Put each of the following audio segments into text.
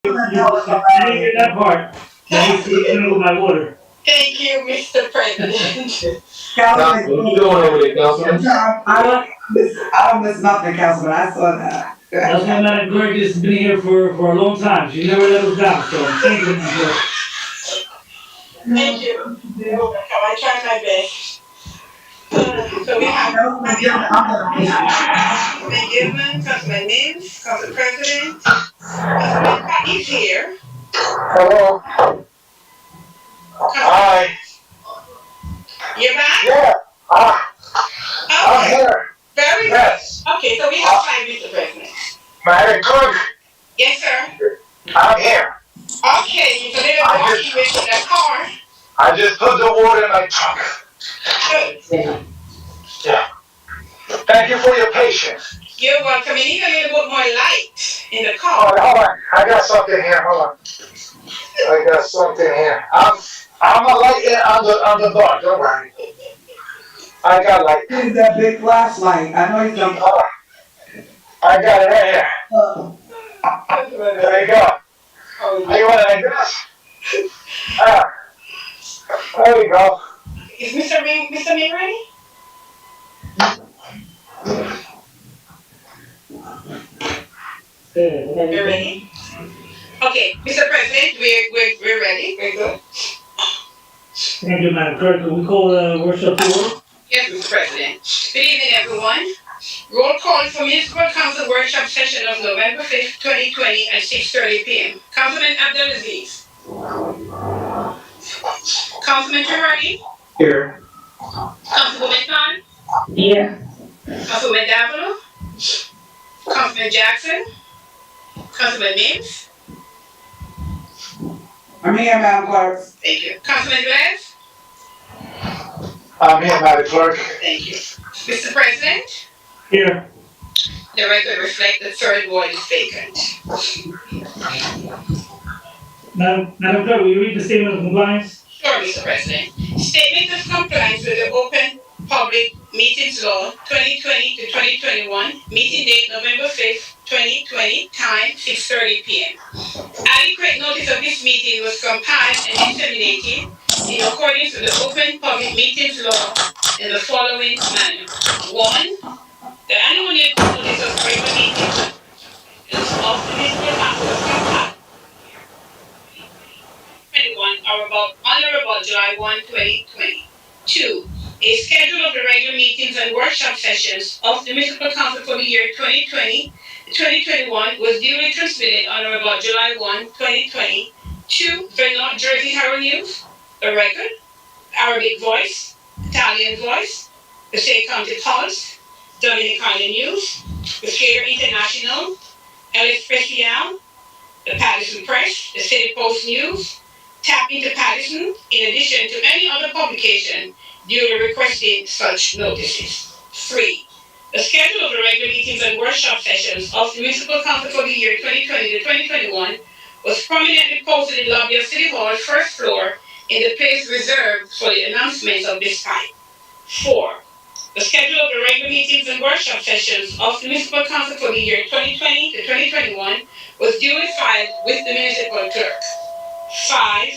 I didn't hear that part. That he's gonna go by water. Thank you, Mr. President. Councilman, what you doing over there, Councilman? I don't miss nothing, Councilman. I saw that. That's why Madam Clerk has been here for a long time. She never let us down, so thank you, Madam Clerk. Thank you. I tried my best. So we have Councilman Gilman, Councilman Mims, Council President, Councilman Patty's here. Hello. Hi. You're back? Yeah. I'm here. Very good. Yes. Okay, so we have time, Mr. President. Madam Clerk, Yes, sir. I'm here. Okay, so they're walking with the car. I just put the water in my truck. Good. Yeah. Thank you for your patience. You're welcome. And even a little bit more light in the Hold car. on. I got something here. Hold on. I got something here. I'm a light on the bar. Don't worry. I got light. He's that big flashlight. I know he's done. I got it right here. There you go. You want it like this? There you go. Is Mr. Ming ready? You're ready? Okay, Mr. President, we're ready. We're good. Thank you, Madam Clerk. Can we call the workshop to order? Yes, Mr. President. Good evening, everyone. Roll call for Municipal Council Workshop Session of November 5th, 2020 at 6:30 p.m. Councilman Abdelaziz. Councilman Girardi. Here. Councilwoman Khan. Yeah. Councilman Davilo. Councilman Jackson. Councilman Mims. I'm here, Madam Clerk. Thank you. Councilman Velez. I'm here, Madam Clerk. Thank you. Mr. President, Here. the record reflects the third ward is vacant. Madam Clerk, will you read the statement of compliance? Sure, Mr. President. Statement of compliance with the Open Public Meetings Law 2020 to 2021, meeting date November 5th, 2020, time 6:30 p.m. Adequate notice of this meeting was compiled and disseminated in accordance with the Open Public Meetings Law in the following manner. 1. The annual notice of regular meetings of the municipal council was compiled 21 or about on or about July 1, 2020. 2. A schedule of the regular meetings and workshop sessions of the municipal council for the year 2020 to 2021 was duly transmitted on or about July 1, 2020 to the North Jersey Herald News, The Record, Arabic Voice, Italian Voice, the State County Pulse, Dominicana News, the Skater International, El Especial, the Paterson Press, the City Post News, Tap into Paterson, in addition to any other publication duly requesting such notices. 3. The schedule of the regular meetings and workshop sessions of the Municipal Council for the year 2020 to 2021 was prominently posted in the lobby of City Hall, first floor, in the place reserved for the announcements of this type. 4. The schedule of the regular meetings and workshop sessions of the Municipal Council for the year 2020 to 2021 was duly filed with the municipal clerk. 5.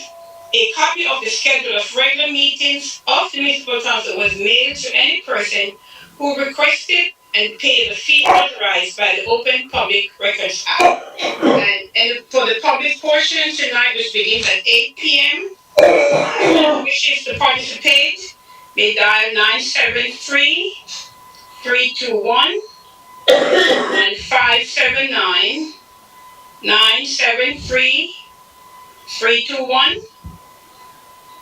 A copy of the schedule of regular meetings of the Municipal Council was mailed to any person who requested and paid the fee authorized by the Open Public Records Act. And for the public portion tonight, which begins at 8 p.m., who wishes to participate may dial 973-321 and 579 973 321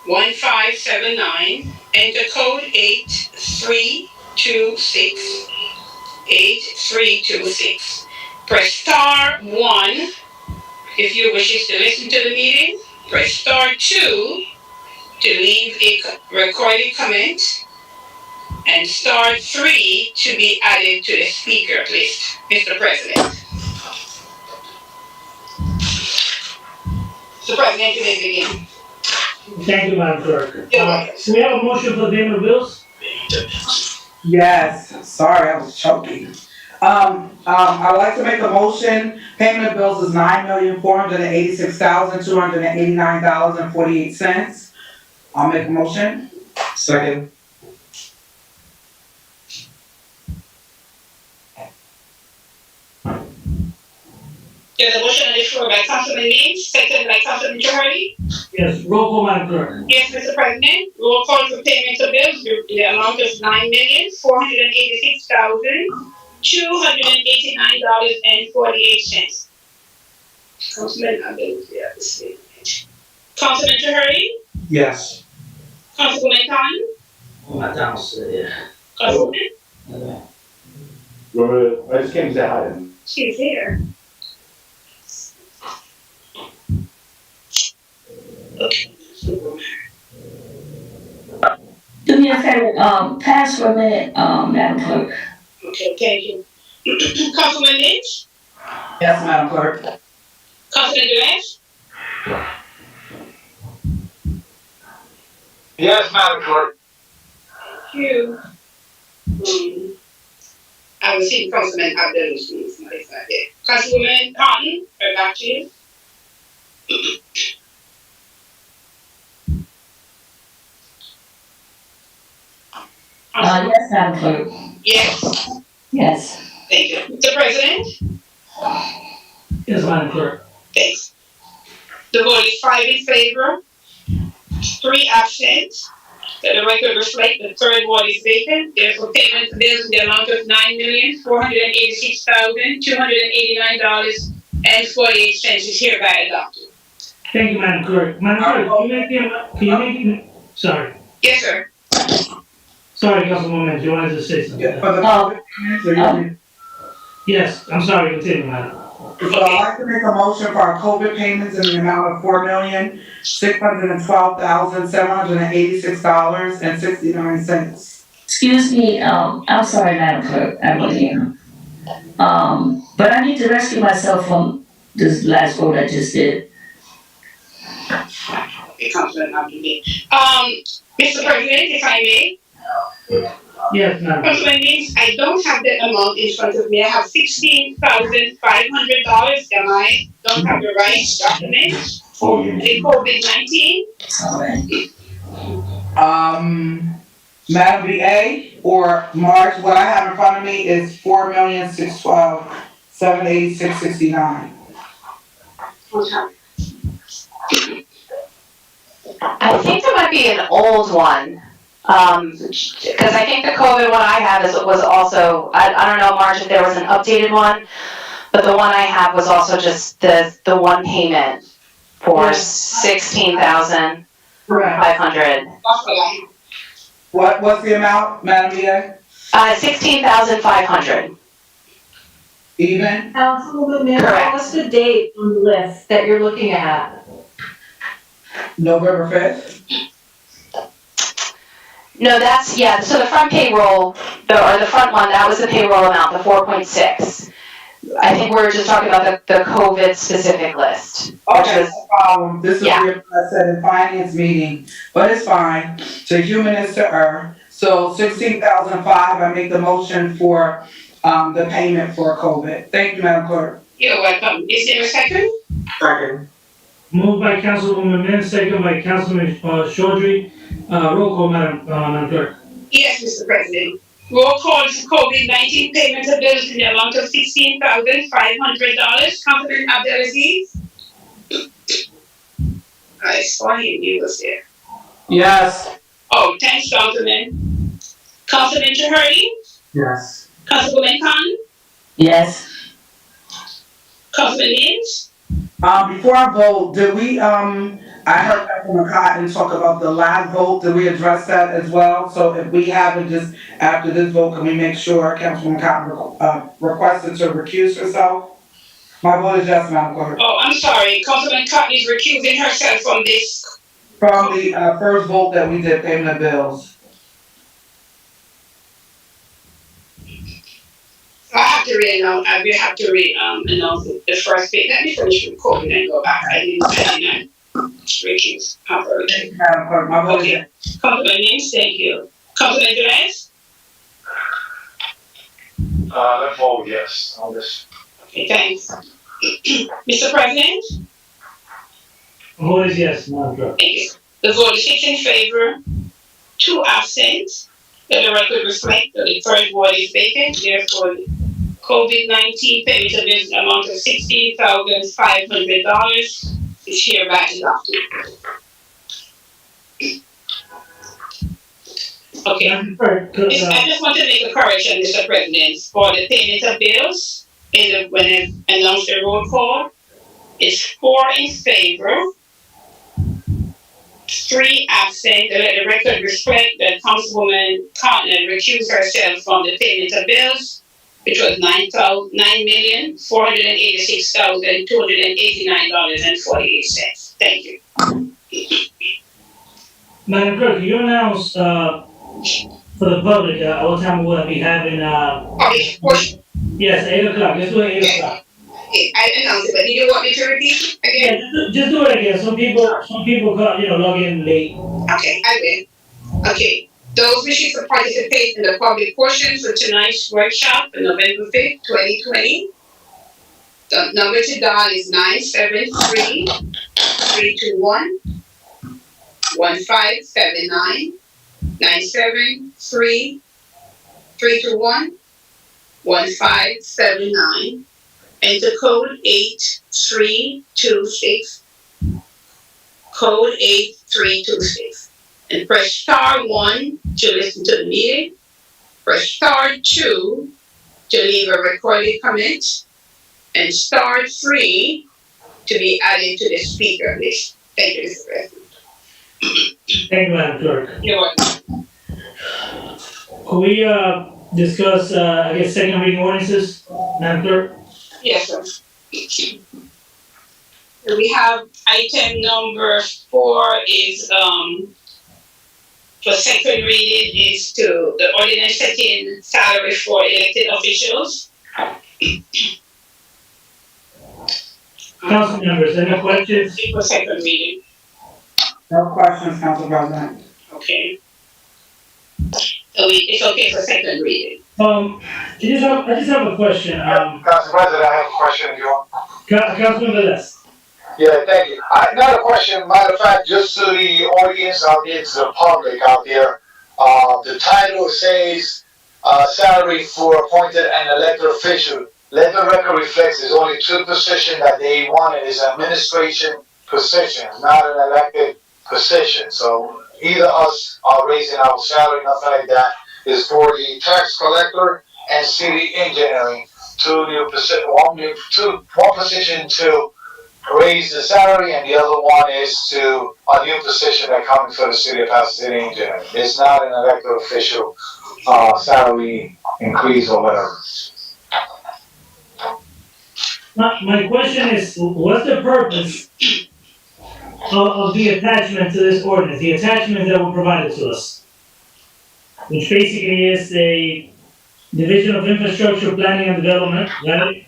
1579. Enter code 8326 8326. Press star 1 if you wish to listen to the meeting. Press star 2 to leave a recorded comment. And star 3 to be added to the speaker list. Mr. President. Mr. President, you may begin. Thank you, Madam Clerk. You're welcome. So we have a motion for the payment of bills? Yes. Sorry, I was choking. I'd like to make a motion, payment of bills is $9,486,289.48. I'll make a motion. Second. There's a motion on the floor by Councilman Lynch, second by Councilman Jordy. Yes, roll call, Madam Clerk. Yes, Mr. President, roll call for payment of bills, the amount of $9,486,289.48. Councilman Abdul, yeah, the statement. Councilman Jordy, Yes. Councilwoman Khan, My downstairs. Councilwoman, I just came to say hi. she's here. Okay. Do me a favor, pass for a minute, Madam Clerk. Okay, thank you. Councilman Lynch, Yes, Madam Clerk. Councilman Velez, Yes, Madam Clerk. you. I will see Councilman Abdul's name, somebody's not there. Councilwoman Cotton, or back to you. Yes, Madam Clerk. Yes, Yes. thank you. Mr. President, Yes, Madam Clerk. thanks. The vote is 5 in favor, 3 absent. That the record reflect the third ward is vacant. Therefore, payment of bills in the amount of $9,486,289.48 is hereby adopted. Thank you, Madam Clerk. Madam Clerk, can you make it, sorry. Yes, sir. Sorry, Councilwoman, you wanted to say something? Yeah, for the COVID payments, or you- Yes, I'm sorry, continue, madam. So I'd like to make a motion for our COVID payments in the amount of $4,612,786.69. Excuse me, I'm sorry, Madam Clerk, I wasn't here. But I need to rescue myself from this last vote I just did. Okay, Councilman Abdul. Mr. President, if I may. Yes, madam. Councilman Lynch, I don't have the amount in front of me. I have $16,500. Am I don't have the right document? Oh, yeah. The COVID-19? All right. Madam VA or March, what I have in front of me is $4,612,786.69. I think there might be an old one, because I think the COVID one I have was also, I don't know, Marge, if there was an updated one, but the one I have was also just the one payment for $16,500. That's what I have. What's the amount, Madam VA? $16,500. Even? Councilwoman Mayor, Correct. what's the date on the list that you're looking at? November 5th? No, that's, yeah, so the front payroll, the front one, that was the payroll amount, the 4.6. I think we're just talking about the COVID specific list. Okay, no problem. This is Yeah. what I said in finance meeting, but it's fine. To human is to err. So 16,005, I make the motion for, the payment for COVID. Thank you, Madam Clerk. You're welcome. Is there a second? Second. Moved by Councilwoman Min, second by Councilman Chaudhry. Roll call, Madam Clerk. Yes, Mr. President. Roll call for COVID-19 payment of bills in the amount of $16,500. Councilman Abdulaziz? I saw him, he was there. Yes. Oh, thanks, Councilman. Councilman Jordy? Yes. Councilwoman Khan? Yes. Councilman Lynch? Before I vote, did we, I heard Councilman Cotton talk about the last vote. Did we address that as well? So if we haven't, just after this vote, can we make sure Councilwoman Cotton, requested to recuse herself? My vote is yes, Madam Clerk. Oh, I'm sorry. Councilman Cotton is recusing herself from this. From the, first vote that we did, payment of bills. I have to re-announce, I will have to re-announce the first page. Let me finish recording and go back. I didn't recuse. Thank you, Madam Clerk. My vote is Okay. yes. Councilman Lynch, thank you. Councilman Velez? Let's vote yes on this. Okay, thanks. Mr. President? Vote is yes, Madam Clerk. Thank you. The vote is 6 in favor, 2 absent. Let the record reflect that the third ward is vacant, therefore COVID-19 payment of this amount of $16,500 is hereby adopted. Okay. Madam Clerk, could, I just want to make a correction, Mr. President, for the payment of bills, when I announce the roll call, it's 4 in favor, 3 absent. Let the record reflect that Councilwoman Counc recused herself from the payment of bills, which was $9,486,289.48. Thank you. Madam Clerk, can you announce, for the public, what time we'll be having, Okay, portion. yes, 8 o'clock, let's do it 8 o'clock. Okay, I announced it, but do you want me to repeat Yeah, again? just do it again, some people, log in late. Okay, I will. Okay, those wishing to participate in the public portion for tonight's workshop on November 5th, 2020. The number to dial is 973-321-1579, 973-321-1579. Enter code 8326. Code 8326. And press star 1 to listen to the meeting. Press star 2 to leave a recorded comment. And star 3 to be added to the speaker list. Thank you, Mr. President. Thank you, Madam Clerk. You're welcome. Could we, discuss, second reading ordinances, Madam Clerk? Yes, sir. We have item number 4 is, for second reading is to the ordinance setting salary for elected officials. Council members, any questions? For second reading, No questions, Council President. okay. So it's okay for second reading. I just have a question, Council President, I have a question if you want. Councilman Velez. Yeah, thank you. Not a question, matter of fact, just to the audience out there, to the public out there, the title says, salary for appointed and elected official. Let the record reflect there's only 2 positions that they wanted, is administration position, not an elected position. So either us are raising our salary, nothing like that. Is for the tax collector and city engineering, 2 new position, one position to raise the salary, and the other one is to a new position that comes for the city of Paterson engineering. It's not an elected official salary increase or whatever. My question is, what's the purpose of the attachment to this ordinance, the attachment that were provided to us? Which basically is a Division of Infrastructure Planning and Development, right?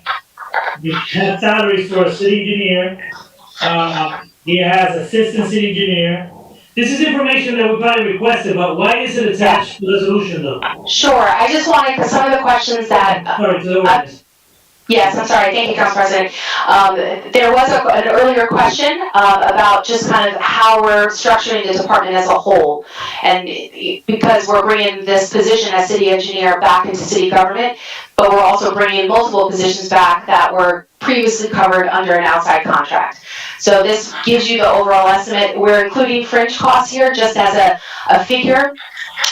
You have salaries for a city engineer, it has assistant city engineer. This is information that we probably requested, but why is it attached to the resolution though? Sure, I just wanted, because some of the questions that, Sorry, to the ordinance. yes, I'm sorry, thank you, Council President. There was an earlier question about just kind of how we're structuring the department as a whole. And because we're bringing this position as city engineer back into city government, but we're also bringing multiple positions back that were previously covered under an outside contract. So this gives you the overall estimate. We're including fringe costs here just as a figure,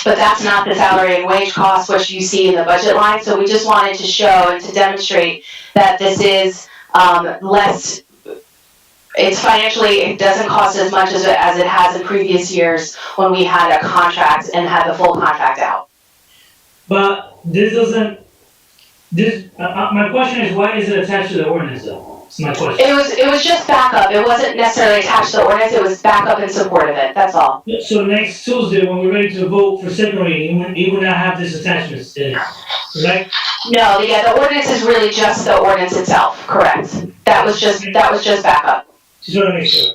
but that's not the salary and wage costs, which you see in the budget line. So we just wanted to show and to demonstrate that this is less, it's financially, it doesn't cost as much as it has in previous years when we had a contract and had the full contract out. But this doesn't, my question is, why is it attached to the ordinance though? That's my question. It was just backup. It wasn't necessarily attached to the ordinance. It was backup in support of it. That's all. So next Tuesday, when we're ready to vote for second reading, you will not have this attachment in it, correct? No, the ordinance is really just the ordinance itself. Correct. That was just backup. Just want to make sure.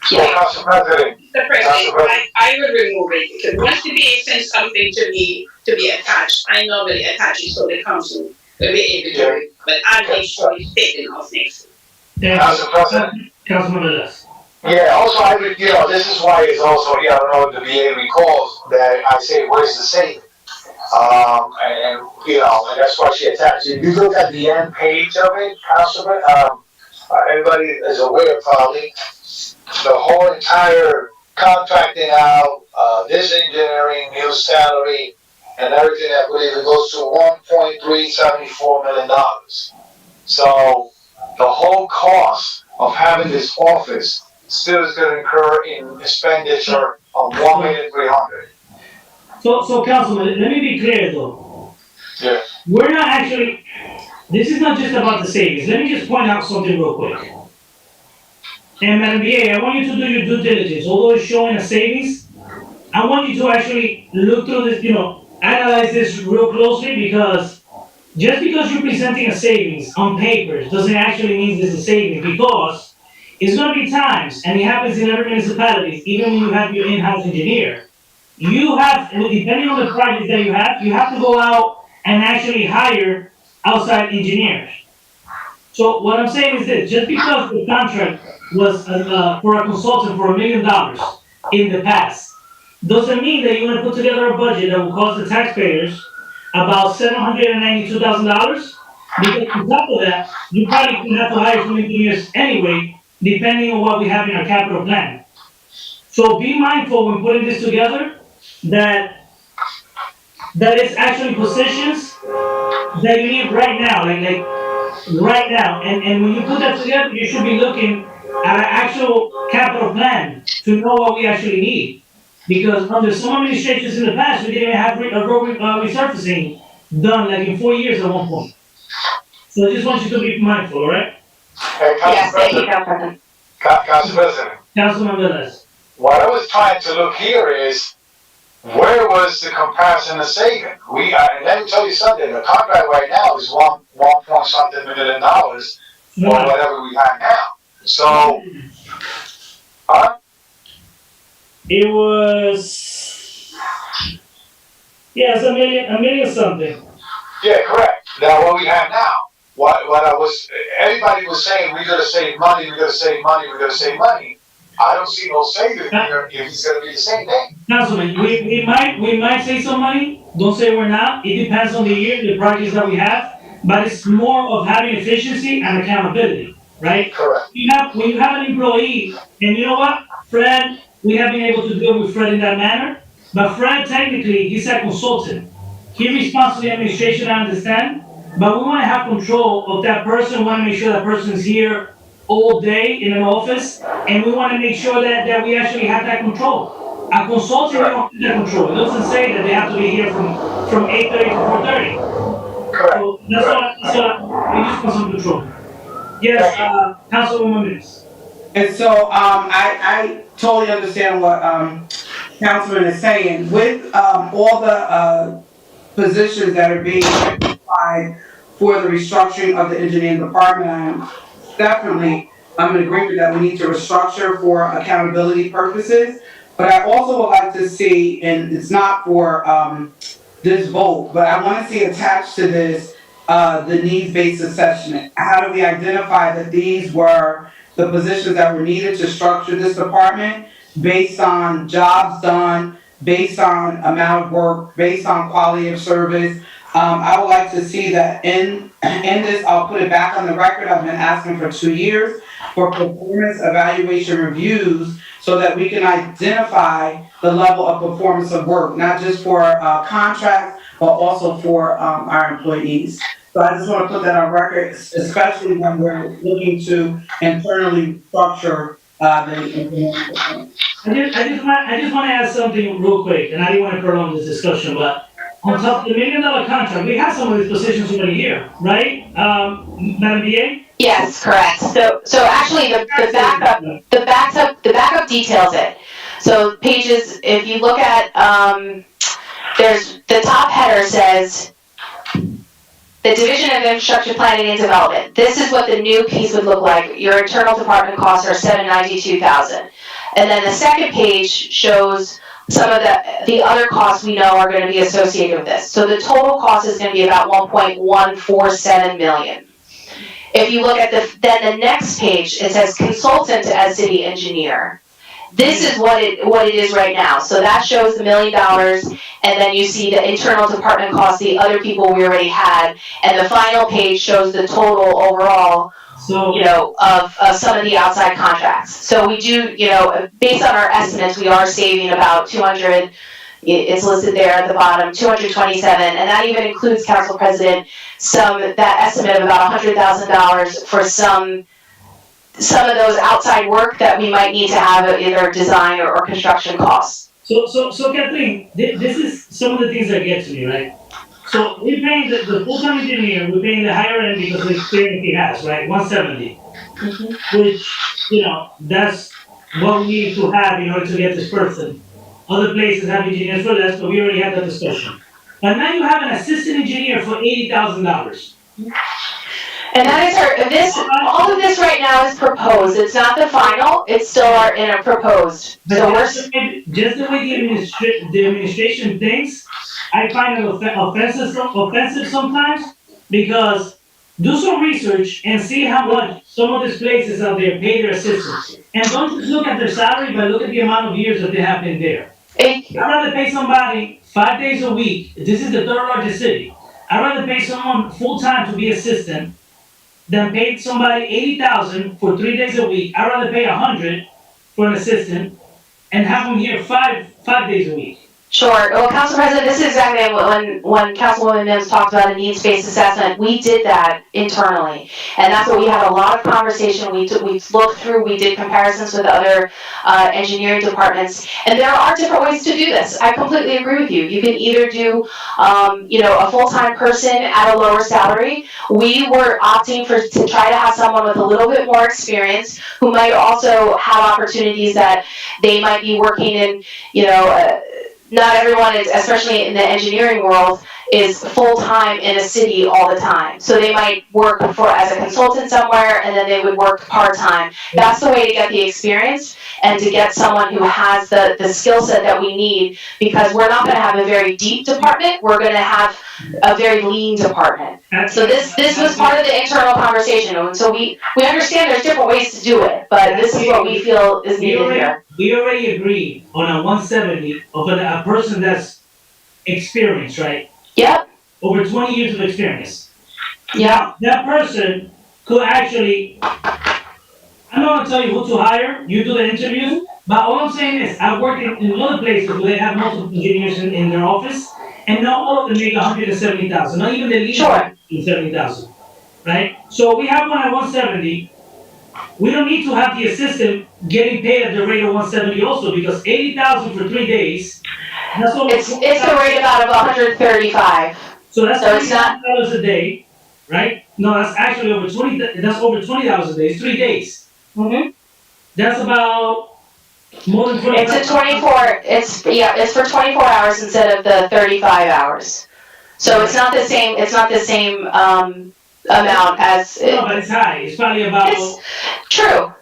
Yeah. Council President, Mr. President, I would remove it, because once the VA sends something to me to be attached, I normally attach it so the council we'll be able to do it. But I'll make sure it's taken off next week. Council President? Councilman Velez. Yeah, also, this is why it's also, I don't know if the VA recalls that I say, where's the saving? And that's why she attached. If you look at the end page of it, Councilman, everybody is aware probably, the whole entire contracting out, this engineering, new salary, and everything, I believe it goes to $1.374 million. So the whole cost of having this office still is going to incur in expenditure of $1,300,000. So Councilman, let me be clear though. Yeah. We're not actually, this is not just about the savings. Let me just point out something real quick. And Madam VA, I want you to do your due diligence. Although it's showing a savings, I want you to actually look through this, analyze this real closely, because just because you're presenting a savings on papers doesn't actually mean there's a savings, because it's going to be times, and it happens in every municipality, even when you have your in-house engineer, you have, depending on the project that you have to go out and actually hire outside engineers. So what I'm saying is this: just because the contract was for a consultant for $1 million in the past, doesn't mean that you're going to put together a budget that will cost the taxpayers about $792,000. Because on top of that, you probably going to have to hire some engineers anyway, depending on what we have in our capital plan. So be mindful when putting this together that it's actually positions that you need right now, like right now. And when you put that together, you should be looking at an actual capital plan to know what we actually need. Because under some administrations in the past, we didn't even have road resurfacing done like in 4 years at one point. So I just want you to be mindful, all right? Hey, Yes, thank you, Council President. Council President, Councilman Velez. what I was trying to look here is, where was the comparison of saving? And let me tell you something, the contract right now is $1 point something million or whatever we have now. So, It was, it's $1 million something. yeah, correct. Now what we have now, everybody was saying, we gotta save money, we gotta save money, we gotta save money. I don't see no saving here if it's gonna be the same thing. Councilman, we might save some money, don't say we're not, it depends on the year, the projects that we have, but it's more of having efficiency and accountability, right? Correct. When you have an employee, and you know what, Fred, we have been able to deal with Fred in that manner, but Fred, technically, he's a consultant. He responds to the administration, I understand, but we want to have control of that person, we want to make sure that person is here all day in an office, and we want to make sure that we actually have that control. A consultant, we don't have that control. It doesn't say that they have to be here from 8:30 to 4:30. Correct. So that's what we just want some control. Yes, Councilwoman Velez. And so, I totally understand what, Councilman is saying. With, all the, positions that are being identified for the restructuring of the engineering department, I'm in agreement that we need to restructure for accountability purposes. But I also would like to see, and it's not for, this vote, but I want to see attached to this, the needs-based assessment. How do we identify that these were the positions that were needed to structure this department based on jobs done, based on amount of work, based on quality of service? I would like to see that in this, I'll put it back on the record, I've been asking for 2 years for performance evaluation reviews so that we can identify the level of performance of work, not just for contracts, but also for our employees. So I just want to put that on record, especially when we're looking to internally structure the implementation. I just want to add something real quick, and I didn't want to prolong this discussion, but on top of the $1 million contract, we have some of these positions already here, right? Madam VA? Yes, correct. So actually, the backup details it. So pages, if you look at, there's, the top header says, the Division of Infrastructure Planning and Development. This is what the new piece would look like. Your internal department costs are $792,000. And then the second page shows some of the other costs we know are gonna be associated with this. So the total cost is gonna be about 1.147 million. If you look at then the next page, it says consultant as city engineer. This is what it is right now. So that shows the $1 million, and then you see the internal department costs, the other people we already had, and the final page shows the total overall, So, of some of the outside contracts. So we do, based on our estimates, we are saving about 200, it's listed there at the bottom, 227, and that even includes, Council President, that estimate of about $100,000 for some of those outside work that we might need to have either design or construction costs. so Kathleen, this is some of the things that get to me, right? So we're paying the full-time engineer, we're paying the higher end because of the experience he has, right, 170. Which, that's what we need to have in order to get this person. Other places have engineers for less, but we already had that discussion. But now you have an assistant engineer for $80,000. And that is all of this right now is proposed. It's not the final, it's still in a proposed. But So just the way the administration thinks, I find it offensive sometimes, because do some research and see how much some of these places out there pay their assistants. And don't just look at their salary, but look at the amount of years that they have been there. I'd rather pay somebody 5 days a week. This is the third largest city. I'd rather pay someone full-time to be assistant than pay somebody $80,000 for 3 days a week. I'd rather pay $100 for an assistant and have them here five days a week. Sure. Well, Council President, this is exactly when Councilwoman Mims talked about a needs-based assessment, we did that internally. And that's what we had a lot of conversation. We looked through, we did comparisons with other engineering departments. And there are different ways to do this. I completely agree with you. You can either do, a full-time person at a lower salary. We were opting to try to have someone with a little bit more experience who might also have opportunities that they might be working in, not everyone is, especially in the engineering world, is full-time in a city all the time. So they might work as a consultant somewhere, and then they would work part-time. That's the way to get the experience and to get someone who has the skill set that we need, because we're not gonna have a very deep department, we're gonna have a very lean department. So this was part of the internal conversation, and so we understand there's different ways to do it, but this is what we feel is needed here. We already agreed on a 170 of a person that's experienced, right? Yep. Over 20 years of experience. Yeah. That person could actually, I'm not gonna tell you who to hire, you do the interview, but all I'm saying is, I've worked in other places where they have multiple engineers in their office, and not all of them make 170,000, not even the lead. Sure. 70,000, right? So we have one at 170. We don't need to have the assistant getting paid at the rate of 170 also, because 80,000 for 3 days, that's over. It's the rate about 135. So that's So it's not- $20,000 a day, right? No, that's actually over 20, that's over $20 a day, it's 3 days. Mm-hmm. That's about more than 20. It's it's for 24 hours instead of the 35 hours. So it's not the same, amount as. No, but it's high, it's probably about, It's true.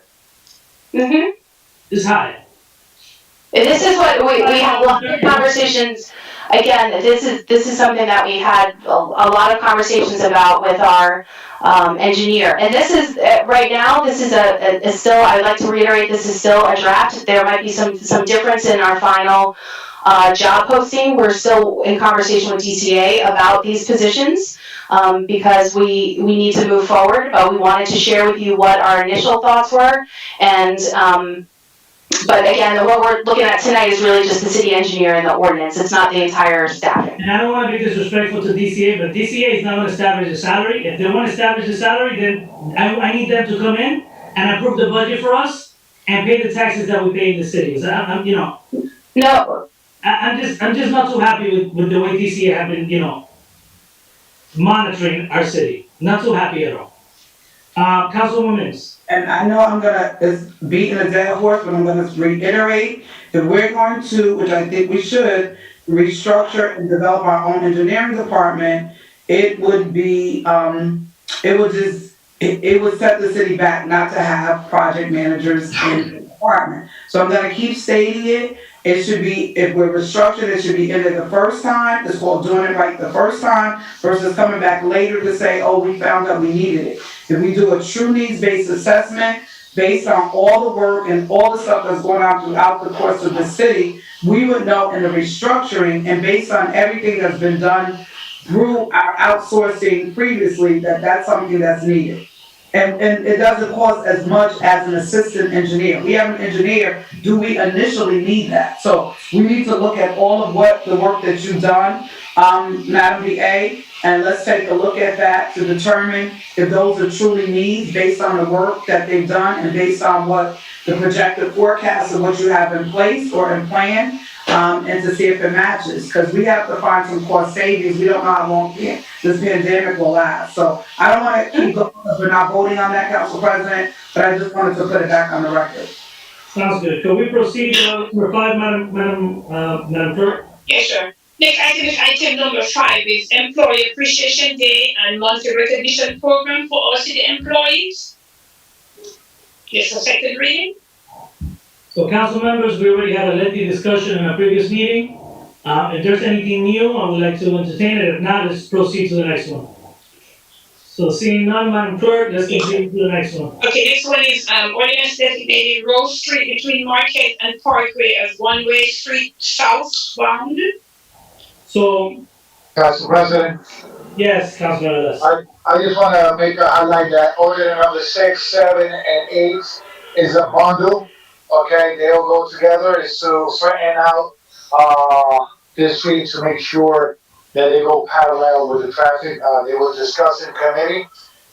Mm-hmm. it's high. And this is what we have a lot of conversations, again, this is something that we had a lot of conversations about with our engineer. And this is, right now, this is still, I'd like to reiterate, this is still a draft. There might be some difference in our final job posting. We're still in conversation with DCA about these positions, because we need to move forward, but we wanted to share with you what our initial thoughts were. And, but again, what we're looking at tonight is really just the city engineer and the ordinance. It's not the entire staffing. And I don't wanna be disrespectful to DCA, but DCA is not gonna establish a salary. If they wanna establish a salary, then I need them to come in and approve the budget for us and pay the taxes that we pay in the city. So No, I'm just not too happy with the way DCA have been, monitoring our city. Not too happy at all. Councilwoman Mims. And I know I'm gonna, it's beating a dead horse, but I'm gonna reiterate, if we're going to, which I think we should, restructure and develop our own engineering department, it would be, it would set the city back not to have project managers in department. So I'm gonna keep stating it. It should be, if we're restructured, it should be in there the first time. It's called doing it right the first time versus coming back later to say, oh, we found out we needed it. If we do a true needs-based assessment based on all the work and all the stuff that's going on throughout the course of the city, we would know in the restructuring and based on everything that's been done through our outsourcing previously, that that's something that's needed. And it doesn't cost as much as an assistant engineer. We have an engineer, do we initially need that? So we need to look at all of what, the work that you've done, Madam VA, and let's take a look at that to determine if those are truly needs based on the work that they've done and based on what the projected forecast of what you have in place or in plan, and to see if it matches, because we have to find some cost savings. We don't know how long this pandemic will last. So I don't want to keep going because we're not voting on that, Council President, but I just wanted to put it back on the record. Sounds good. Can we proceed, number 5, Madam Clerk? Yes, sir. Next item is item number 5 is Employee Appreciation Day and Monthly Recognition Program for all city employees. Yes, a second reading. So council members, we already had a lengthy discussion in our previous meeting. If there's anything new, I would like to entertain it. If not, let's proceed to the next one. So seeing none, Madam Clerk, let's continue to the next one. Okay, next one is ordinance designating Rose Street between Market and Parkway as one-way street southbound. So, Council President, yes, Councilman Velez. I just wanna make a highlight that order number 6, 7, and 8 is a bundle, okay? They all go together, is to straighten out, the street to make sure that they go parallel with the traffic. They were discussed in committee,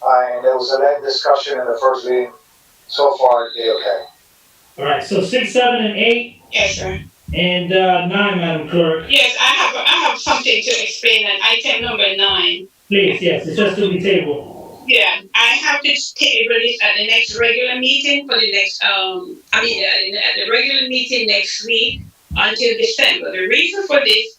and there was a lengthy discussion in the first meeting. So far, they okay. All right, so 6, 7, and 8, Yes, sir. and 9, Madam Clerk. Yes, I have something to explain on item number 9. Please, yes, it's just to be tabled. Yeah, I have to table this at the next regular meeting for the next, at the regular meeting next week until December. The reason for this,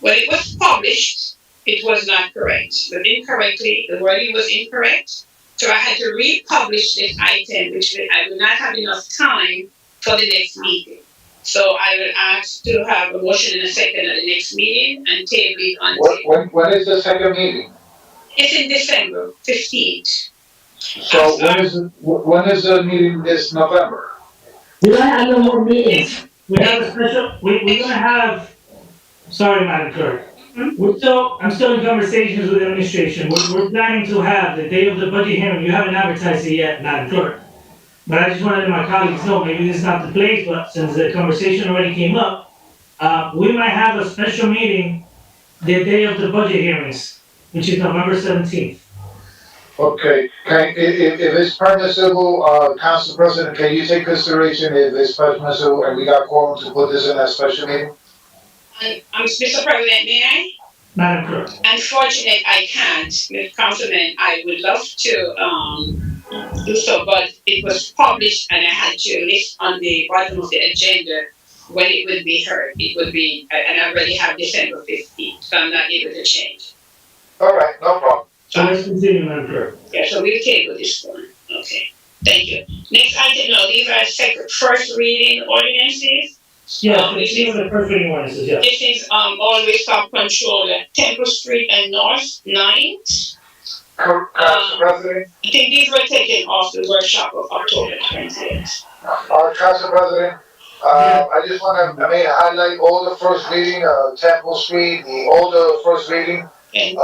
when it was published, it was not correct. But incorrectly, the wording was incorrect. So I had to republish this item, which I will not have enough time for the next meeting. So I will ask to have a motion and a second at the next meeting and table it until. When is the second meeting? It's in December 15th. So when is the meeting this November? We don't have no more meetings. We have a special, we're gonna have, sorry, Madam Clerk. I'm still in conversations with the administration. We're planning to have the day of the budget hearing. You haven't advertised it yet, Madam Clerk. But I just wanted my colleagues to know, maybe this is not the place, but since the conversation already came up, we might have a special meeting the day of the budget hearings, which is November 17th. Okay, if it's permissible, Council President, can you take consideration if it's permissible and we got quorum to put this in a special meeting? Mr. President, may I? Madam Clerk. Unfortunately, I can't, Mr. Councilman. I would love to do so, but it was published and I had to list on the bottom of the agenda when it would be heard. It would be, and I already have December 15th, so I'm not able to change. All right, no problem. So let's continue, Madam Clerk. Yeah, so we'll table this one. Okay, thank you. Next item, no, these are first reading ordinances. Yeah, continue with the first reading ordinances, yeah. This is always stop control at Temple Street and North 9th. Council President? I think these were taken off the workshop of October 28th. Council President, I just want to highlight all the first reading, Temple Street, all the first reading, Okay.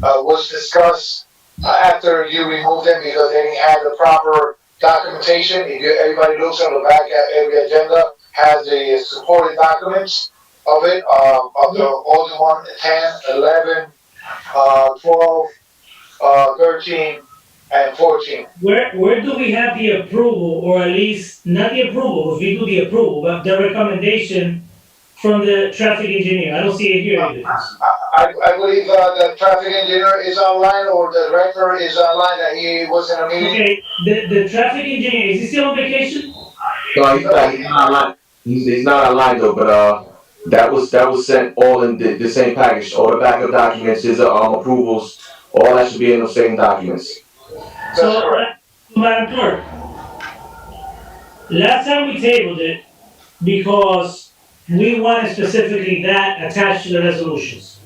Was discussed after you removed them because they didn't have the proper documentation. Everybody looks on the back at every agenda, has the supported documents of it, of the older one, 10, 11, 12, 13, and 14. Where do we have the approval, or at least, not the approval, because we do the approval, but the recommendation from the traffic engineer? I don't see it here either. I believe the traffic engineer is online, or the director is online, that he was in a meeting. Okay, the traffic engineer, is he still on vacation? No, he's not online. He's not online though, but that was sent all in the same package. All the backup documents, his approvals, all that should be in the same documents. So, Madam Clerk, Last time we tabled it because we wanted specifically that attached to the resolutions.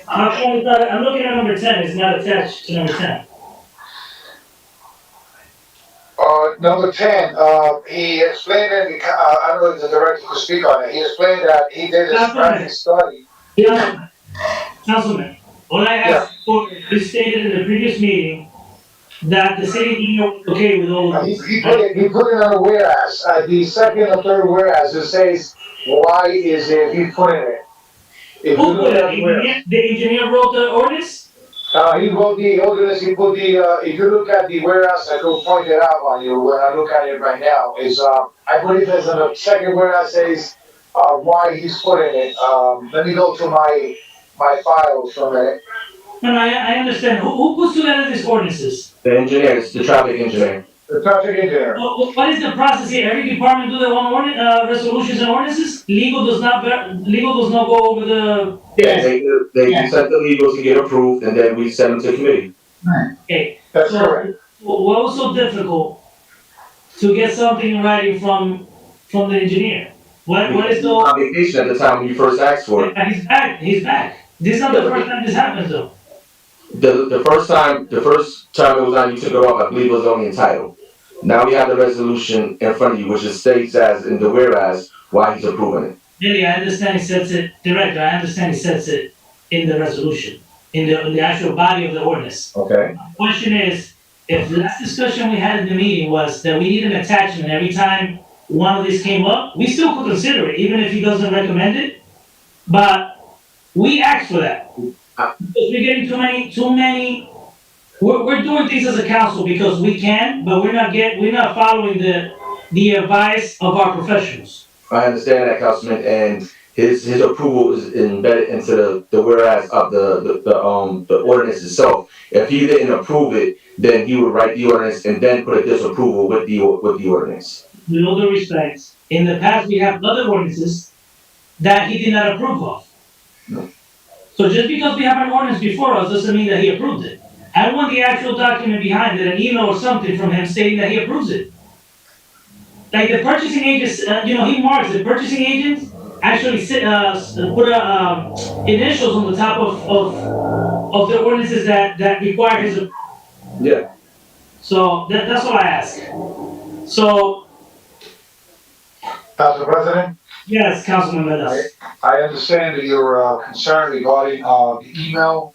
How come it's not, I'm looking at number 10, it's not attached to number 10. Number 10, he explained it, I don't know if the director could speak on it, he explained that he did a traffic study. Councilman, all I asked for, he stated in the previous meeting that the city engineer was okay with all of this. He put it on a whereas, the second or third whereas, it says, why is it, he put it. If you Who look put it? at where, The engineer wrote the ordinance? he wrote the ordinance, he put the, if you look at the whereas, I could point it out on you when I look at it right now, is, I believe there's a second whereas says, why he's putting it, let me go to my files for a minute. No, I understand. Who puts together these ordinances? The engineer, it's the traffic engineer. The traffic engineer. What is the process here? Every department do their own resolutions and ordinances? Legal does not go over the. Yeah, they Yes. sent the legal to get approved, and then we send them to committee. Okay. That's So, correct. what was so difficult to get something in writing from the engineer? What is so? On vacation at the time when you first asked for it. He's back. This is not the first time this happens though. The first time it was on, you took it off, I believe it was only entitled. Now we have the resolution in front of you, which it states as in the whereas, why he's approving it. Really, I understand he sets it, Director, I understand he sets it in the resolution, in the actual body of the ordinance. Okay. Question is, if the last discussion we had in the meeting was that we need an attachment every time one of these came up, we still could consider it, even if he doesn't recommend it. But we asked for that. Because we're getting too many, we're doing things as a council because we can, but we're not following the advice of our professionals. I understand that, Councilman, and his approval is embedded into the whereas of the ordinance itself. If he didn't approve it, then he would write the ordinance and then put a disapproval with the ordinance. With all due respect, in the past, we have other ordinances that he did not approve of. No. So just because we have an ordinance before us doesn't mean that he approved it. I want the actual document behind it, an email or something from him stating that he approves it. Like the purchasing agents, he marks the purchasing agents actually put initials on the top of the ordinances that require his approval. Yeah. So that's all I ask. So, Council President? yes, Councilman Velez. I understand your concern regarding the email.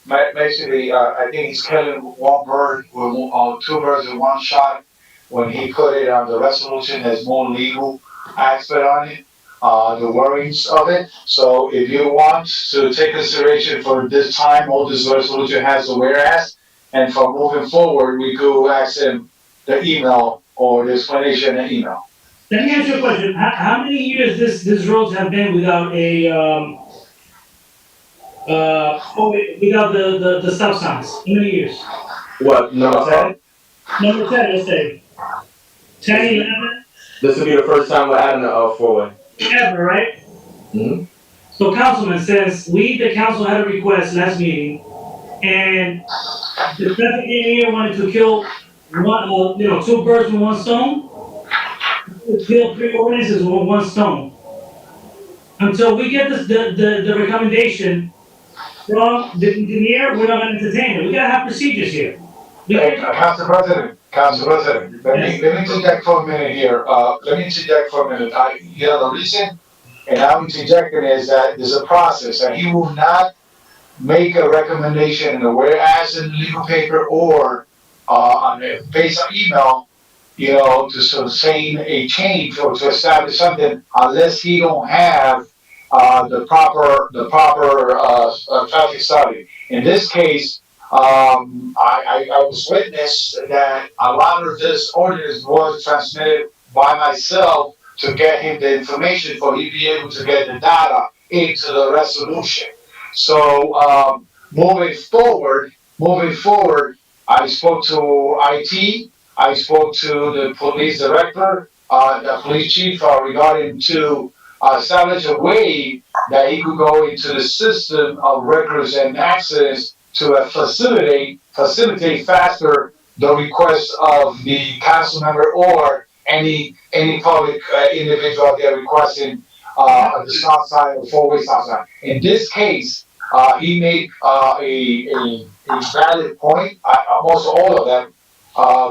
Basically, I think he's killing one bird with two birds in one shot when he put it on the resolution. There's more legal aspect on it, the worries of it. So if you want to take consideration for this time, all this resolution has a whereas, and for moving forward, we could ask him the email or the explanation in the email. Let me ask you a question. How many years this roads have been without a, without the stop signs? How many years? What, number 10? Number 10, let's say. 10, 11, This will be the first time we're adding a four-way. ever, right? Mm-hmm. So Councilman, since the council had a request last meeting, and the traffic engineer wanted to kill two birds with one stone, kill 3 ordinances with one stone. Until we get the recommendation from the engineer, we're not gonna entertain it. We gotta have procedures here. Council President, let me interject for a minute here. The reason, and I'm interjecting is that there's a process, and he will not make a recommendation in the whereas in the legal paper or based on email, to sustain a change or to establish something unless he don't have the proper traffic study. In this case, I was witness that a lot of this ordinance was transmitted by myself to get him the information for he be able to get the data into the resolution. So moving forward, I spoke to IT, I spoke to the police director, the police chief regarding to establish a way that he could go into the system of records and access to facilitate faster the request of the council member or any public individual out there requesting the stop sign or four-way stop sign. In this case, he made a valid point, almost all of them,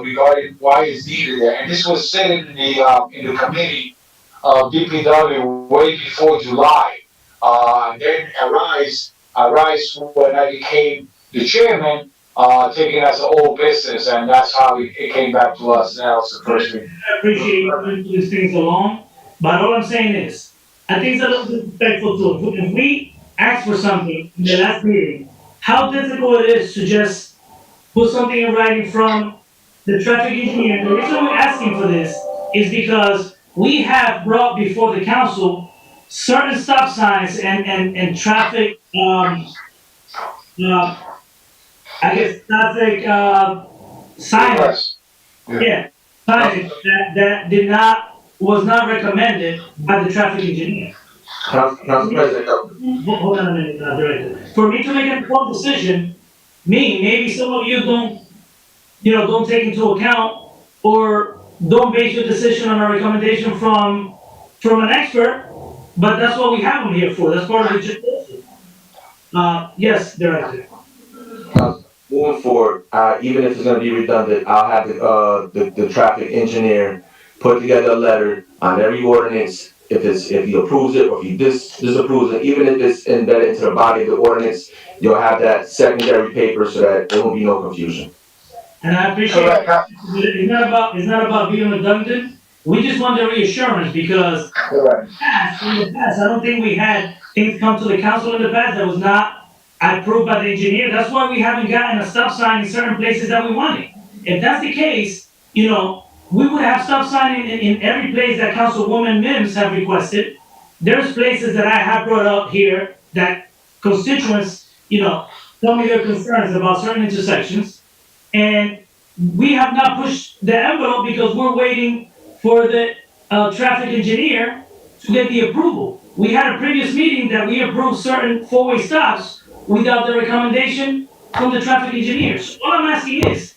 regarding why it's needed there. And this was said in the committee of DPW way before July. And then arise when I became the chairman, taking as an old business, and that's how it came back to us now. It's the first reading. I appreciate you moving these things along, but all I'm saying is, I think it's a little disrespectful to, if we ask for something in the last meeting, how difficult it is to just put something in writing from the traffic engineer. The reason we're asking for this is because we have brought before the council certain stop signs and traffic, I guess, traffic, signage. Yeah, signage that was not recommended by the traffic engineer. Council President, Hold on a minute, Director. For me to make an informed decision, maybe some of you don't take into account or don't base your decision on a recommendation from an expert, but that's what we have them here for. That's part of the legislation. Yes, Director. moving forward, even if it's gonna be redundant, I'll have the traffic engineer put together a letter on every ordinance. If he approves it or if he disapproves it, even if it's embedded into the body of the ordinance, you'll have that secondary paper so that there will be no confusion. And I appreciate it. It's not about being redundant. We just want the reassurance because in the past, I don't think we had things come to the council in the past that was not approved by the engineer. That's why we haven't gotten a stop sign in certain places that we wanted. If that's the case, we would have stop sign in every place that Councilwoman Mims have requested. There's places that I have brought up here that constituents, tell me their concerns about certain intersections. And we have not pushed the envelope because we're waiting for the traffic engineer to get the approval. We had a previous meeting that we approved certain four-way stops without the recommendation from the traffic engineer. So all I'm asking is,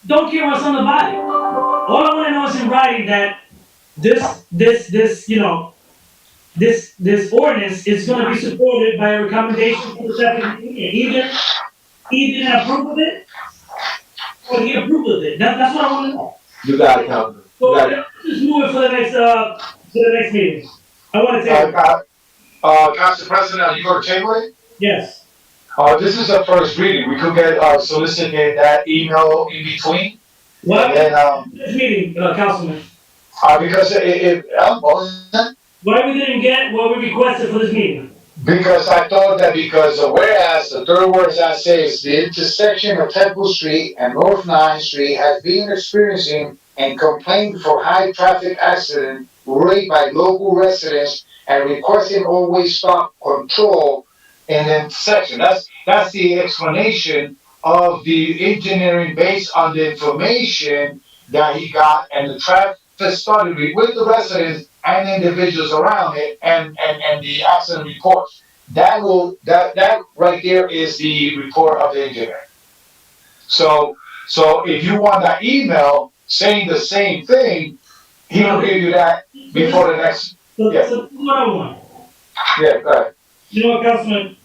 don't care what's on the body. All I want to know is in writing that this ordinance is going to be supported by a recommendation from the traffic engineer. Either he didn't approve of it, or he approved of it. That's what I want to know. You got it, Councilman. So let's just move it for the next meeting. I want to take. Council President, are you going to table it? Yes. This is the first reading. We could get solicited that email in between. What? And then, This meeting, Councilman. because Why we didn't get what we requested for this meeting? because I thought that whereas the third whereas I says the intersection of Temple Street and North 9th Street has been experiencing and complained for high traffic accident rate by local residents and requesting always stop control in the intersection. That's the explanation of the engineering based on the information that he got, and the traffic study with the residents and individuals around it, and the accident report. That right there is the report of the engineer. So if you want that email saying the same thing, he will give you that before the next. So Yeah. so what I want. Yeah, go ahead. You know what, Councilman?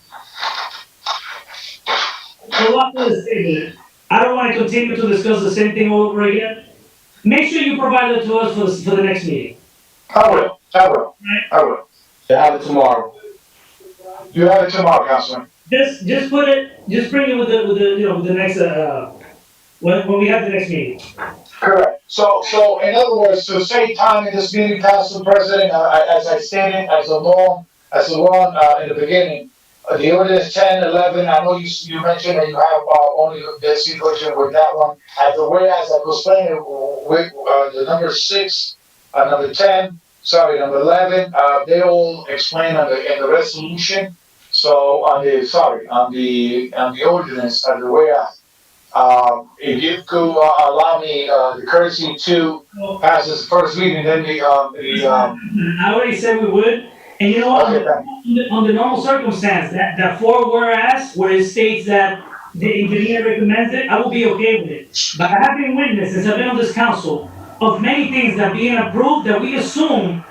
For what is stated, I don't want to continue to discuss the same thing all over again. Make sure you provide it to us for the next meeting. I will. They have it tomorrow. You have it tomorrow, Councilman. Just bring it with the next, when we have the next meeting. Correct. So in other words, to save time in this meeting, Council President, as I stated, as a law in the beginning, the ordinance 10, 11, I know you mentioned that you have only the situation with that one. As the whereas I was explaining with the number 6, number 10, number 11, they all explain in the resolution. So on the ordinance, the whereas. If you could allow me the courtesy to pass this first reading, then I already said we would, and you know what? Okay, On the normal circumstance, that 4 whereas, where it states that the engineer recommends it, I will be okay with it. But I have been witness, since I've been on this council, of many things that being approved, that we assume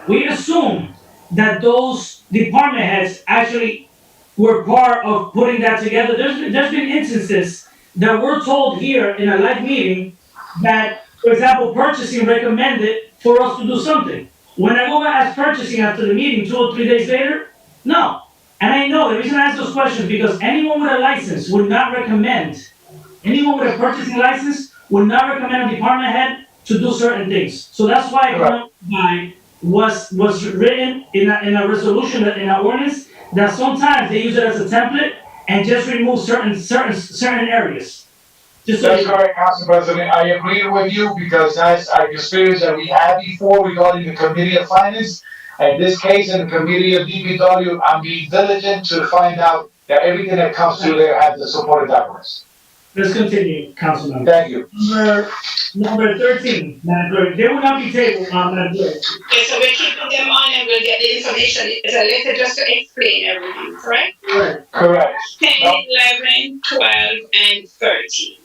that those department heads actually were part of putting that together. There's been instances that we're told here in a live meeting that, for example, purchasing recommended for us to do something. When I go and ask purchasing after the meeting 2 or 3 days later, no. And I know the reason I ask those questions because anyone with a license would not recommend, anyone with a purchasing license would not recommend a department head to do certain things. So that's why economic design was written in a resolution, in an ordinance, that sometimes they use it as a template and just remove certain areas. Just so That's you, correct, Council President. I agree with you because that's our experience that we had before regarding the Committee of Finance. In this case, in the Committee of DPW, I'm being diligent to find out that everything that comes through there has the supported documents. let's continue, Councilman. Thank you. Number 13, Madam Clerk. They will not be tabled, Madam Clerk. Okay, so we're keeping them on and we'll get the information. It's a letter just to explain everything, correct? Correct. Correct. 10, No. 11, 12, and 13.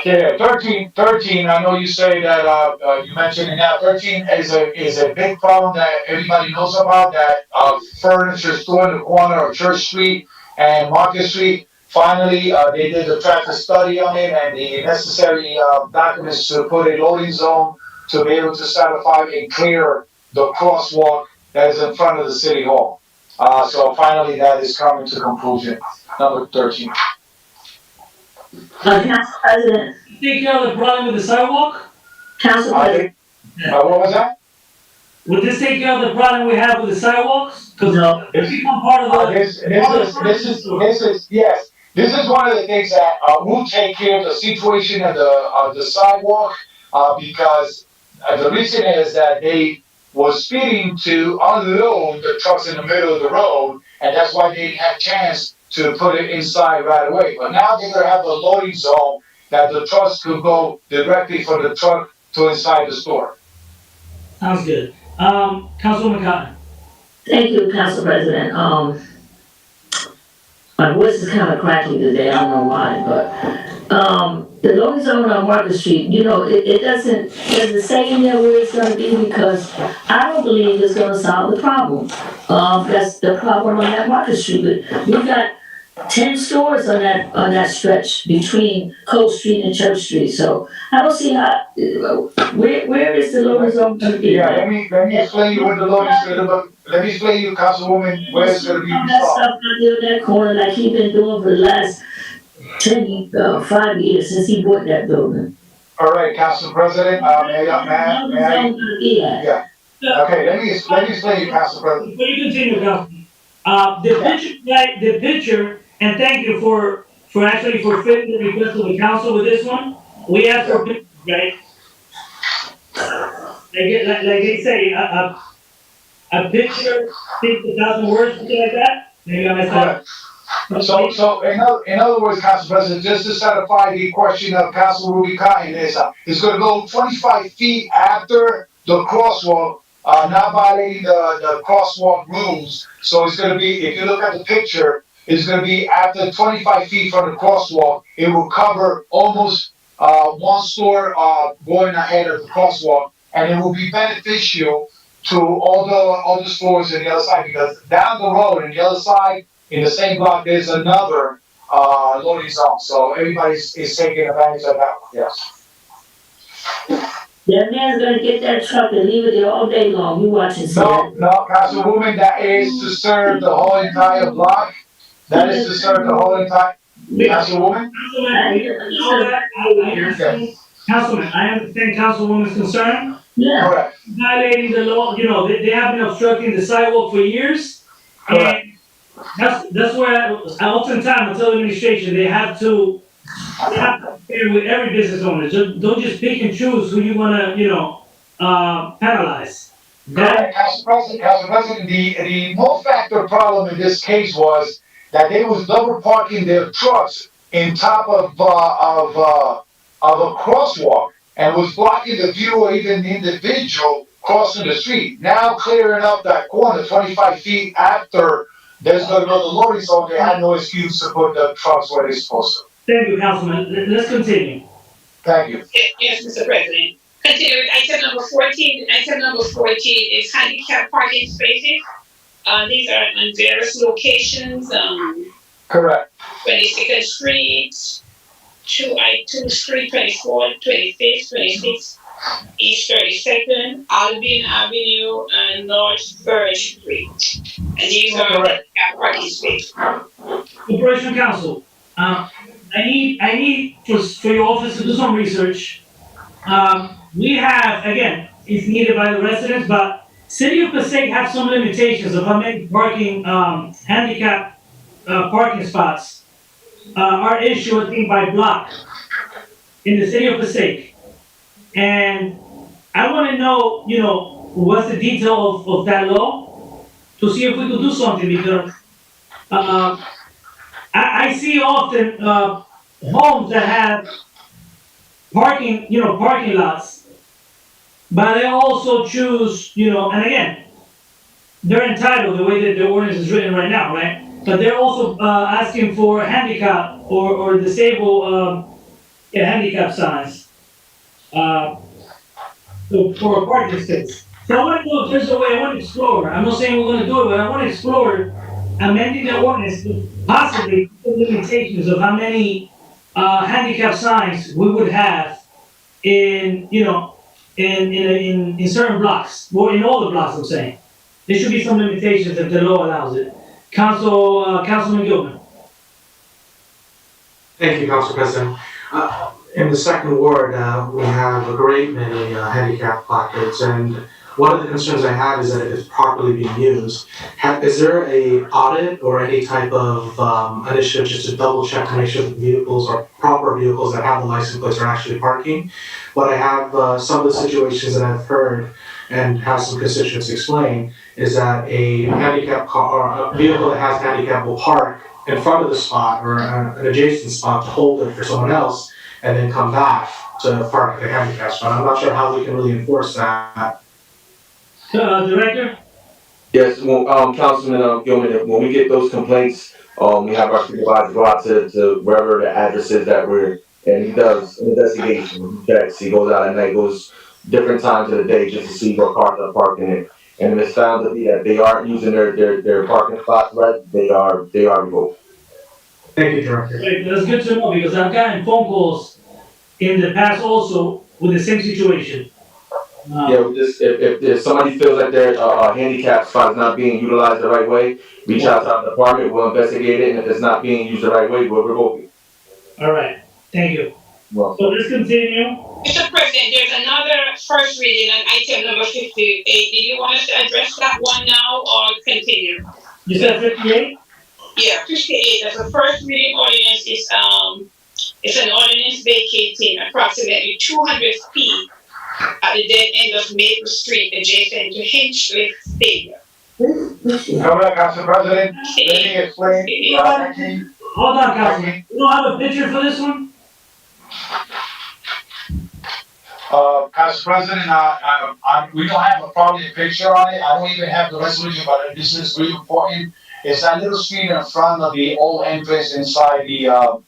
Yeah, 13, I know you say that, you mentioned it now, 13 is a big problem that everybody knows about, that, furniture store in the corner of Church Street and Market Street. Finally, they did a traffic study on it and the necessary, documents to put a loading zone to be able to satisfy and clear the crosswalk that is in front of the city hall. So finally, that is coming to conclusion, number 13. Council President, Take care of the problem with the sidewalk? Council I President, think, what was that? Would this take care of the problem we have with the sidewalks? Because no, it's become part of the. Yes, this is one of the things that, will take care of the situation of the sidewalk, because, the reason is that they was speeding to unload the trucks in the middle of the road, and that's why they didn't have chance to put it inside right away. But now they're gonna have the loading zone that the trucks could go directly from the truck to inside the store. Sounds good. Councilwoman Cotton. thank you, Council President. My voice is kind of cracky today, I don't know why, but, the loading zone on Market Street, it doesn't say in there where it's gonna be because I don't believe it's gonna solve the problem. That's the problem on that Market Street, but we've got 10 stores on that stretch between Coast Street and Church Street, so I don't see how, where is the loading zone gonna be? Yeah, let me explain you what the loading zone, let me explain you, Councilwoman, where it's gonna be All that resolved. stuff out there in that corner like he been doing for the last 5 years since he bought that building. All right, Council President, may I? Yeah. Okay, let me explain you, Council President. Before you continue, Councilman, the picture, and thank you for fitting the request of the council with this one. We asked for pictures, right? Like they say, a picture speaks 1,000 words, something like that. Maybe I messed up. So in other words, Council President, just to satisfy the question of Council Ruby Cotton is, it's gonna go 25 feet after the crosswalk, not violating the crosswalk rules. So it's gonna be, if you look at the picture, it's gonna be after 25 feet from the crosswalk, it will cover almost, one store, going ahead of the crosswalk, and it will be beneficial to all the stores on the other side, because down the road on the other side, in the same block, there's another, loading zone, so everybody is taking advantage of that, yes. That man's gonna get that truck and leave it there all day long, you watch and see that. No, Councilwoman, that is to serve the whole entire block, that is to serve the whole entire, Councilwoman? Councilman, I understand Councilwoman's concern. Yeah, Correct, Violating the law, they have been obstructing the sidewalk for years. correct. And that's where, oftentimes, I tell the administration, they have to deal with every business owner. Don't just pick and choose who you wanna, penalize. Correct, Council President, the factor problem in this case was that they was double parking their trucks in top of a crosswalk and was blocking the view of even the individual crossing the street. Now clearing up that corner 25 feet after there's gonna go the loading zone, they had no excuse to put the trucks where they're supposed to. Thank you, Councilman. Let's continue. Thank you. Yes, Mr. President. Continue with item number 14. Item number 14 is handicap parking spaces. These are in various locations, Correct. 22nd Street, 2 Street, 24th, 25th, 26th, East 32nd, Albion Avenue, and North 3rd Street. And these are Correct. handicap parking spaces. Corporation Council, I need for your office to do some research. We have, again, it's needed by the residents, but City of Passaic have some limitations of how many handicap, parking spots, are issued, I think, by block in the City of Passaic. And I wanna know, what's the detail of that law to see if we could do something because, I see often, homes that have parking lots, but they also choose, and again, they're entitled the way that the ordinance is written right now, right? But they're also, asking for handicap or disabled, handicap signs, for a parking space. So I want to know if there's a way, I want to explore. I'm not saying we're gonna do it, but I want to explore amending the ordinance to possibly put limitations of how many, handicap signs we would have in, in certain blocks, or in all the blocks, I'm saying. There should be some limitations if the law allows it. Councilman Gilman. Thank you, Council President. In the second ward, we have a great many handicap placards, and one of the concerns I have is that if it's properly being used, is there a audit or any type of initiative just to double check to make sure that vehicles are proper vehicles that have the license plates are actually parking? What I have, some of the situations that I've heard and have some constituents explain is that a handicap car or a vehicle that has handicap will park in front of the spot or an adjacent spot to hold it for someone else and then come back to park at the handicap spot. I'm not sure how we can really enforce that. Director? Yes, well, Councilman Gilman, when we get those complaints, we have our supervisor go out to wherever the address is that we're, and he does an investigation, he checks, he goes out at night, goes different times of the day just to see what cars are parking in. And if it's found to be that they aren't using their parking spots right, they are revoked. Thank you, Director. Right, that's good to know because I've gotten phone calls in the past also with the same situation. Yeah, we just, if somebody feels like their handicap spot is not being utilized the right way, reach out to our department, we'll investigate it, and if it's not being used the right way, we'll revoke it. All right, thank you. Well, So let's continue. Mr. President, there's another first reading on item number 58. Do you want us to address that one now or continue? You said 58? Yeah, 58. That's the first reading ordinance it's an ordinance vacating approximately 200 feet at the dead end of Maple Street adjacent to Hinchley Stadium. Correct, Council President. Let me explain. Hold on, Councilman. You don't have a picture for this one? Council President, we don't have a probably a picture on it. I don't even have the resolution, but this is really important. It's that little street in front of the old entrance inside the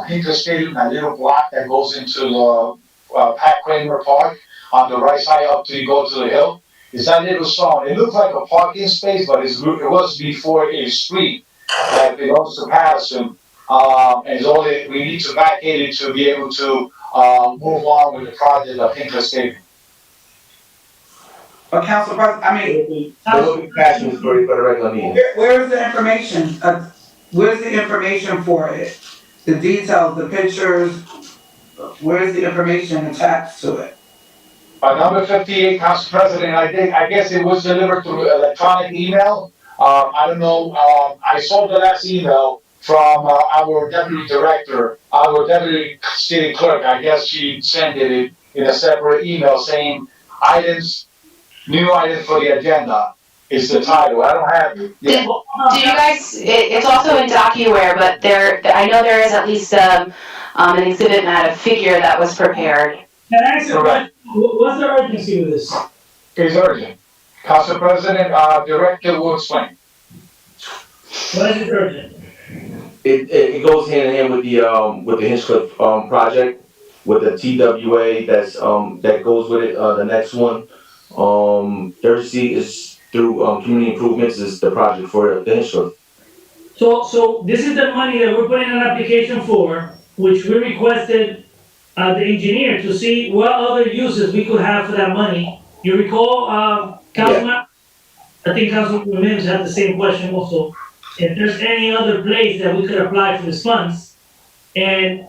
Hinckley Stadium, that little block that goes into the Pat Kramer Park on the right side up till you go to the hill. It's that little stone. It looks like a parking space, but it was before a street that belongs to Paterson. And it's only, we need to vacate it to be able to move on with the project of Hinckley Stadium. But Council President, I mean, there will be passions for the regular meeting. where's the information? Where's the information for it? The details, the pictures, where's the information attached to it? Number 58, Council President, I guess it was delivered through electronic email. I don't know, I saw the last email from our deputy director, our deputy city clerk. I guess she sent it in a separate email saying new items for the agenda is the title. I don't have it. Did you guys, it's also in DocuWare, but I know there is at least, an exhibit and a figure that was prepared. Can I ask you a question? What's the urgency of this? It's urgent. Council President, Director will explain. Why is it urgent? it goes hand in hand with the Hinchcliffe project, with the TWA that goes with it. The next one, Thursday is through community improvements is the project for the Hinchcliffe. So this is the money that we're putting an application for, which we requested, the engineer to see what other uses we could have for that money. You recall, Councilman? I think Councilwoman Mims had the same question also. If there's any other place that we could apply for these funds, and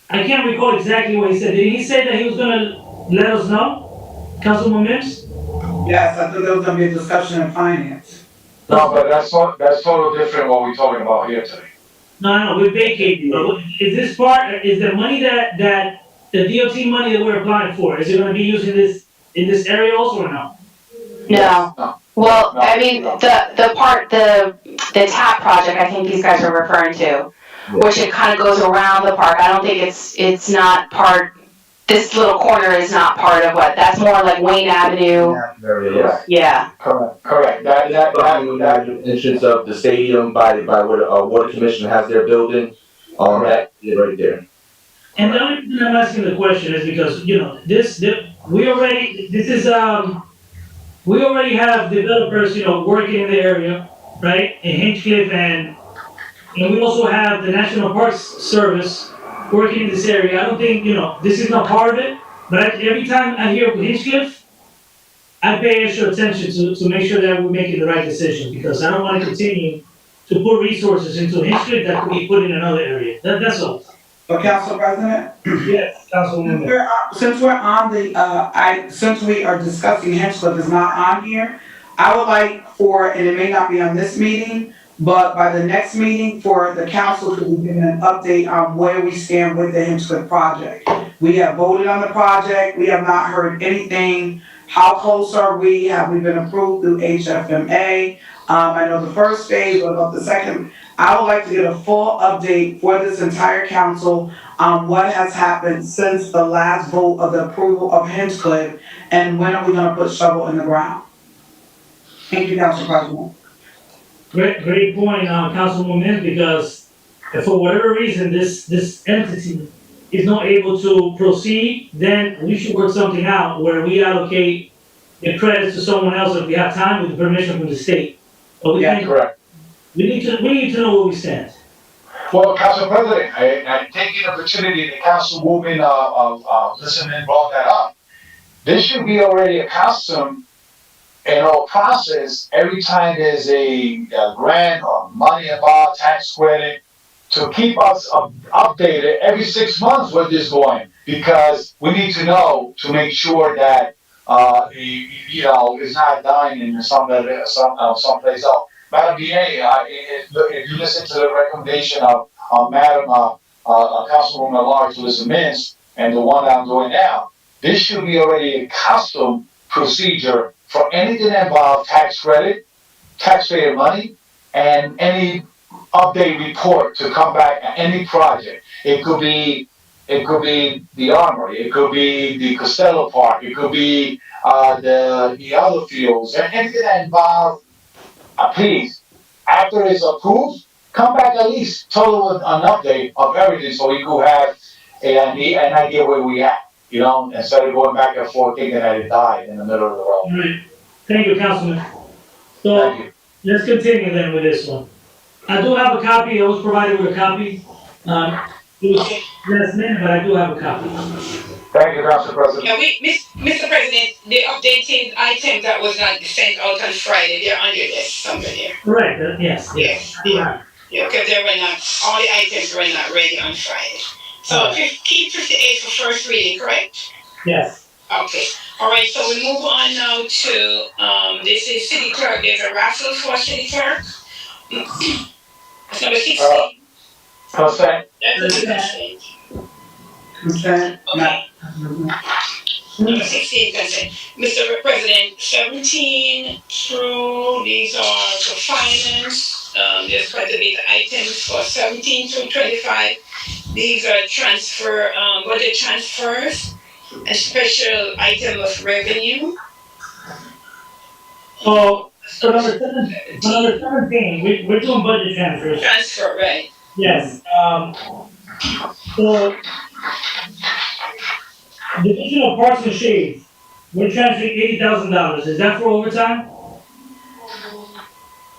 I can't recall exactly what he said. Did he say that he was gonna let us know, Councilwoman Mims? Yes, I think there was gonna be a discussion in finance. No, but that's totally different what we're talking about here today. No, we vacated. But is this part? Is the money that the DOT money that we're applying for? Is it gonna be used in this area also or no? No. No. Well, No, I mean, no. the TAP project, I think these guys are referring to, which it kind of goes around the park. I don't think it's not part, this little corner is not part of what, that's more like Wayne Avenue. Yes. Yeah, Correct. That Entrance of the stadium by where the water commission has their building. That right there. And the only reason I'm asking the question is because, you know, we already have developers, you know, working in the area, right? In Hinchcliffe and we also have the National Parks Service working in this area. I don't think, you know, this is not part of it, but every time I hear Hinchcliffe, I pay extra attention to make sure that we're making the right decision, because I don't want to continue to put resources into Hinchcliffe that could be put in another area. That's all. But Council President? Yes, Councilwoman. Since we're on the, since we are discussing Hinchcliffe is not on here, I would like for, and it may not be on this meeting, but by the next meeting for the council to be given an update on where we stand with the Hinchcliffe project. We have voted on the project, we have not heard anything. How close are we? Have we been approved through HFMA? I know the first phase, what about the second? I would like to get a full update for this entire council on what has happened since the last vote of the approval of Hinchcliffe, and when are we gonna put shovel in the ground? Thank you, Council President. Great point, Councilwoman Mims, because if for whatever reason this entity is not able to proceed, then we should work something out where we allocate the credits to someone else if we have time with permission from the state. But correct. we need to know where we stand. Well, Council President, I take the opportunity, the Councilwoman, listening brought that up. This should be already a custom process every time there's a grant or money involved, tax credit, to keep us updated every 6 months where this is going, because we need to know to make sure that it's not dying in someplace else. Madam DA, if you listen to the recommendation of Madam Councilwoman Large Lisa Mintz and the one that I'm doing now, this should be already a custom procedure for anything that involves tax credit, taxpayer money, and any update report to come back at any project. It could be the Armory, it could be the Costello Park, it could be the other fields, and anything that involves please, after it's approved, come back at least total with an update of everything so we could have an idea where we at, instead of going back and forth thinking that it died in the middle of the road. All right. Thank you, Councilman. Thank So you. let's continue then with this one. I do have a copy. I was provided with a copy. It was last minute, but I do have a copy. Thank you, Council President. Yeah, Mr. President, the updated items that was not sent out on Friday, they're under this somewhere there. Correct. Yes. Yes. Yeah. Yeah, because all the items were not ready on Friday. So keep 58 for first reading, correct? Yes. Okay. All right, so we move on now to, this is city clerk. There's a raffle for city clerk. That's number 16. Consent. That's a consent. Consent? Okay. Number 16, consent. Mr. President, 17 through, these are for finance. There's quite a bit of items for 17 through 25. These are budget transfers, a special item of revenue. So So number 17, we're doing budget transfers. Transfer, right? Yes, so Division of Parks and Shades, we're transferring $80,000. Is that for overtime?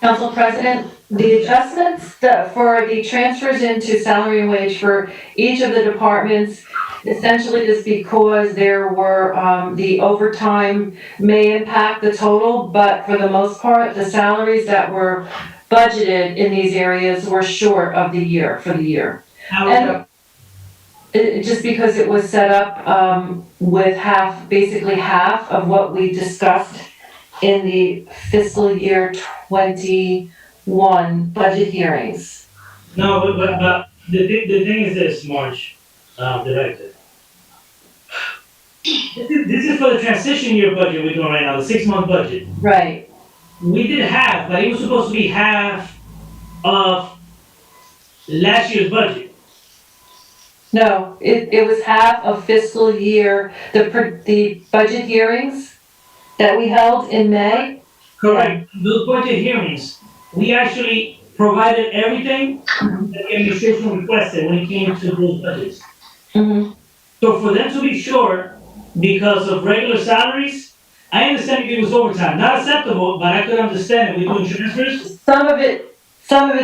Council President, the adjustments for the transfers into salary and wage for each of the departments essentially is because there were, the overtime may impact the total, but for the most part, the salaries that were budgeted in these areas were short of the year, for the year. How is that? Just because it was set up, with basically half of what we discussed in the fiscal year 21 budget hearings. No, but the thing is this, Marge, Director. This is for the transition year budget we're doing right now, the 6-month budget. Right. We did half, but it was supposed to be half of last year's budget. No, it was half of fiscal year, the budget hearings that we held in May. Correct. Those budget hearings, we actually provided everything that the administration requested when it came to those budgets. Mm-hmm. So for them to be short because of regular salaries, I understand if it was overtime, not acceptable, but I could understand it. We're doing transfers. Some of it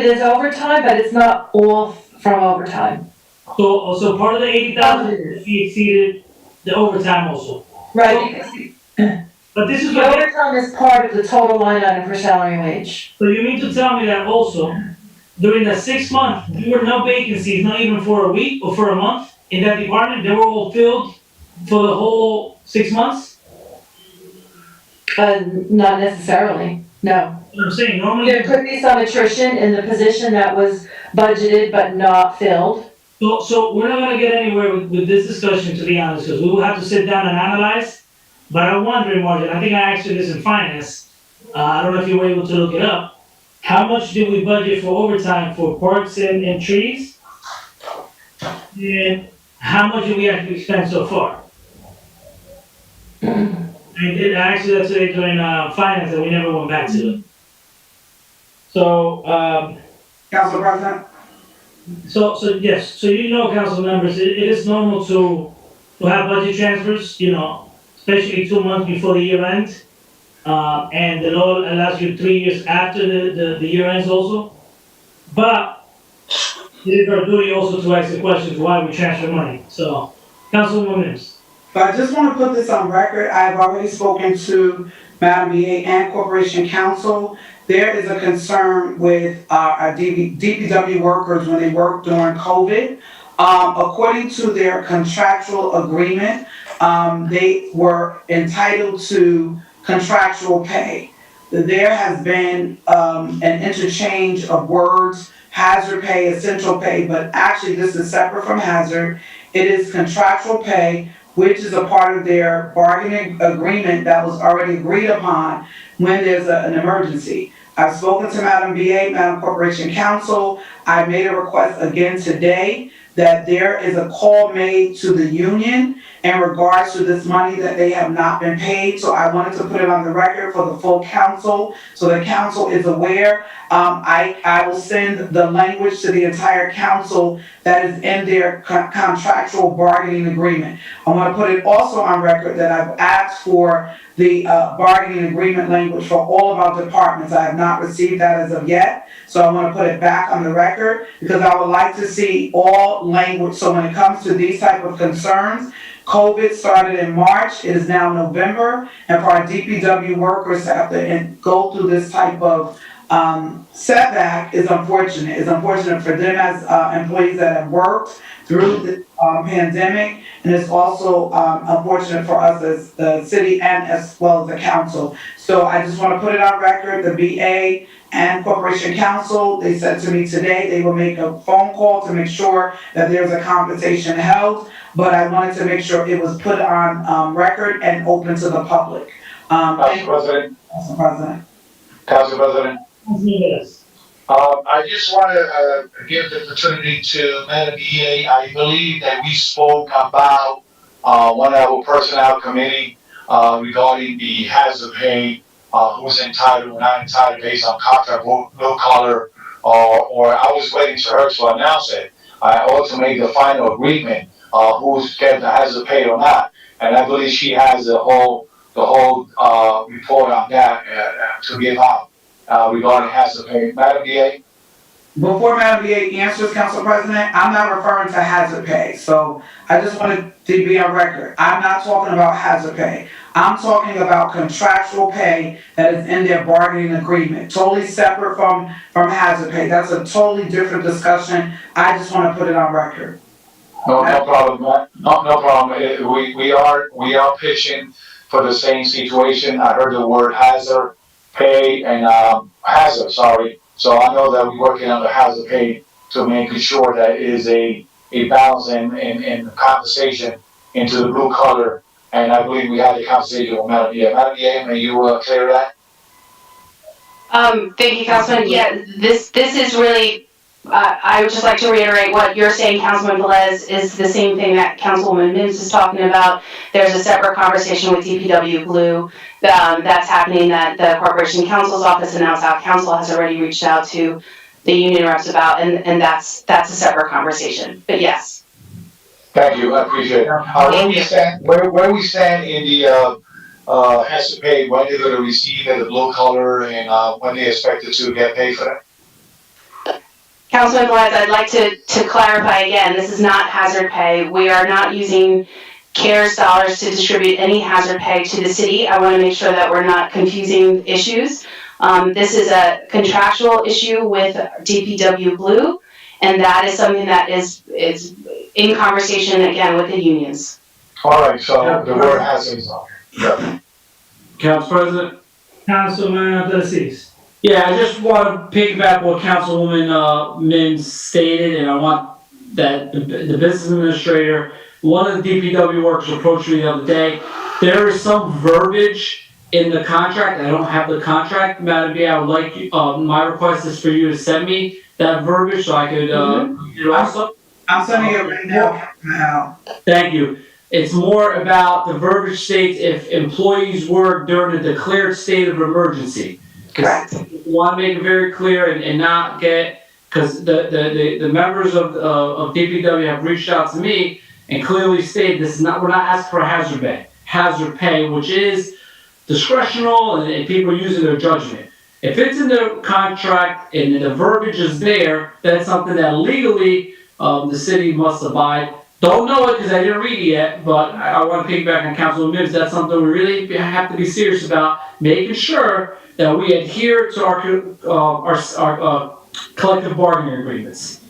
is overtime, but it's not all from overtime. So part of the 80,000, we exceeded the overtime also. Right, because But this is the what, overtime is part of the total line item for salary and wage. so you mean to tell me that also, during the 6 months, there were no vacancies, not even for a week or for a month in that department? They were all filled for the whole 6 months? Not necessarily, no. What I'm saying, normally, There could be some attrition in the position that was budgeted but not filled. so we're not gonna get anywhere with this discussion, to be honest, because we will have to sit down and analyze. But I'm wondering, Martin, I think I asked you this in finance, I don't know if you were able to look it up. How much did we budget for overtime for parks and trees? And how much did we actually spend so far? I did actually that today during finance, and we never went back to it. So, Council President? so yes, so you know, council members, it is normal to have budget transfers, especially 2 months before the year ends. And the law allows you 3 years after the year ends also. But it is our duty also to ask the questions why we transfer money. So, Councilwoman Mims. But I just want to put this on record. I've already spoken to Madam EA and Corporation Counsel. There is a concern with our DPW workers when they work during COVID. According to their contractual agreement, they were entitled to contractual pay. There has been an interchange of words, hazard pay, essential pay, but actually this is separate from hazard. It is contractual pay, which is a part of their bargaining agreement that was already agreed upon when there's an emergency. I've spoken to Madam BA, Madam Corporation Counsel. I made a request again today that there is a call made to the union in regards to this money that they have not been paid. So I wanted to put it on the record for the full council, so the council is aware. I will send the language to the entire council that is in their contractual bargaining agreement. I want to put it also on record that I've asked for the bargaining agreement language for all of our departments. I have not received that as of yet, so I want to put it back on the record because I would like to see all language. So when it comes to these type of concerns, COVID started in March, it is now November, and for our DPW workers to have to go through this type of setback is unfortunate. It's unfortunate for them as employees that have worked through the pandemic, and it's also unfortunate for us as the city and as well as the council. So I just want to put it on record, the BA and Corporation Counsel, they said to me today they will make a phone call to make sure that there's a conversation held, but I wanted to make sure it was put on record and open to the public. Council President. Council President. Council President. Yes. I just want to give the opportunity to Madam EA. I believe that we spoke about one of our personnel committee regarding the hazard pay who's entitled or not entitled based on contract, blue collar, or I was waiting for her to announce it, or to make the final agreement, who's getting the hazard pay or not. And I believe she has the whole report on that to give out regarding hazard pay. Madam DA? Before Madam VA answers, Council President, I'm not referring to hazard pay, so I just wanted to be on record. I'm not talking about hazard pay. I'm talking about contractual pay that is in their bargaining agreement, totally separate from hazard pay. That's a totally different discussion. I just want to put it on record. No problem, no problem. We are pitching for the same situation. I heard the word hazard pay and, hazard, sorry. So I know that we're working on the hazard pay to making sure that it is a balance and compensation into the blue collar. And I believe we had a conversation with Madam DA. Madam DA, may you, clear that? Thank you, Councilman. Yeah, this is really, I would just like to reiterate what you're saying, Councilman Velez, is the same thing that Councilwoman Mims is talking about. There's a separate conversation with DPW Blue that's happening that the Corporation Counsel's Office and now South Council has already reached out to the union reps about, and that's a separate conversation. But yes. Thank you, I appreciate it. Where we stand in the, hazard pay, when they're gonna receive the blue collar and, when they expected to get paid for that? Councilman Velez, I'd like to clarify again, this is not hazard pay. We are not using CARES dollars to distribute any hazard pay to the city. I want to make sure that we're not confusing issues. This is a contractual issue with DPW Blue, and that is something that is in conversation again with the unions. All right, so the word hazard is on. Yeah. Council President? Councilman Velez. Yeah, I just want to piggyback what Councilwoman Mims stated, and I want that the business administrator, one of the DPW workers approached me the other day. There is some verbiage in the contract. I don't have the contract, Madam B. I would like you, my request is for you to send me that verbiage so I could read it also. I'm sending it right now. Thank you. It's more about the verbiage states if employees work during a declared state of emergency. Correct. We want to make it very clear and not get, because the members of DPW have reached out to me and clearly stated this is not, we're not asking for a hazard pay, which is discretional and people are using their judgment. If it's in the contract and the verbiage is there, that's something that legally the city must abide. Don't know it because I didn't read it yet, but I want to piggyback on Councilman Mims. That's something we really have to be serious about, making sure that we adhere to our collective bargaining agreements.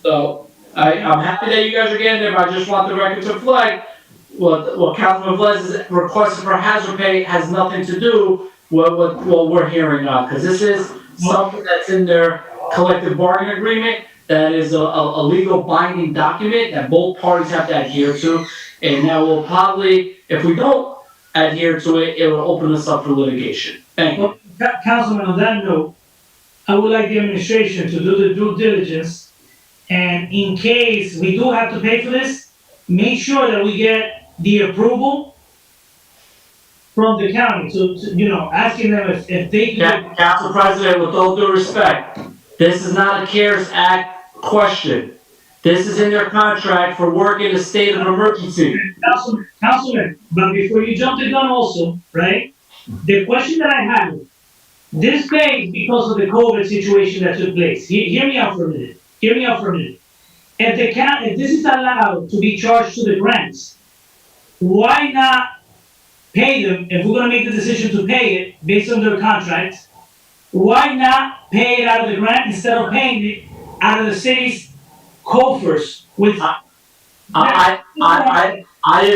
So I'm happy that you guys are getting there, but I just want the record to reflect what Councilman Velez is requesting for hazard pay has nothing to do with what we're hearing now, because this is something that's in their collective bargaining agreement. That is a legal binding document that both parties have to adhere to, and that will probably, if we don't adhere to it, it will open us up for litigation. Thank you. Councilman, on that note, I would like the administration to do the due diligence, and in case we do have to pay for this, make sure that we get the approval from the county, so asking them if they can. Council President, with all due respect, this is not a CARES Act question. This is in their contract for work in a state of emergency. Councilman, but before you jump the gun also, right? The question that I have, this pays because of the COVID situation that took place. Hear me out for a minute. If this is allowed to be charged to the grants, why not pay them, if we're gonna make the decision to pay it based on their contract, why not pay it out of the grant instead of paying it out of the city's coffers with? I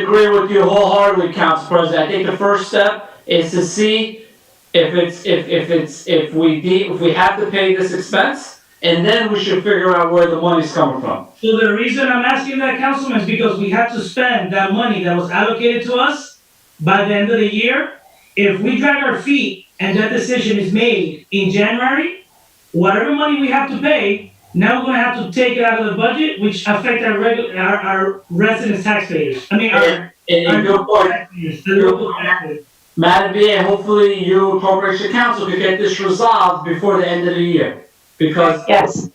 agree with you wholeheartedly, Council President. I think the first step is to see if we have to pay this expense, and then we should figure out where the money's coming from. So the reason I'm asking that, Councilman, is because we have to spend that money that was allocated to us by the end of the year. If we drag our feet and that decision is made in January, whatever money we have to pay, now we're gonna have to take it out of the budget, which affect our resident taxpayers. I mean, our Good point. taxpayers, the local taxpayers. Madam BA, hopefully you, Corporation Council, could get this resolved before the end of the year. Because Yes.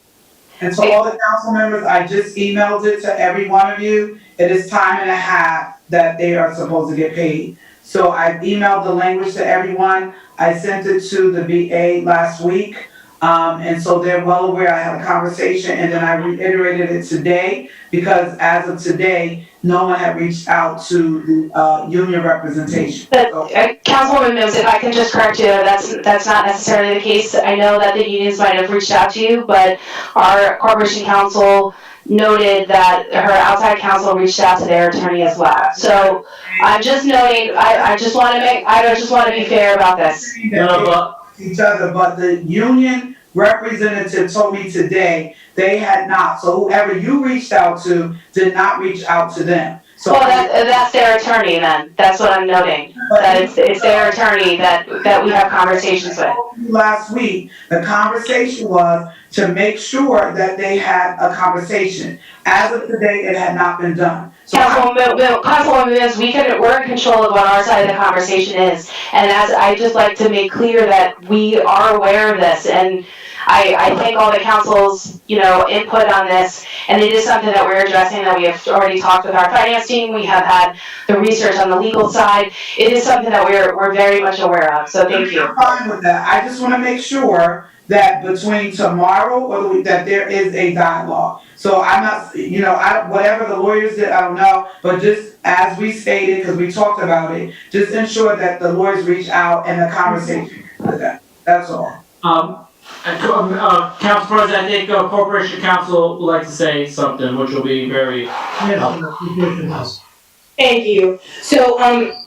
And to all the council members, I just emailed it to every one of you. It is time and a half that they are supposed to get paid. So I emailed the language to everyone. I sent it to the VA last week. And so they're well aware. I had a conversation and then I reiterated it today because as of today, no one had reached out to the, union representation. But, So- Councilwoman Mills, if I can just correct you, that's not necessarily the case. I know that the unions might have reached out to you, but our corporation counsel noted that her outside counsel reached out to their attorney as well. So I'm just noting, I just wanna be fair about this. No, but Each other, but the union representative told me today they had not. So whoever you reached out to did not reach out to them. So Well, that's their attorney then. That's what I'm noting. That it's their attorney that we have conversations with. Last week, the conversation was to make sure that they had a conversation. As of today, it had not been done. So Councilwoman Mills, we're in control of what our side of the conversation is. And as I just like to make clear that we are aware of this, and I thank all the council's, input on this, and it is something that we're addressing, that we have already talked with our finance team, we have had the research on the legal side. It is something that we're very much aware of, so thank you. I'm fine with that. I just wanna make sure that between tomorrow or the week, that there is a dialogue. So I'm not, whatever the lawyers did, I don't know, but just as we stated, because we talked about it, just ensure that the lawyers reach out and the conversation with that. That's all. Council President, I think Corporation Council would like to say something, which will be very Thank you. So,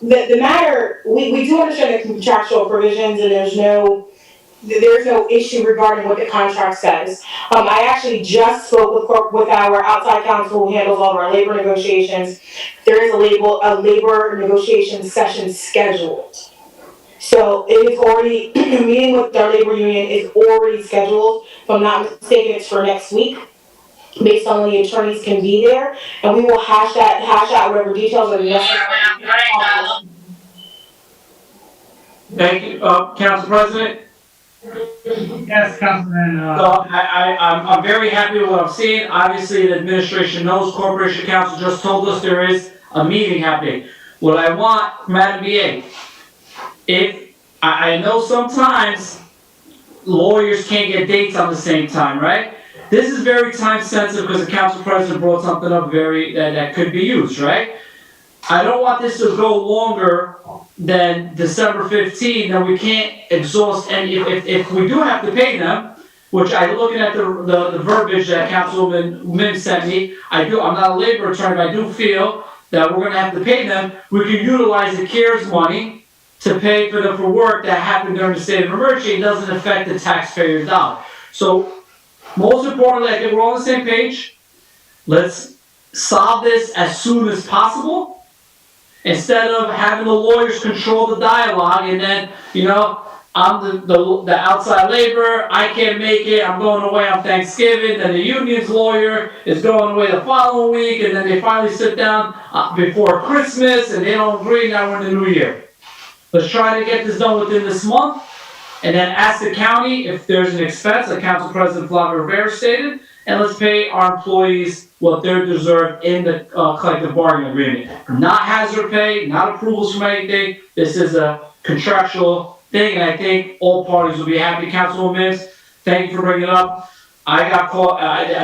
the matter, we do understand the contractual provisions and there's no issue regarding what the contract says. I actually just spoke with our outside counsel who handles all of our labor negotiations. There is a labor negotiation session scheduled. So it is already, meeting with our labor union is already scheduled. If I'm not mistaken, it's for next week, based on when the attorneys can be there. And we will hash out whatever details are necessary. Thank you, Council President. Yes, Councilman, I'm very happy with what I'm seeing. Obviously, the administration knows, Corporation Council just told us there is a meeting happening. What I want, Madam BA, I know sometimes lawyers can't get dates on the same time, right? This is very time sensitive because the council president brought something up that could be used, right? I don't want this to go longer than December 15, then we can't exhaust, and if we do have to pay them, which I'm looking at the verbiage that Councilwoman Mims sent me, I'm not a labor attorney, but I do feel that we're gonna have to pay them. We can utilize the CARES money to pay for them for work that happened during the state of emergency. It doesn't affect the taxpayer's dollar. So, most importantly, I think we're all on the same page. Let's solve this as soon as possible, instead of having the lawyers control the dialogue and then, I'm the outside labor, I can't make it, I'm going away on Thanksgiving, then the union's lawyer is going away the following week, and then they finally sit down before Christmas and they don't agree, now we're in the new year. Let's try to get this done within this month, and then ask the county if there's an expense, like Council President Flavia Rivera stated, and let's pay our employees what they're deserved in the collective bargaining agreement. Not hazard pay, not approvals from anything. This is a contractual thing, and I think all parties will be happy. Councilwoman Mims, thank you for bringing it up. I got called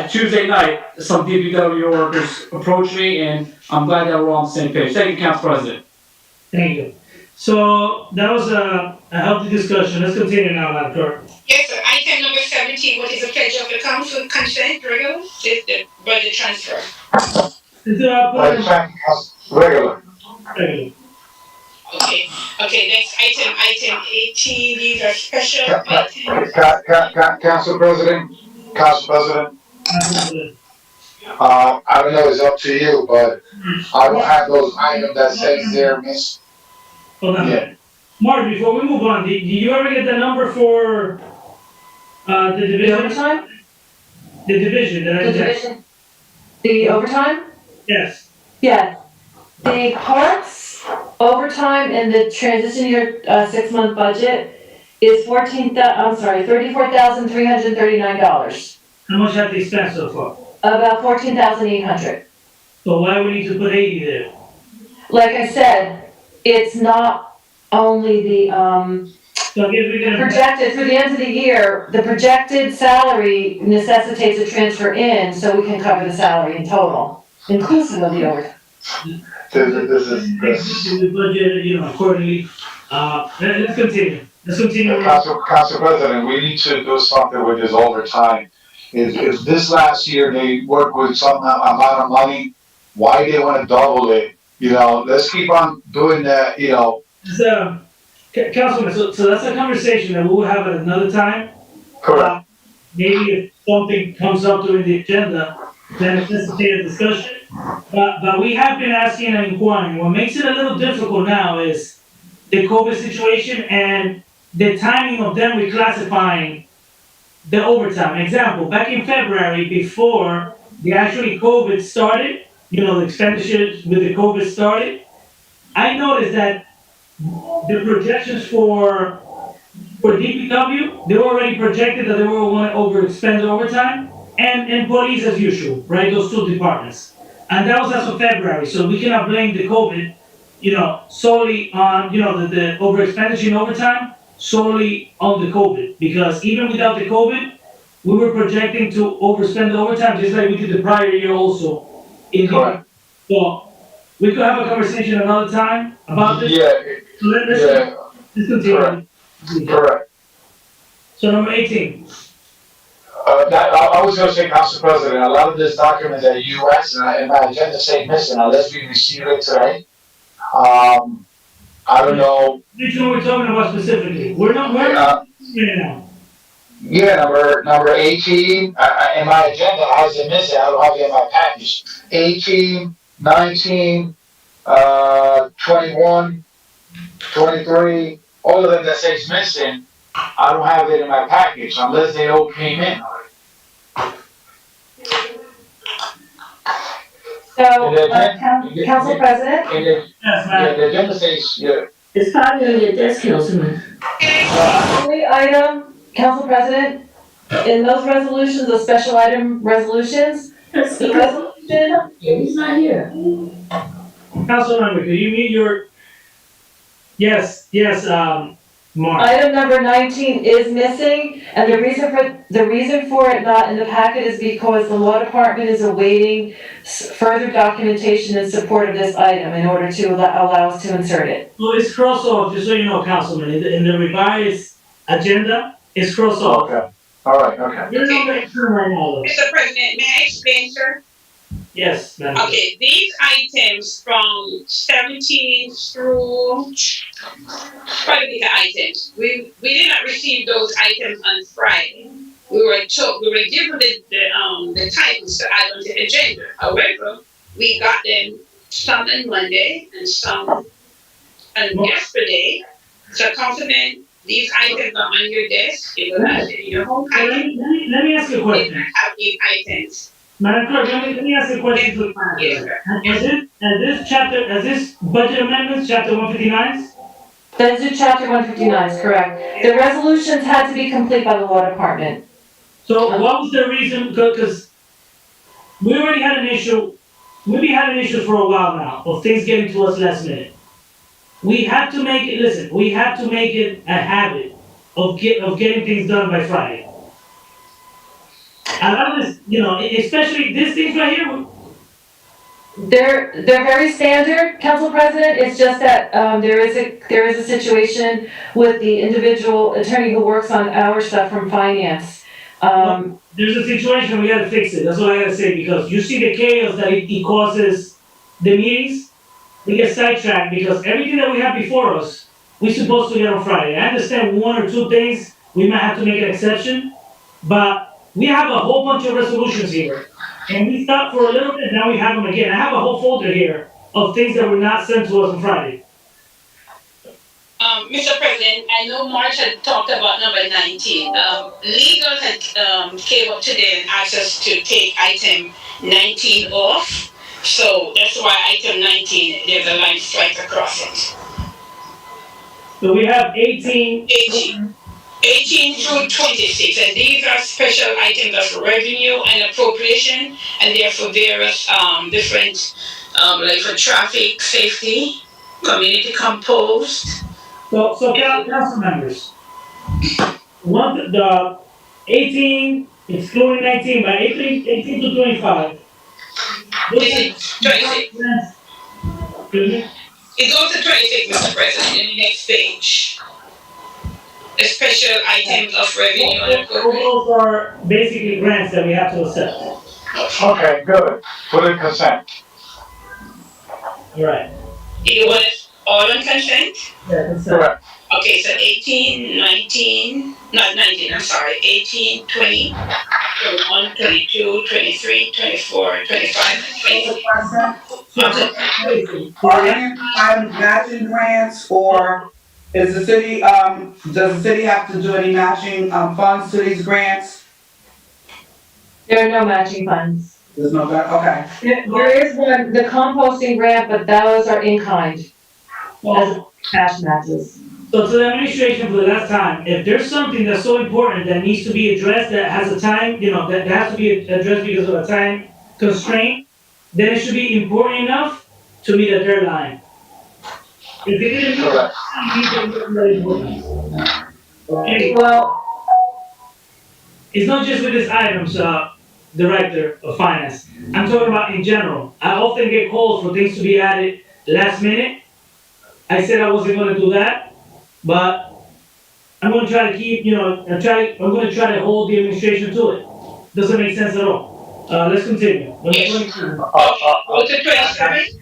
Tuesday night. Some DPW workers approached me, and I'm glad that we're all on the same page. Thank you, Council President. thank you. So, that was a healthy discussion. Let's continue now, Madam Clerk. Yes, sir. Item number 17, what is the pledge of the council? Consent, regular, is the budget transfer. Is there Regular. Okay, next item 18, these are special items. Council President, I don't know, it's up to you, but I don't have those items that says there, miss. Hold on. Yeah. Mark, before we move on, did you ever get the number for, the The division? overtime? The division, that I The checked? division? The overtime? Yes. Yeah. The parts overtime in the transition year, 6-month budget is $34,339. How much have they spent so far? About 14,800. So why we need to put 80 there? Like I said, it's not only the, So I guess we're gonna. projected, through the end of the year, the projected salary necessitates a transfer in, so we can cover the salary in total, inclusive of the overtime. This is. The budget, accordingly. Let's continue. Council President, we need to do something with this overtime. If this last year they worked with some amount of money, why they wanna double it? Let's keep on doing that, Councilman, so that's a conversation that we'll have at another time. correct. Maybe if something comes up during the agenda, then necessitate a discussion. But we have been asking and inquiring. What makes it a little difficult now is the COVID situation and the timing of them reclassifying the overtime. Example, back in February, before the actually COVID started, the expenditures with the COVID started, I noticed that the projections for DPW, they were already projected that they were going to overexpend overtime, and police as usual, right? Those two departments. And that was as of February, so we cannot blame the COVID, solely on, the overexpenditure in overtime, solely on the COVID. Because even without the COVID, we were projecting to overspend the overtime, just like we did the prior year also. Correct. So, we could have a conversation another time about this. Yeah, So let's continue. Correct. correct. So number 18. I was gonna say, Council President, a lot of this document that you asked, and my agenda say missing, unless we receive it today. I don't know, Which one we're talking about specifically? We're not right now. yeah, number 18, in my agenda, has it missing, I don't have it in my package. 18, 19, 21, 23, all of them that says missing, I don't have it in my package unless they all came in. So, Council President? And the, Yes, yeah, ma'am. the agenda says, yeah, It's probably on your desk, Councilman. Only item, Council President, in those resolutions, those special item resolutions, the resolution, He's not here. Councilmember, could you mute your? Yes, Mark. item number 19 is missing, and the reason for it not in the packet is because the law department is awaiting further documentation in support of this item in order to allow us to insert it. Well, it's cross off, just so you know, Councilman, in the revised agenda, it's cross off. okay, alright, okay. You're not making sure right now, though. Mr. President, may I explain, sir? Yes, ma'am. Okay, these items from 17 through, quite a bit of items. We did not receive those items on Friday. We were given the titles to add on the agenda. However, we got them some on Monday and some on yesterday. So, Councilman, these items are on your desk. You will have it in your home. So let me ask you a We question. have these items. Madam Clerk, let me ask you a question to the Yes, manager. sir. As this budget amendments, chapter 159? That's in chapter 159, is correct. The resolutions had to be complete by the law department. So what was the reason, because we already had an issue, we've been having issues for a while now, of things getting to us last minute. We have to make it, listen, we have to make it a habit of getting things done by Friday. And I was, especially these things right here, They're very standard, Council President, it's just that, there is a situation with the individual attorney who works on our stuff from finance. there's a situation, we gotta fix it, that's what I gotta say, because you see the chaos that it causes the meetings, we get sidetracked, because everything that we have before us, we're supposed to get on Friday. I understand one or two things, we might have to make an exception, but we have a whole bunch of resolutions here. And we stopped for a little bit, now we have them again. I have a whole folder here of things that were not sent to us on Friday. Mr. President, I know March had talked about number 19. Legal had came up today and asked us to take item 19 off. So that's why item 19, there's a line strike across it. So we have 18. 18 through 26, and these are special items of revenue and appropriation, and they're for various different, like for traffic safety, community compost. So council members. The 18, excluding 19, by 18 to 25. This is 26. Excuse me? It goes to 26, Mr. President, in the next page. The special items of revenue and appropriation. Those are basically grants that we have to accept. Okay, good. Put in consent. All right. You want it all on consent? Yeah, consent. Correct. Okay, so 18, 19, not 19, I'm sorry, 18, 20, 21, 22, 23, 24, 25, and 26. Are any items matching grants, or is the city, does the city have to do any matching, funds to these grants? There are no matching funds. There's no, okay. There is one, the composting grant, but those are in kind, as cash matches. So to the administration for the last time, if there's something that's so important that needs to be addressed, that has a time, that has to be addressed because of a time constraint, then it should be important enough to meet a deadline. If it didn't meet Correct. it's very important. Okay, Well, it's not just with these items, Director of Finance. I'm talking about in general. I often get calls for things to be added last minute. I said I wasn't gonna do that. But I'm going to try to keep, I'm going to try to hold the administration to it. Doesn't make sense at all. Let's continue. Yes. Go to 27.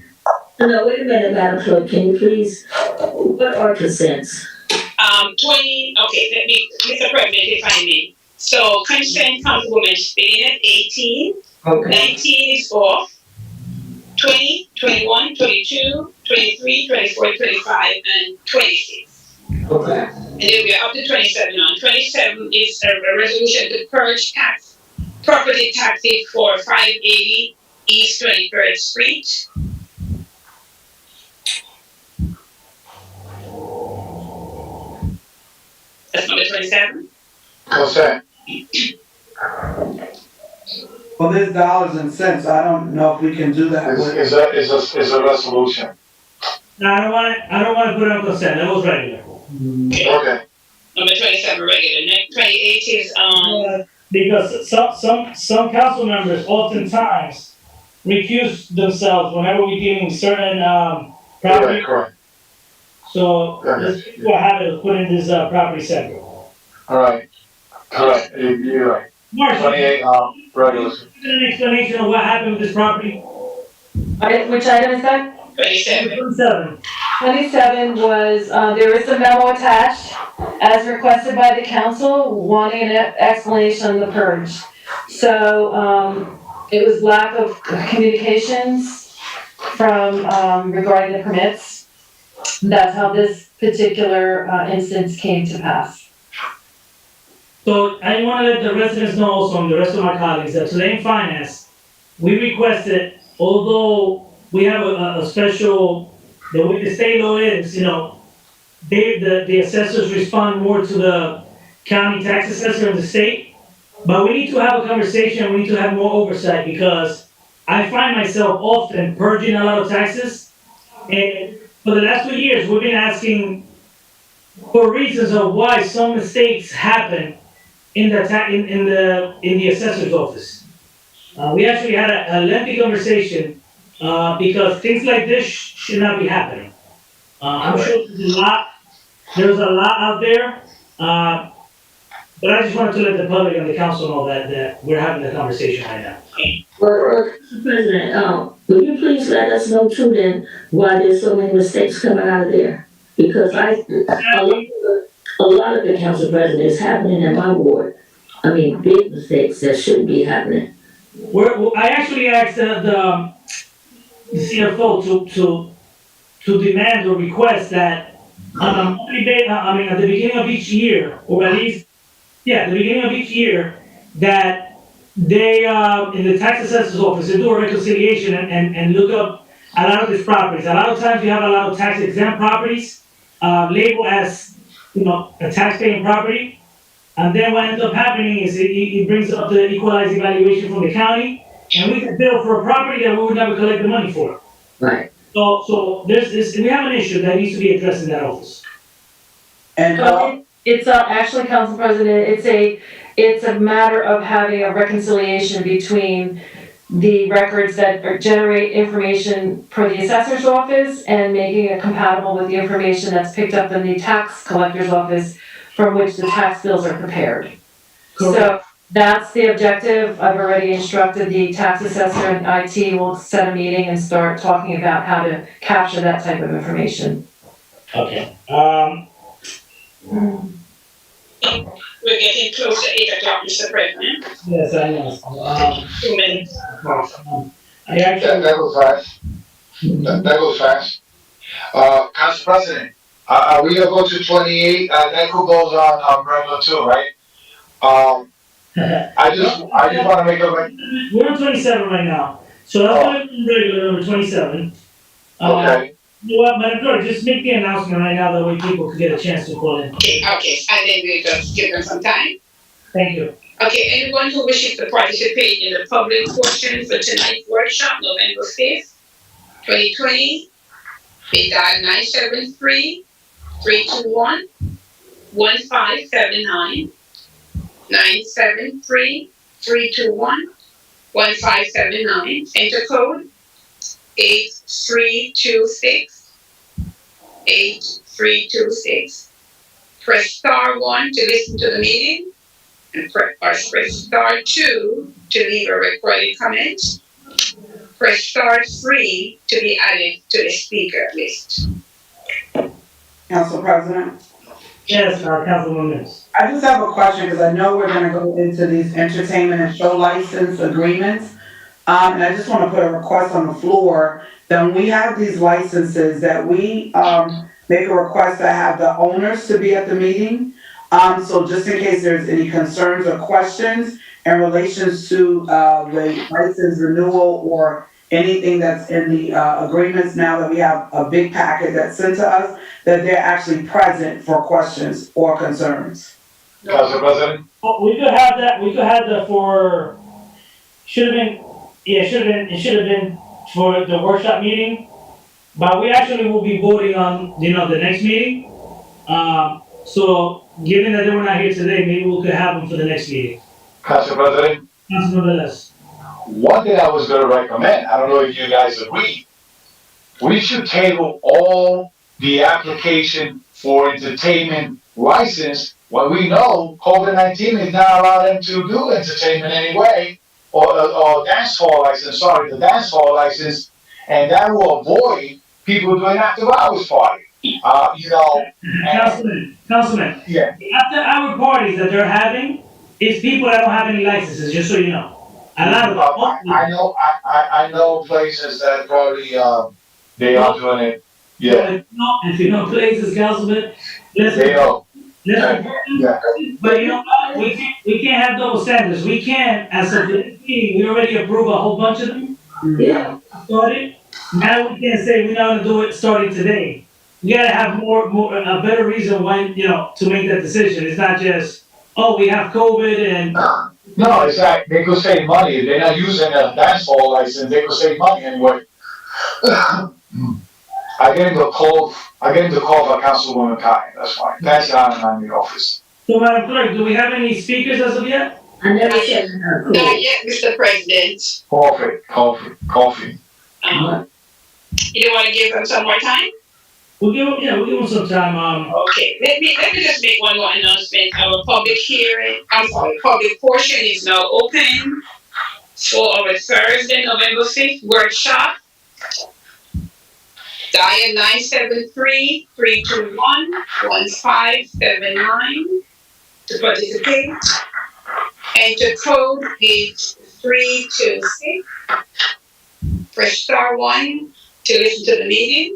No, wait a minute, Madam Clerk, can you please, what are consents? 20, okay, let me, Mr. President, if I may. So consent, Councilwoman, beginning at 18, Okay. 19 is off, 20, 21, 22, 23, 24, 25, and 26. Okay. And then we are up to 27 now. 27 is a resolution to purge property taxes for 580 East 23rd Street. That's number 27. Consent. Well, there's dollars and cents, I don't know if we can do that with. Is a resolution. No, I don't want to put it on consent. That was regular. Okay. Number 27 regular. Next 28 is Because some council members oftentimes recuse themselves whenever we're dealing with certain property. Correct. So let's do a habit of putting this property separate. All right. Correct. You're right. Mark, 28, regular. an explanation of what happened with this property? which item is that? 27. 27. 27 was, there is a memo attached as requested by the council wanting an explanation on the purge. So, it was lack of communications from, regarding the permits. That's how this particular, instance came to pass. So I want to let the residents know also, and the rest of my colleagues, that today in finance, we requested, although we have a special, the way the state law is, the assessors respond more to the county tax assessor in the state. But we need to have a conversation, we need to have more oversight, because I find myself often purging a lot of taxes. And for the last 2 years, we've been asking for reasons of why some mistakes happen in the assessor's office. We actually had a lengthy conversation, because things like this should not be happening. I'm sure there's a lot out there, but I just wanted to let the public and the council know that we're having the conversation right now. Well, Mr. President, will you please let us know too then why there's so many mistakes coming out of there? Because a lot of the council president is happening in my ward. I mean, big mistakes that shouldn't be happening. I actually asked the CFO to demand or request that on a monthly basis, at the beginning of each year, or at least, the beginning of each year, that they, in the tax assessor's office, they do a reconciliation and look up a lot of these properties. A lot of times you have a lot of tax exempt properties, labeled as, a tax paying property. And then what ends up happening is it brings up the equalized evaluation from the county, and we can bill for a property that we would never collect the money for. Right. So there's this, we have an issue that needs to be addressed in that office. And, It's actually, Council President, it's a matter of having a reconciliation between the records that generate information for the assessor's office and making it compatible with the information that's picked up in the tax collector's office from which the tax bills are prepared. So that's the objective. I've already instructed the tax assessor, and IT will set a meeting and start talking about how to capture that type of information. Okay. We're getting close to 8 o'clock, Mr. President. Yes, I know. 2 minutes. I actually. That goes fast. That goes fast. Council President, are we gonna go to 28? That could goes on regular too, right? I just wanna make a, We're on 27 right now, so that's gonna be regular number 27. okay. You know what, Madam Clerk, just make the announcement right now, that way people could get a chance to call in. Okay, and then we just give them some time. Thank you. Okay, anyone who wishes to participate in the public portion for tonight's workshop, November 5th, 2020, they dial 973-321-1579, 973-321-1579, enter code 8326. Press star 1 to listen to the meeting, and press star 2 to leave a recorded comment. Press star 3 to be added to the speaker list. Council President, Yes, Councilwoman. I just have a question, because I know we're gonna go into these entertainment and show license agreements. And I just wanna put a request on the floor, that when we have these licenses, that we, make a request to have the owners to be at the meeting. So just in case there's any concerns or questions in relations to, the license renewal or anything that's in the, agreements, now that we have a big packet that's sent to us, that they're actually present for questions or concerns. Council President? Oh, we could have that for, it should have been for the workshop meeting, but we actually will be voting on, the next meeting. So given that they were not here today, maybe we could have them for the next meeting. Council President? Councilman Velez. One thing I was gonna recommend, I don't know if you guys agree, we should table all the application for entertainment license when we know COVID-19 is not allowing them to do entertainment anyway, or dance hall license, the dance hall license, and that will avoid people doing after hours party. Councilman. Yeah. The after hour parties that they're having is people that don't have any licenses, just so you know. A lot of them. I know places that probably, they are doing it, yeah. If you know places, Councilman, They know. let's, Yeah. but you know what, we can't have double standards. We can, as of this meeting, we already approved a whole bunch of them. Yeah. Started, now we can't say we're not gonna do it starting today. We gotta have a better reason when, to make that decision. It's not just, we have COVID and. No, it's like, they could save money, if they're not using a dance hall license, they could save money anyway. I get into a call for Councilwoman Cotton, that's fine, pass it on in the office. So Madam Clerk, do we have any speakers as of yet? I never said her. Cool. Not yet, Mr. President. Coffee. You don't want to give them some more time? We'll give them some time, Okay, let me just make one more announcement. Our public public portion is now open for our Thursday, November 5th workshop. Dial 973-321-1579 to participate. Enter code 8326. Press star 1 to listen to the meeting.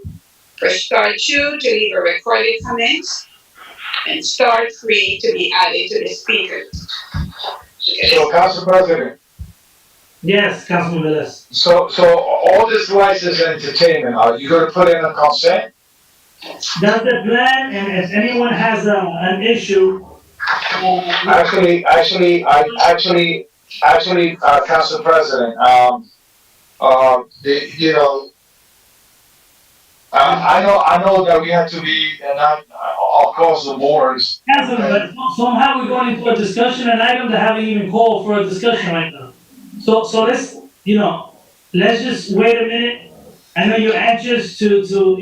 Press star 2 to leave a recorded comment. And star 3 to be added to the speaker. So, Council President, Yes, Councilman Velez. So all this license entertainment, are you gonna put in a consent? That's the plan, and if anyone has an issue, Actually, Council President, you know, I know that we have to be, not across the boards. Councilman, but somehow we're going into a discussion, an item that haven't even called for a discussion right now. So let's, let's just wait a minute. I know you're anxious to go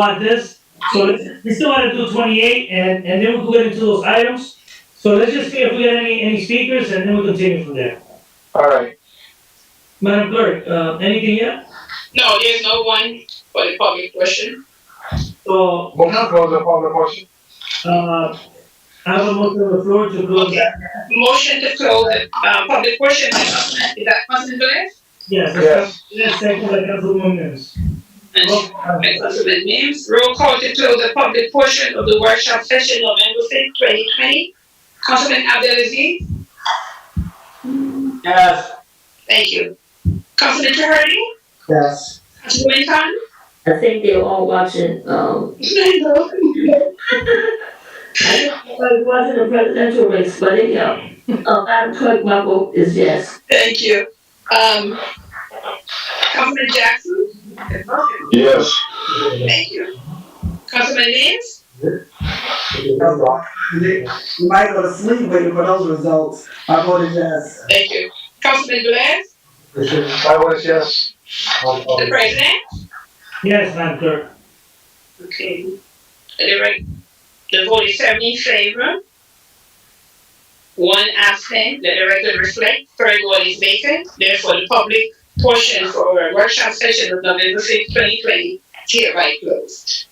at this. So we still want to do 28 and then we'll get into those items. So let's just see if we get any speakers and then we'll continue from there. All right. Madam Clerk, anything yet? No, there's no one for the public question. So, Motion to close the public portion. I have a motion on the floor to close. Okay. Motion to close the public portion. Is that Councilman Velez? Yes. Second by Councilwoman Mims. And by Councilman Mims. Roll call to close the public portion of the workshop session November 6, 2020. Councilman Abdelaziz? Yes. Thank you. Councilman Tahari? Yes. Councilwoman Khan? I think they're all watching, I was watching the presidential race, but anyhow, Madam Clerk, my vote is yes. Thank you. Councilman Jackson? Yes. Thank you. Councilman Mims? You might go to sleep waiting for those results. My vote is yes. Thank you. Councilman Velez? My vote is yes. The President? Yes, Madam Clerk. Okay. The vote is 7 in favor. 1 absent. Let the record reflect. Third vote is vacant. Therefore, the public portion for our workshop session of November 5th, 2020 is hereby closed.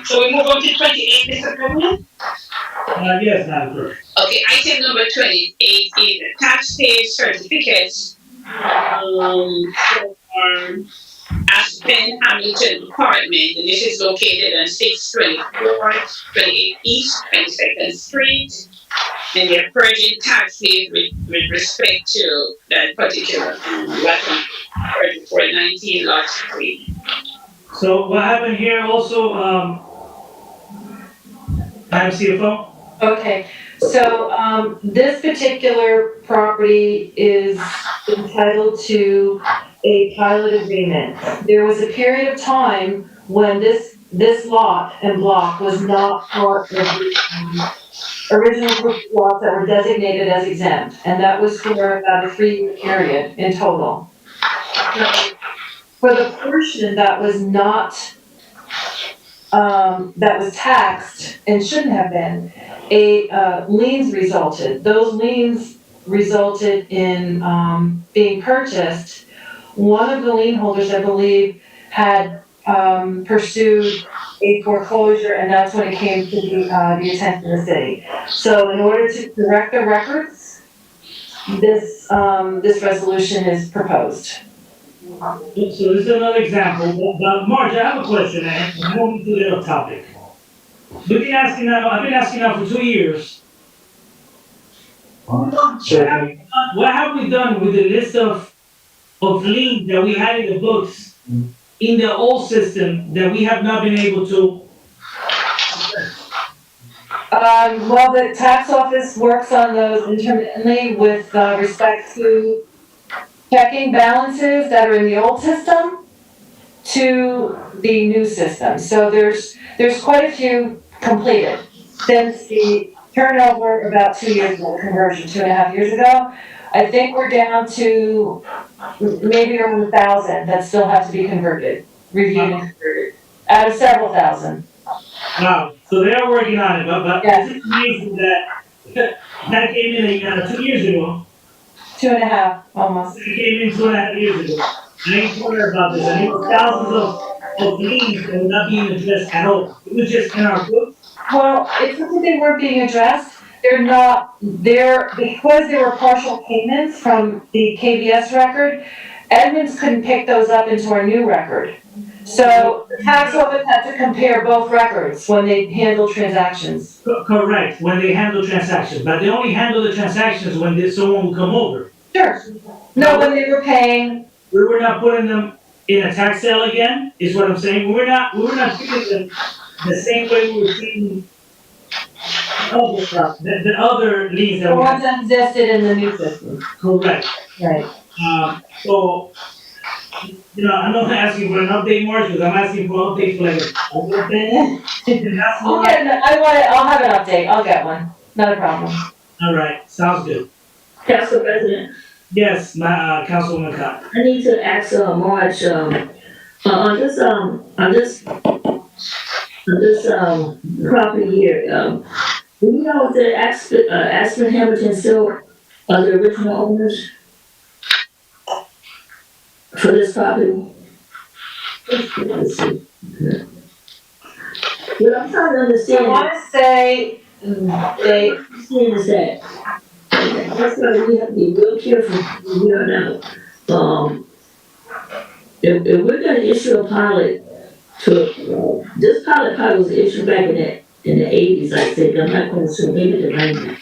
So we move on to 28, Mr. President. Yes, Madam Clerk. Okay, item number 28 is the taxpayer certificates for Aspen Hamilton Apartment, and this is located on 624, 28 East 22nd Street, and they're purging taxes with respect to that particular lot 3419 lot 3. So what happened here also, Madam CFO? Okay, so, this particular property is entitled to a pilot agreement. There was a period of time when this lot and block was not part of the original group of lots that were designated as exempt, and that was for about a 3-year period in total. So, for the portion that was not, that was taxed and shouldn't have been, liens resulted. Those liens resulted in being purchased. One of the lien holders, I believe, had pursued a foreclosure, and that's when it came to the attention of the city. So in order to correct the records, this resolution is proposed. So this is another example, but Marge, I have a question, and I don't need to get off topic. I've been asking now for 2 years. What have we done with the list of liens that we had in the books in the old system that we have not been able to? Well, the tax office works on those intermittently with respect to checking balances that are in the old system to the new system. So there's quite a few completed since the turnover about 2 years ago, conversion 2.5 years ago. I think we're down to maybe around 1,000 that still have to be converted, reviewed and converted, out of several thousand. Wow, so they are working on it, but Yes. it's amazing that came in 2 years ago. 2.5, almost. It came in 2.5 years ago. I ain't worried about this. I mean, thousands of liens that were not being addressed at all. It was just in our books. Well, it's not that they weren't being addressed. Because there were partial payments from the KBS record, Edmonds couldn't pick those up into our new record. So the tax office had to compare both records when they handle transactions. Correct, when they handle transactions, but they only handle the transactions when someone will come over. Sure. No, when they were paying, We were not putting them in a tax sale again, is what I'm saying. We were not treating them the same way we were treating the other liens the that we ones had. that existed in the new system. Correct. Right. So, I'm not asking for an update more, because I'm asking for an update for like a couple of things. That's I'll why. get, I'll have an update, I'll get one, not a problem. All right, sounds good. Council President, Yes, Councilwoman Cox. I need to ask, Marge, on this, property here, do you know if the Aspen Hamilton still are the original owners for this property? Let's see. What I'm trying to I understand, wanna say, they, is that, that's why we have to be real careful here now. If we're gonna issue a pilot to, this pilot probably was issued back in the 80s, I think, I'm not quite sure, maybe the 90s.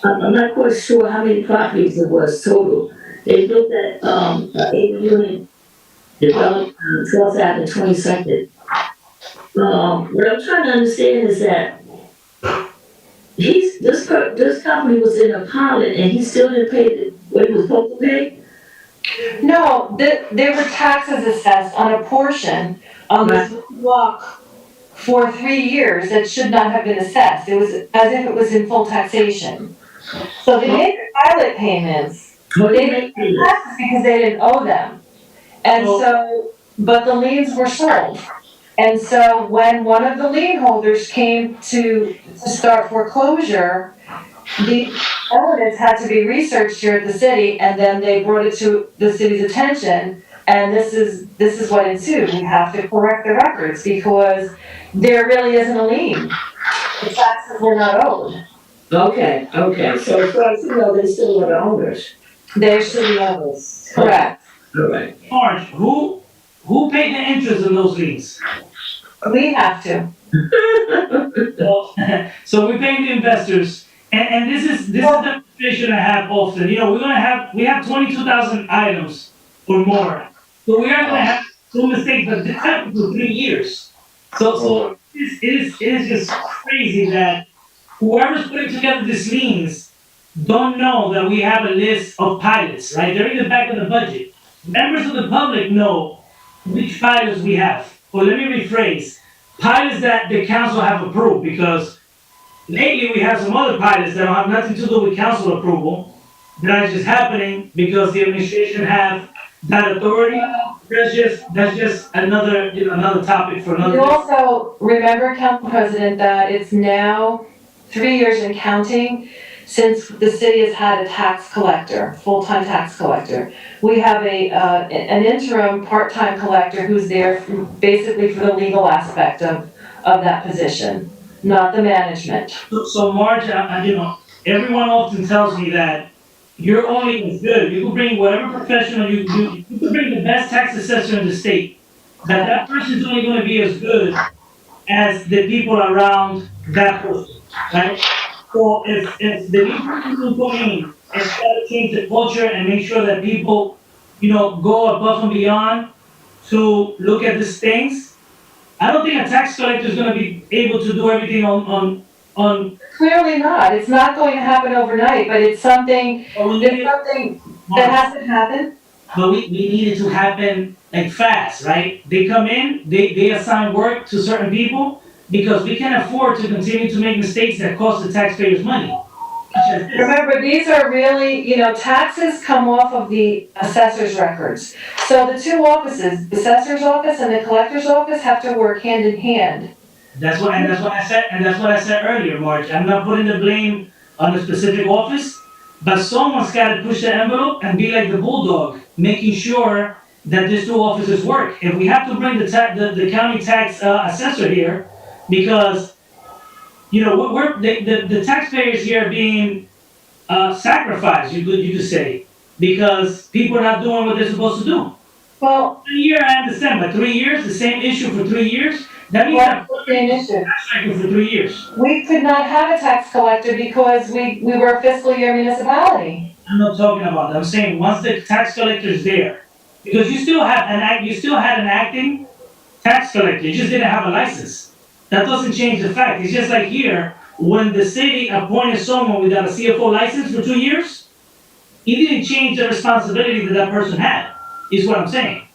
I'm not quite sure how many properties it was total. They built that, 8-unit developed on 12th Avenue, 22nd. What I'm trying to understand is that this company was in a pilot and he still didn't pay what he was supposed to pay? no, there were taxes assessed on a portion on this block for 3 years that should not have been assessed. It was as if it was in full taxation. So they made the pilot payments, Well, they they didn't make pay taxes because they didn't owe them. And so, but the liens were sold. And so when one of the lien holders came to start foreclosure, the evidence had to be researched here at the city, and then they brought it to the city's attention, and this is what ensued. We have to correct the records because there really isn't a lien. The taxes were not owed. Okay, so as far as you know, they still are the owners. They're still the owners. Correct. All right. Marge, who paid the interest in those liens? We have to. So we're paying the investors, and this is the information I have often. We have 22,000 items or more, so we are gonna have some mistakes, but this happened for 3 years. So it is just crazy that whoever's putting together these liens don't know that we have a list of pilots, right? They're in the back of the budget. Members of the public know which pilots we have. Or let me rephrase, pilots that the council have approved, because lately we have some other pilots that don't have nothing to do with council approval, that are just happening because the administration have that authority. That's just another topic for another You day. also remember, Council President, that it's now 3 years and counting since the city has had a tax collector, full-time tax collector. We have an interim part-time collector who's there basically for the legal aspect of that position, not the management. So Marge, everyone often tells me that you're only as good. You could bring whatever professional you could bring the best tax assessor in the state. That person's only going to be as good as the people around that person, right? So if the new person will go in and try to change the culture and make sure that people, go above and beyond to look at these things, I don't think a tax collector is going to be able to do everything on. Clearly not. It's not going to happen overnight, but it's something that has to happen. But we need it to happen like fast, right? They come in, they assign work to certain people, because we can't afford to continue to make mistakes that cost the taxpayers money. Remember, these are really, taxes come off of the assessor's records. So the two offices, the assessor's office and the collector's office, have to work hand in hand. That's what I said earlier, Marge. I'm not putting the blame on a specific office, but someone's got to push the envelope and be like the bulldog, making sure that these two offices work. If we have to bring the county tax assessor here, because the taxpayers here are being sacrificed, you could say, because people are not doing what they're supposed to do. Well, 1 year, I understand, but 3 years, the same issue for 3 years. That means that what's the issue? tax cycle for 3 years. We could not have a tax collector because we were a fiscal year municipality. I'm not talking about that. I'm saying once the tax collector is there, because you still had an acting tax collector, you just didn't have a license. That doesn't change the fact. It's just like here, when the city appointed someone without a CFO license for 2 years, it didn't change the responsibility that that person had, is what I'm saying.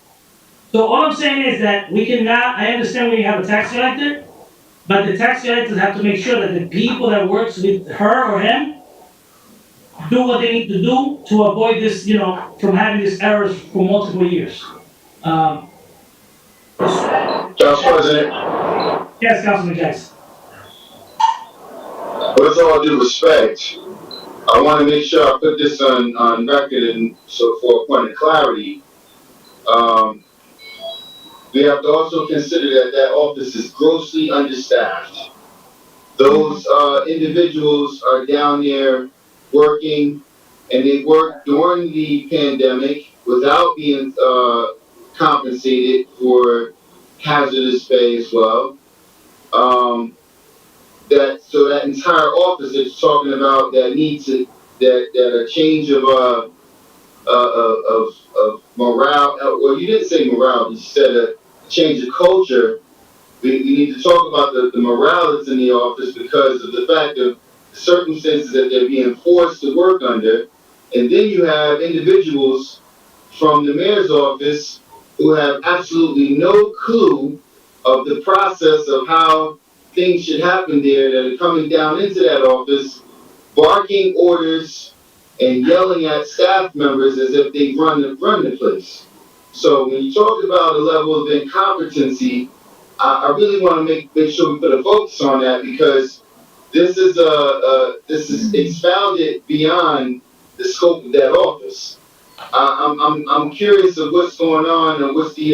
So all I'm saying is that we cannot, I understand when you have a tax collector, but the tax collectors have to make sure that the people that works with her or him do what they need to do to avoid this, from having these errors for multiple years. Um, Council President, yes, Councilman Jackson. with all due respect, I want to make sure I put this on record and so for a point of clarity. Um, we have to also consider that that office is grossly understaffed. Those individuals are down there working, and they worked during the pandemic without being compensated for hazardous pay as well. Um, that entire office that you're talking about that needs that a change of morale. Well, you didn't say morale. You said a change of culture. We need to talk about the morale that's in the office because of the fact of the circumstances that they're being forced to work under. And then you have individuals from the mayor's office who have absolutely no clue of the process of how things should happen there that are coming down into that office, barking orders and yelling at staff members as if they run the place. So when you talk about a level of incompetency, I really want to make sure we put a focus on that because this is expounded beyond the scope of that office. I'm curious of what's going on and what's the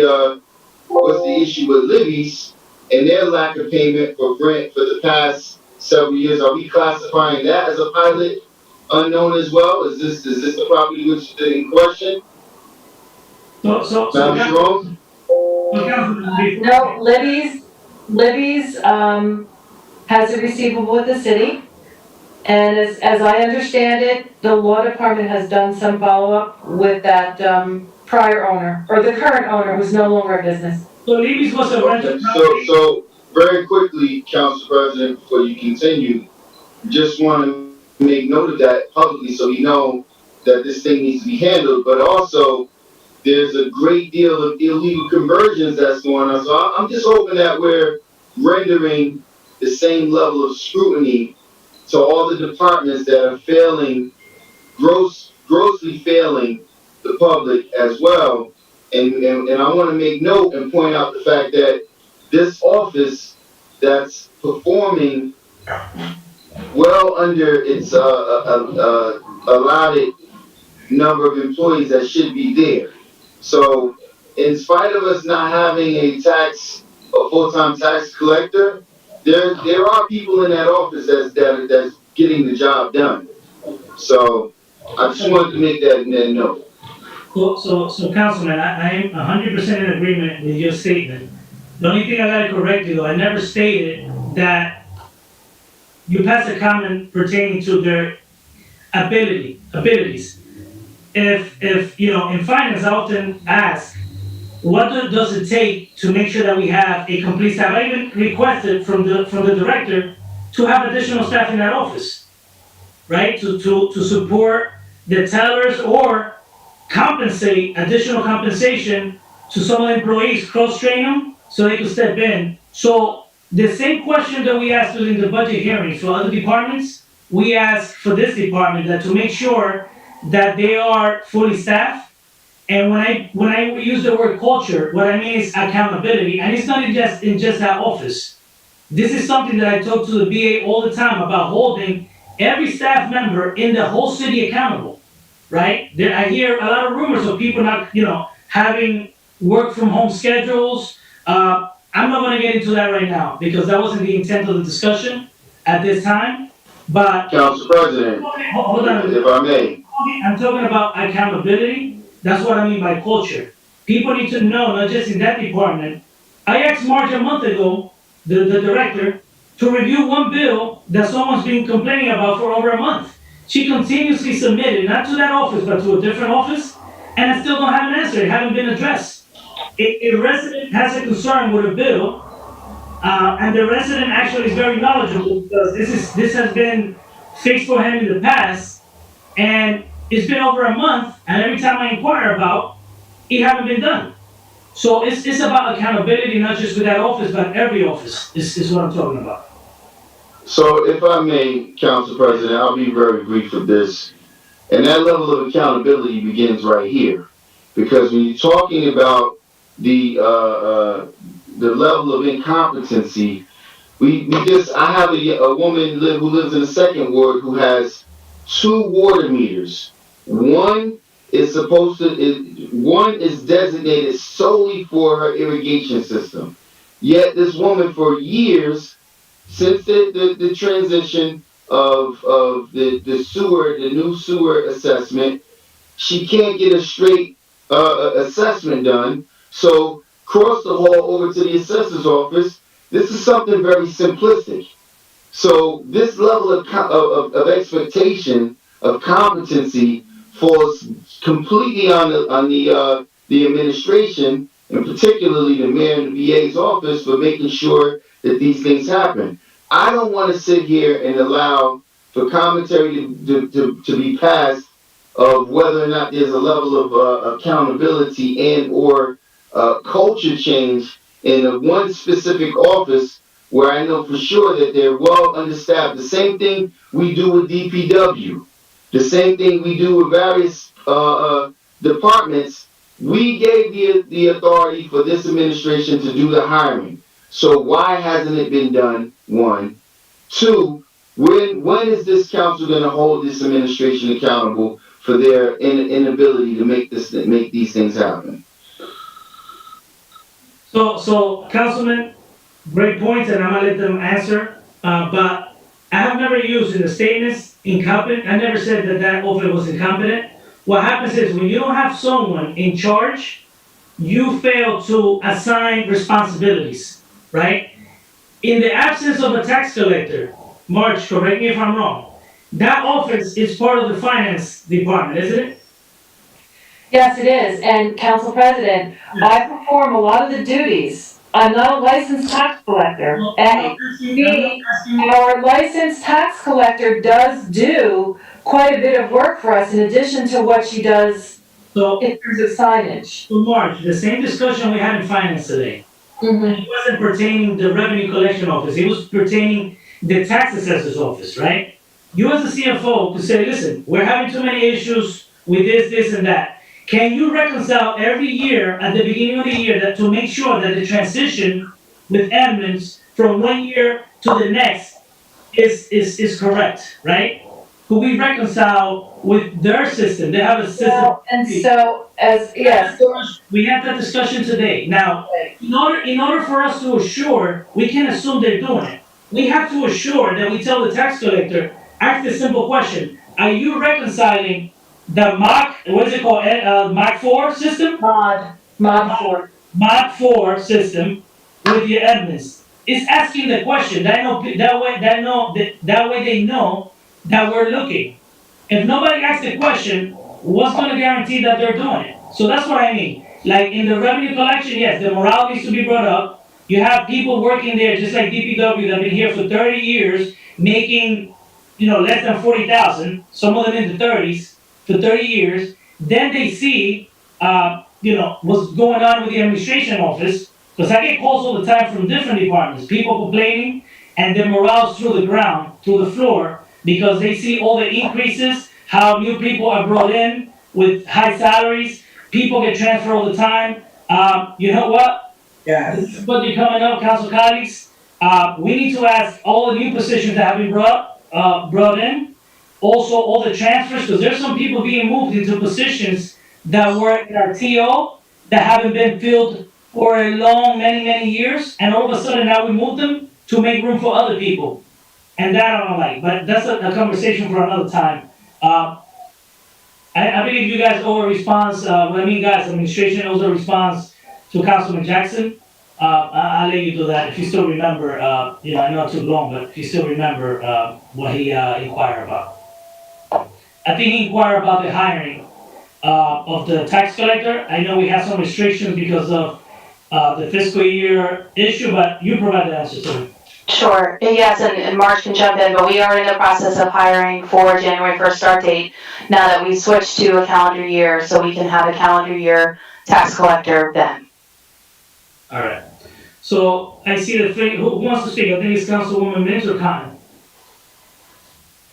issue with Libby's and their lack of payment for rent for the past several years. Are we classifying that as a pilot unknown as well? Is this the property which is in question? Madam Jerome? No, Libby's has a receivable with the city. And as I understand it, the law department has done some follow-up with that, prior owner, or the current owner who's no longer a business. So Libby's was a rental Okay, property. so very quickly, Council President, before you continue, just want to make note of that publicly so we know that this thing needs to be handled, but also there's a great deal of illegal conversions that's going on. So I'm just hoping that we're rendering the same level of scrutiny to all the departments that are failing, grossly failing the public as well. And I want to make note and point out the fact that this office that's performing well under its allotted number of employees that should be there. So, in spite of us not having a full-time tax collector, there are people in that office that's getting the job done. So, I just wanted to make that note. So Councilman, I am 100% in agreement with your statement. The only thing I gotta correct you though, I never stated that you passed a comment pertaining to their abilities. If in finance, I often ask, what does it take to make sure that we have a complete staff? I even requested from the director to have additional staff in that office, right? To support the tellers or compensate, additional compensation to some of the employees, cross-train them so they could step in. So the same question that we asked during the budget hearing for other departments, we ask for this department that to make sure that they are fully staffed. And when I use the word culture, what I mean is accountability, and it's not in just that office. This is something that I talk to the BA all the time about holding every staff member in the whole city accountable, right? I hear a lot of rumors of people not, having work from home schedules. I'm not gonna get into that right now because that wasn't the intent of the discussion at this time, but. Council President, Hold on. if I may. I'm talking about accountability. That's what I mean by culture. People need to know, not just in that department. I asked Marge a month ago, the director, to review one bill that someone's been complaining about for over a month. She continuously submitted, not to that office, but to a different office, and I still don't have an answer. It haven't been addressed. A resident has a concern with a bill, and the resident actually is very knowledgeable because this has been fixed for him in the past, and it's been over a month, and every time I inquire about, it haven't been done. So it's about accountability, not just with that office, but every office is what I'm talking about. So if I may, Council President, I'll be very brief with this. And that level of accountability begins right here. Because when you're talking about the level of incompetency, I have a woman who lives in the second ward who has two water meters. One one is designated solely for her irrigation system. Yet this woman for years, since the transition of the new sewer assessment, she can't get a straight assessment done. So cross the hall over to the assessor's office. This is something very simplistic. So this level of expectation of competency falls completely on the administration, and particularly the mayor and the VA's office, for making sure that these things happen. I don't want to sit here and allow for commentary to be passed of whether or not there's a level of accountability and or culture change in one specific office where I know for sure that they're well understaffed. The same thing we do with DPW. The same thing we do with various departments. We gave the authority for this administration to do the hiring. So why hasn't it been done? One. Two, when is this council going to hold this administration accountable for their inability to make these things happen? So Councilman, great points, and I'm gonna let them answer. But I have never used in the statements incompetent. I never said that office was incompetent. What happens is when you don't have someone in charge, you fail to assign responsibilities, right? In the absence of a tax collector, March, correct me if I'm wrong, that office is part of the finance department, isn't it? Yes, it is, and Council President, I perform a lot of the duties. I'm not a licensed tax collector. A, B, our licensed tax collector does do quite a bit of work for us in addition to what she does So, in terms of signage. so March, the same discussion we had in finance today. Mhm. It wasn't pertaining the revenue collection office, it was pertaining the tax assessor's office, right? You as the CFO could say, listen, we're having too many issues with this, and that. Can you reconcile every year, at the beginning of the year, that to make sure that the transition with admins from one year to the next is correct, right? Could we reconcile with their system? They have a system. Well, and so, yes. We had that discussion today. Now, in order for us to assure, we can't assume they're doing it. We have to assure that we tell the tax collector, ask the simple question, are you reconciling the what is it called, MAC 4 system? Mod 4. Mod 4 system with your admins? It's asking the question, that way they know that we're looking. If nobody asks the question, what's gonna guarantee that they're doing it? So that's what I mean. Like in the revenue collection, yes, the morale needs to be brought up. You have people working there, just like DPW, that have been here for 30 years, making, less than 40,000, some of them in the 30s, for 30 years. Then they see, what's going on with the administration office, because I get calls all the time from different departments, people complaining, and their morale's through the ground, through the floor, because they see all the increases, how new people are brought in with high salaries, people get transferred all the time. You know what? Yes. This is what you're coming up, council colleagues. We need to ask all the new positions that have been brought in, also all the transfers, because there's some people being moved into positions that were in our TO that haven't been filled for a many years, and all of a sudden now we move them to make room for other people. And that I don't like, but that's a conversation for another time. I believe you guys owe a response, administration owes a response to Councilman Jackson. I'll let you do that, if you still remember, I know it's too long, but if you still remember, what he inquired about. I think he inquired about the hiring, of the tax collector. I know we have some restrictions because of, the fiscal year issue, but you provide the answer to me. Sure, yes, and Marge can jump in, but we are in the process of hiring for January 1st start date, now that we switched to a calendar year, so we can have a calendar year tax collector then. All right. So I see the thing, who wants to speak? I think it's Councilwoman Mims or Cotton.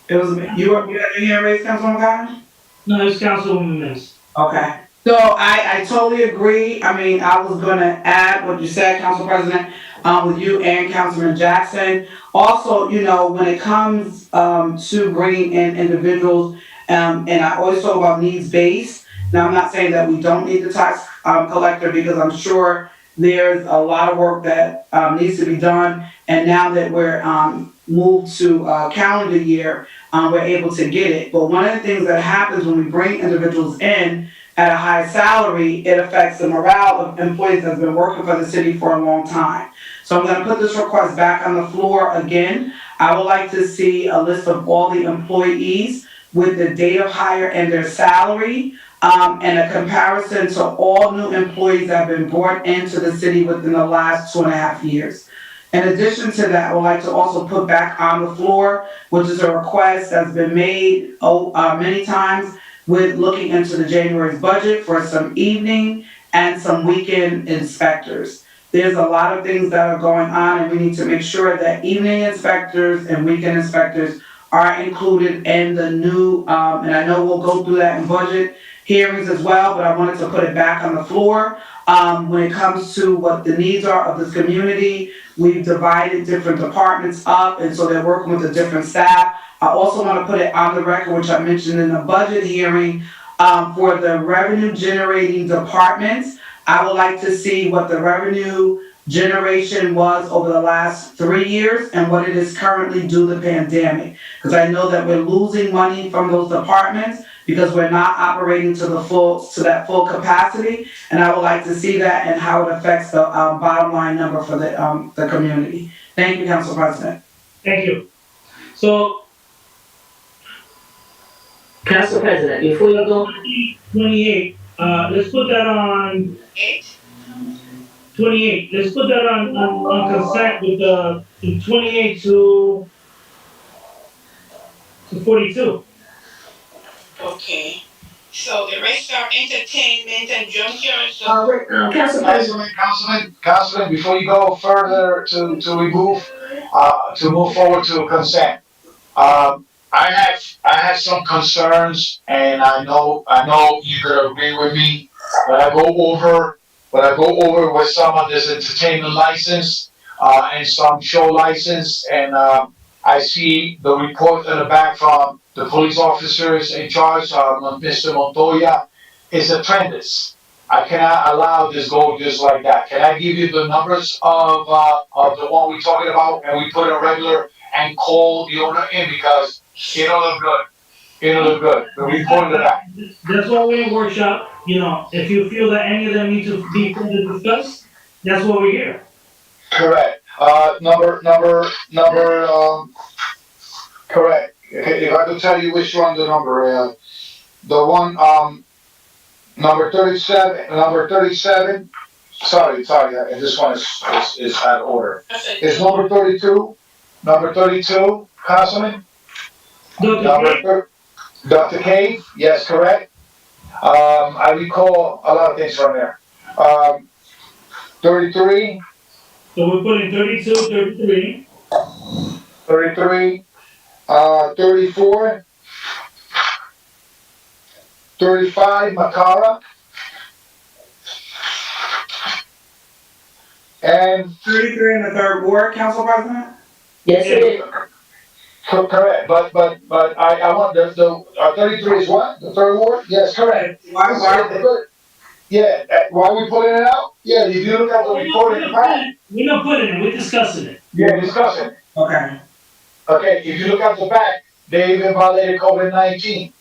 It was, you had your hand raised, Councilwoman Cotton? No, it's Councilwoman Mims. Okay, so I totally agree. I mean, I was gonna add what you said, Council President, with you and Councilman Jackson. Also, you know, when it comes, to bringing in individuals, and I always talk about needs-based. Now, I'm not saying that we don't need the tax, collector, because I'm sure there's a lot of work that, needs to be done. And now that we're, moved to a calendar year, we're able to get it. But one of the things that happens when we bring individuals in at a high salary, it affects the morale of employees that have been working for the city for a long time. So I'm gonna put this request back on the floor again. I would like to see a list of all the employees with the date of hire and their salary, and a comparison to all new employees that have been brought into the city within the last 2.5 years. In addition to that, I would like to also put back on the floor, which is a request that's been made many times, with looking into the January's budget for some evening and some weekend inspectors. There's a lot of things that are going on, and we need to make sure that evening inspectors and weekend inspectors are included in the new, and I know we'll go through that in budget hearings as well, but I wanted to put it back on the floor. When it comes to what the needs are of this community, we've divided different departments up, and so they're working with a different staff. I also want to put it on the record, which I mentioned in the budget hearing, for the revenue generating departments. I would like to see what the revenue generation was over the last 3 years and what it is currently due to the pandemic. Because I know that we're losing money from those departments because we're not operating to that full capacity. And I would like to see that and how it affects the, bottom line number for the community. Thank you, Council President. Thank you. So, Council President, before you go, 28, let's put that on 28. Let's put that on consent with the 28 to 42. Okay, so the rest are entertainment and junkyard, so. Council President, Councilman, before you go further to move forward to consent, I have some concerns, and I know you could agree with me, when I go over with some of this entertainment license, and some show license, and, I see the report in the back from the police officers in charge, Mr. Montoya, is tremendous. I cannot allow this go just like that. Can I give you the numbers of the one we're talking about, and we put a regular and call the owner in, because it'll look good. It'll look good. The report in the back. That's why we're in workshop. You know, if you feel that any of them need to be further discussed, that's what we're here. Correct. Correct. If I could tell you which one the number, the one, number 37, sorry, and this one is out of order. It's number 32, Councilman? Dr. Cave, yes, correct. I recall a lot of things from there. 33. So we're putting 32, 33. 34. 35, Makara. And 33 in the third ward, Council President? yes, it is. correct, but I want the 33 is what? The third ward? Yes, correct. Yeah, why are we putting it out? Yeah, if you look at the report in the back. We're not putting it, we're discussing it. Yeah, discussing it. Okay. Okay, if you look at the back, they even violated COVID-19.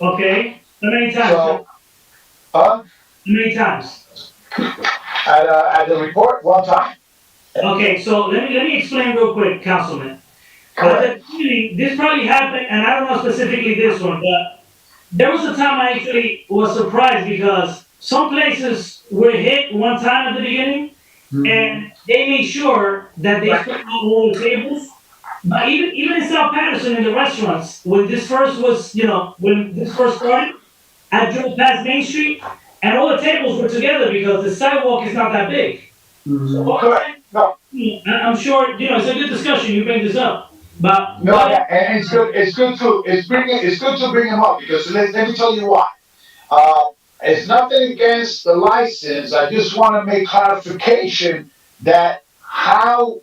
Okay, how many times? So, How many times? at the report, one time. Okay, so let me explain real quick, Councilman. At the beginning, this probably happened, and I don't know specifically this one, but there was a time I actually was surprised because some places were hit one time at the beginning, and they made sure that they spread out all the tables. But even in South Patterson in the restaurants, when this first was, when this first started, I drove past Main Street, and all the tables were together because the sidewalk is not that big. So what I'm Correct. No, saying, I'm sure, it's a good discussion, you bring this up, but no, yeah, and it's good. It's good to bring them up because let me tell you why. Uh, it's nothing against the license. I just want to make clarification that how,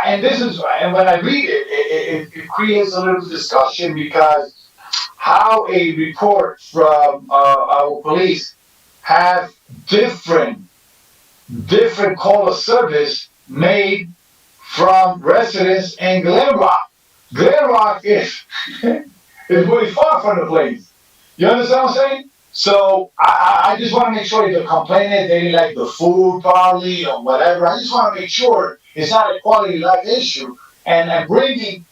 and this is, and when I read it creates a little discussion because how a report from our police have different call of service made from residents in Glen Rock. Glen Rock is is really far from the place. You understand what I'm saying? So I just want to make sure they're complaining they didn't like the food probably or whatever. I just want to make sure it's not a quality of life issue. And bringing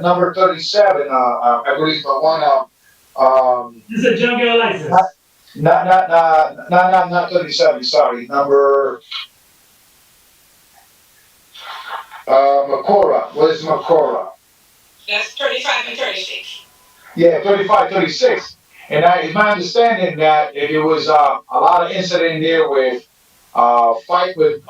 number 37. I believe the one this is a junkyard license. not 37. Sorry, number Macora. What is Macora? That's 35 and 36. Yeah, 35, 36. And it's my understanding that if there was a lot of incident there with fight with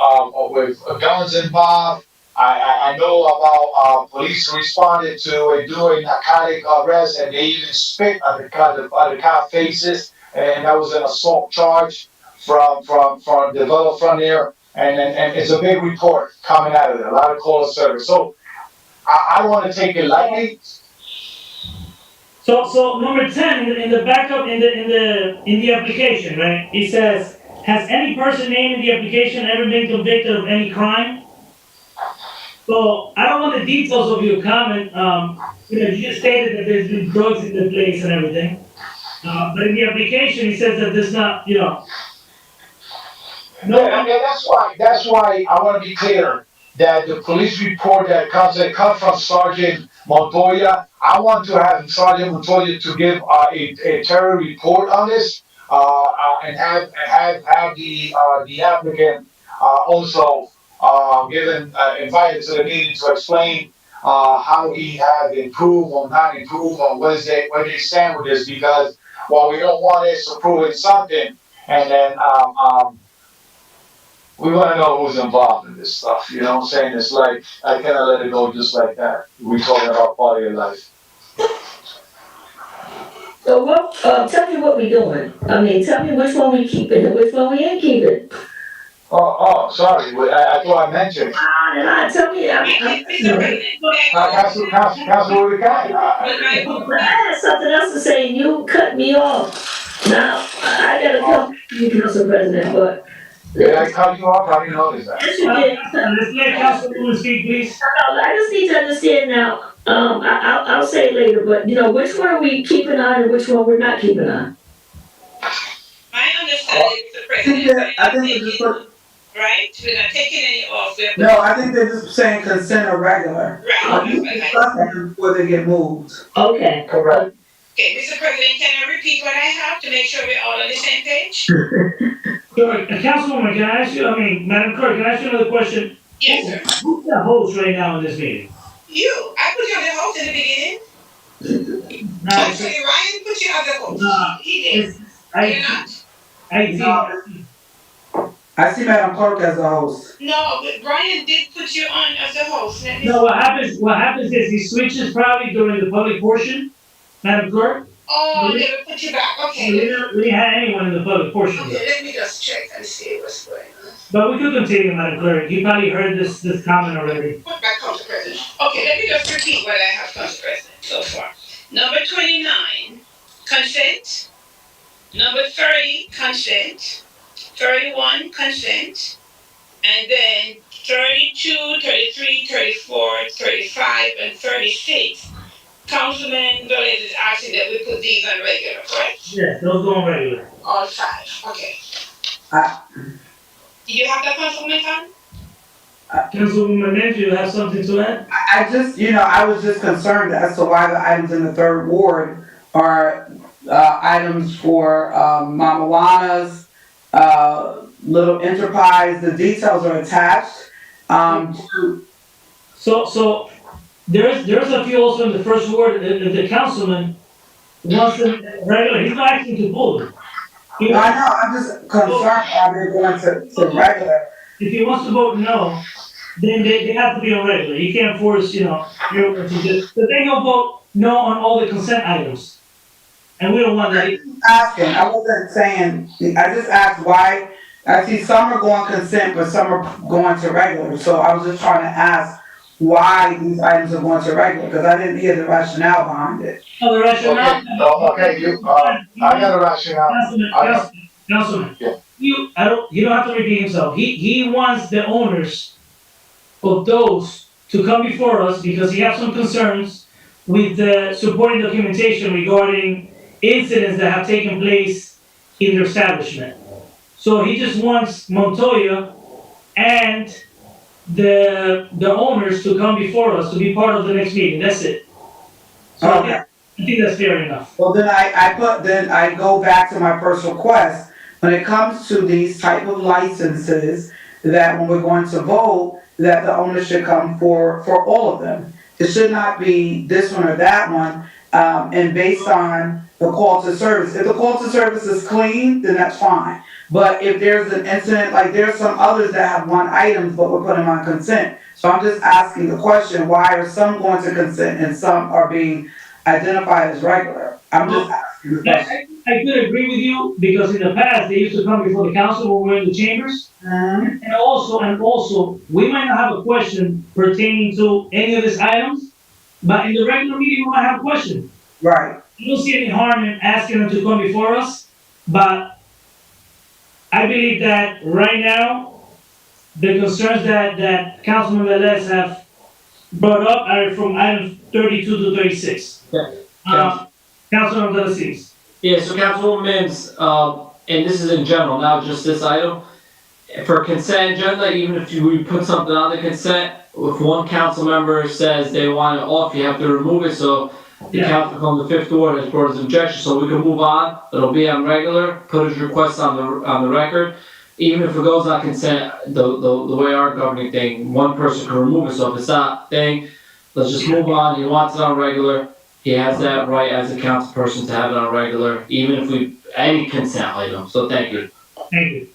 guns involved. I know about police responded to and doing narcotic arrest, and they even spit at the cop faces, and that was an assault charge from developed from there, and it's a big report coming out of it. A lot of call of service. So I don't want to take it lightly. So number 10 in the backup in the application, right? It says, has any person named in the application ever been convicted of any crime? So I don't want the details of your comment. You just stated that there's been drugs in the place and everything. But in the application, it says that there's not, no. Yeah, that's why I want to be clear that the police report that comes from Sergeant Montoya. I want to have Sergeant Montoya to give a terror report on this, and have the applicant also given invited to the meeting to explain how he has improved or not improved or where they stand with this, because while we don't want us approving something and then we want to know who's involved in this stuff. You know what I'm saying? It's like I cannot let it go just like that. We're talking about quality of life. So what, tell me what we doing. I mean, tell me which one we keeping and which one we ain't keeping. Sorry. I thought I mentioned it. Tell me, Mr. President, Councilwoman County. I had something else to say and you cut me off. Now, I gotta come to you, Council President, but. Did I cut you off? I didn't notice that. Yes, you did. Let's let Councilwoman speak, please. No, I just need to understand now, I'll say it later, but which one are we keeping on and which one we're not keeping on? my understanding, Mr. President, I think they just put, right? We're not taking any off. no, I think they're just saying consent or regular. Right. You discuss them before they get moved. Okay. Correct. Okay, Mr. President, can I repeat what I have to make sure we're all on the same page? Councilwoman, can I ask you, Madam Clerk, can I ask you another question? Yes, sir. Who's the host right now in this meeting? You, I put you on the host in the beginning. Actually, Ryan put you on the host. He did. Did not? I see Madam Clerk as the host. No, but Brian did put you on as the host. Let me No, what happens is he switches probably during the public portion, Madam Clerk. Oh, they will put you back. Okay. We didn't have anyone in the public portion. Okay, let me just check and see what's going on. But we could continue, Madam Clerk. You probably heard this comment already. Put back Council President. Okay, let me just repeat what I have, Council President, so far. Number 29, consent. Number 30, consent. 31, consent. And then 32, 33, 34, 35, and 36. Councilman Velez is asking that we put these on regular, correct? Yes, those go on regular. All five, okay. Uh, Do you have that, Councilwoman Khan? Councilwoman Menz, you have something to add? I just, I was just concerned as to why the items in the third ward are, items for, Mama Juana's, Little Enterprise, the details are attached, to, So, there's a few also in the first ward, the councilman wants them regular, he's not asking to pull them. He I wants- know, I'm just concerned why they're going to regular. If he wants to vote no, then they have to be on regular, he can't force, everyone to just, but then he'll vote no on all the consent items. And we don't want that either. Asking, I wasn't saying, I just asked why, I see some are going consent, but some are going to regular, so I was just trying to ask why these items are going to regular, because I didn't hear the rationale behind it. Oh, the rationale. Okay, I got a rationale. Councilman, Yeah. you don't have to repeat himself. He wants the owners of those to come before us because he has some concerns with the supporting documentation regarding incidents that have taken place in their establishment. So he just wants Montoya and the owners to come before us to be part of the next meeting. That's it. So Okay. I think that's fair enough. Well, then I go back to my first request, when it comes to these type of licenses, that when we're going to vote, that the owner should come for all of them. It should not be this one or that one, and based on the call to service. If the call to service is clean, then that's fine. But if there's an incident, like there's some others that have one items, but we're putting them on consent. So I'm just asking the question, why are some going to consent and some are being identified as regular? I'm just asking the question. I could agree with you because in the past they used to come before the council when we were in the chambers. Mhm. And also, we might not have a question pertaining to any of these items, but in the regular meeting we might have a question. Right. I don't see any harm in asking them to come before us, but I believe that right now, the concerns that Councilman Velez have brought up are from items 32 to 36. Yeah. Councilman Velez. Yeah, so Councilwoman's, and this is in general, not just this item. For consent agenda, even if we put something on the consent, if one council member says they want it off, you have to remove it, so the Yeah. council from the fifth ward has brought his objection, so we can move on. It'll be on regular, put his request on the record. Even if it goes on consent, the way our governing thing, one person can remove it, so if it's not thing, let's just move on. He wants it on regular. He has that right as a council person to have it on regular, even if any consent item, so thank you. Thank you.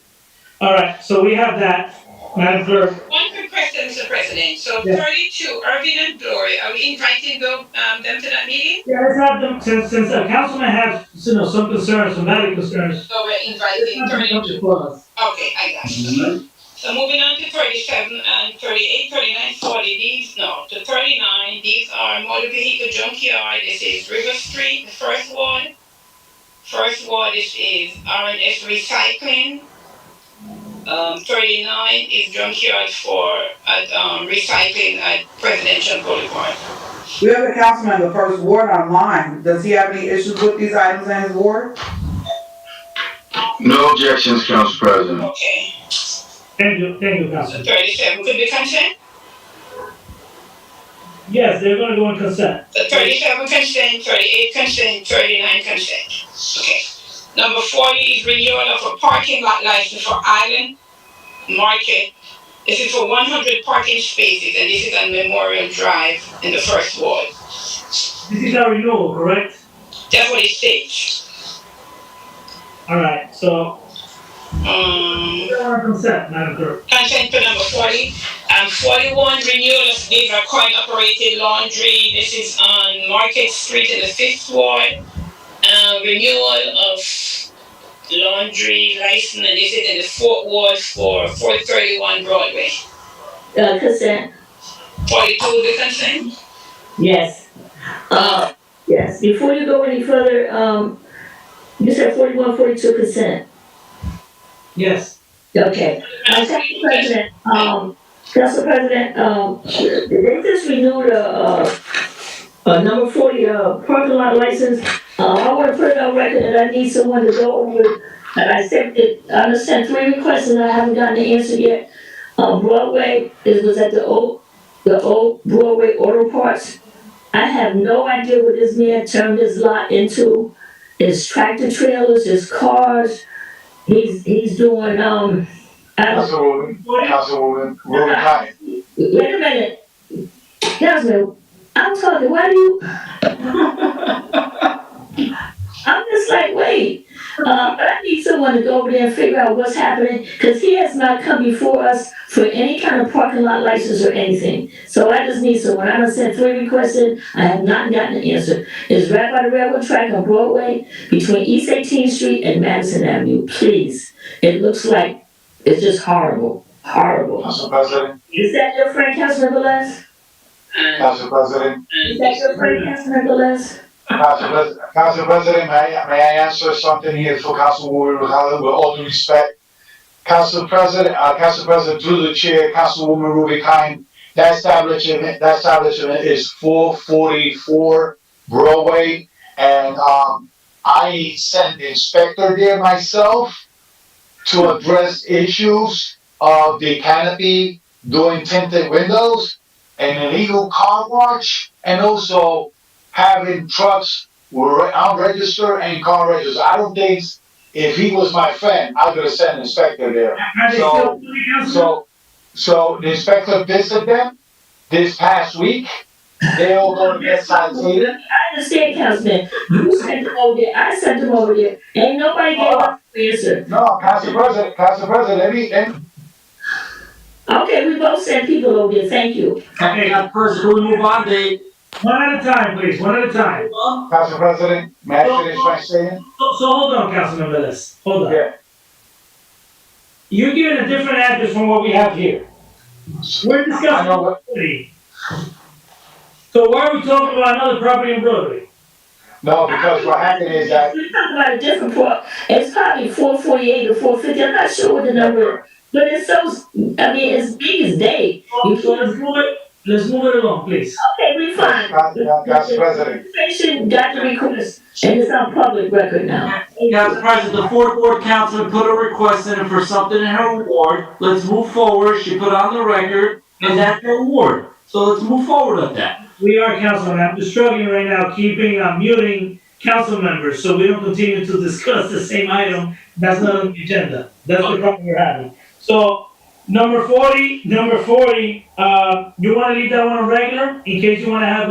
All right, so we have that. Madam Clerk. One quick question, Mr. President. So Yeah. 32, Irving and Glory, are we inviting them to that meeting? Yeah, let's have them, since the councilman has, some concerns, some valid concerns. So we're let's inviting have them come 32. before us. Okay, I got you. So moving on to 37 and 38, 39, 40, to 39, these are motor vehicle junkyard. This is River Street, the first ward. First ward, this is R&S Recycling. 39 is junkyard for recycling at Presidential Boulevard. We have the councilman of the first ward online. Does he have any issues with these items in his ward? No objections, Council President. Okay, Thank you, so Councilman. 37 could be consent. Yes, they're gonna go on consent. So 37 consent, 38 consent, 39 consent. Okay. Number 40 is renewal of a parking lot license for Island Market. This is for 100 parking spaces, and this is on Memorial Drive in the first ward. This is our renewal, correct? That's what it states. All right, so we're on consent, Madam Clerk. Consent to number 40. 41, renewal of Diva Coin Operated Laundry. This is on Market Street in the 5th ward. Renewal of laundry license, and this is in the 4th ward for 431 Broadway. Consent, 42 the consent. yes. Yes, before you go any further, you said 41, 42 consent. Yes. Okay. Council President, they just renewed number 40, parking lot license. I want to put it on record that I need someone to go over, and I understand 3 requests and I haven't gotten the answer yet. on Broadway, it was at the old Broadway Auto Parts. I have no idea what this man turned his lot into. It's tractor trailers, it's cars. He's doing, I don't. Councilwoman, Ruben Kai. Wait a minute. Councilman, I'm talking, why do you, I'm just like, wait. But I need someone to go over there and figure out what's happening, because he has not come before us for any kind of parking lot license or anything. So I just need someone. I done sent 3 requests in, I have not gotten an answer. It's right by the railroad track on Broadway, between East 18th Street and Madison Avenue, please. It looks like, it's just horrible, horrible. Council President, Is that your friend, Councilman Velez? Council President, Is that your friend, Councilman Velez? Council President, may I answer something here for Councilwoman Ruben with all due respect? Council President, through the chair, Councilwoman Ruben Kai, that establishment is 444 Broadway, and, I sent the inspector there myself to address issues of the canopy doing tinted windows, an illegal car wash, and also having trucks unregistered and car registered. I don't think if he was my friend, I could have sent an inspector there. Are they still doing it, Councilman? So the inspector visited them this past week. They all gonna get cited. I understand, Councilman. You sent them over there, I sent them over there. Ain't nobody gave us an answer. No, Council President, let me. Okay, we both sent people over there, thank you. Okay, Council President, can we move on, Dave? One at a time, please, one at a time. Council President, may I finish my statement? So hold on, Councilman Velez, hold on. Yeah. You're giving a different address from what we have here. We're I know discussing what, property. So why are we talking about another property in Broadway? no, because what happened is that, We're talking about a different it's probably 448 or 450, I'm not sure what the number is. But it's so, I mean, it's big as day. So let's move it along, please. Okay, we fine. Council President, Administration got the request, and it's on public record now. Council President, the 4th Ward Councilman put a request in for something in her ward. Let's move forward. She put it on the record, and that's her ward. So let's move forward with that. We are, Councilman, I'm just struggling right now, muting council members, so we don't continue to discuss the same item that's not on the agenda. That's the problem we're having. So, number 40, you wanna leave that one on regular, in case you wanna have,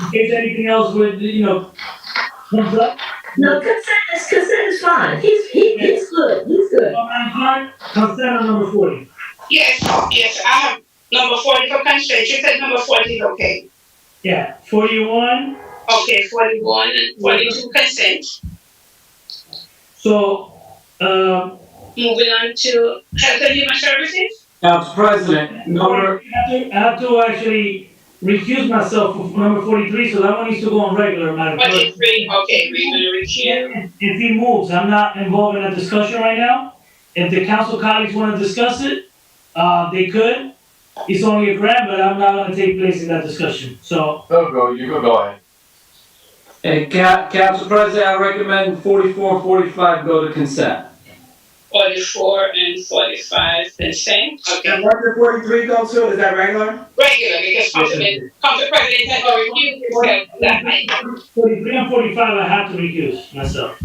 in case anything else would, comes up? No, consent is fine. He's good, he's good. Consent on number 40. Yes, I have number 40 for consent. You said number 40 is okay. Yeah, 41. Okay, 41 and 42 consent. So, Moving on to health and human services. Council President, number, I have to actually recuse myself from number 43, so that one needs to go on regular, Madam Clerk. 43, okay, we're gonna recuse. If he moves, I'm not involved in a discussion right now. If the council colleagues wanna discuss it, they could. It's only a grant, but I'm not gonna take place in that discussion, so. you can go ahead. and Council President, I recommend 44 and 45 go to consent. 44 and 45 consent, okay. And where did 43 go to? Is that regular? Regular, because Council President has to recuse himself from that item. 43 and 45, I have to recuse myself.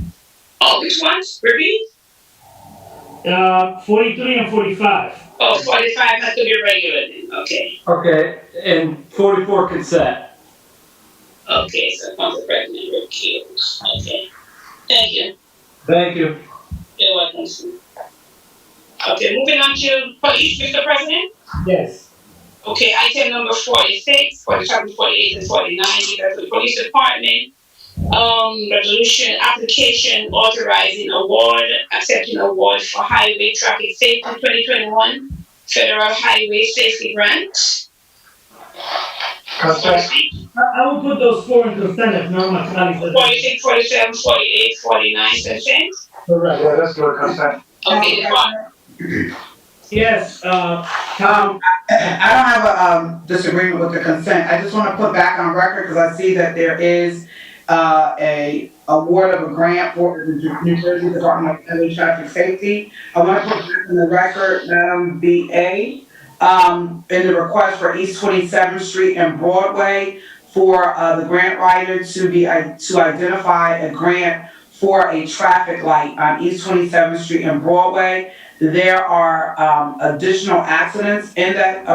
Oh, which ones? Repeat? 43 and 45. Oh, 45 has to be regular then, okay. Okay, and 44 consent. Okay, so Council President recuse, okay. Thank you. Thank you. You're welcome, sir. Okay, moving on to police, Mr. President. Yes. Okay, item number 46, 47, 48, and 49, these are the police department. Resolution application authorizing award, accepting award for highway traffic safety 2021 federal highway safety grant. Consent. I will put those 4 in consent if none of my colleagues. 46, 47, 48, 49 consent. Correct. Yeah, let's go consent. Okay, this one. Yes, I don't have a disagreement with the consent. I just want to put back on record, because I see that there is a award of a grant for the New Jersey Department of Traffic Safety. I want to put this in the record, Madam BA, in the request for East 27th Street and Broadway for, the grant writer to identify a grant for a traffic light on East 27th Street and Broadway. There are, additional accidents in that,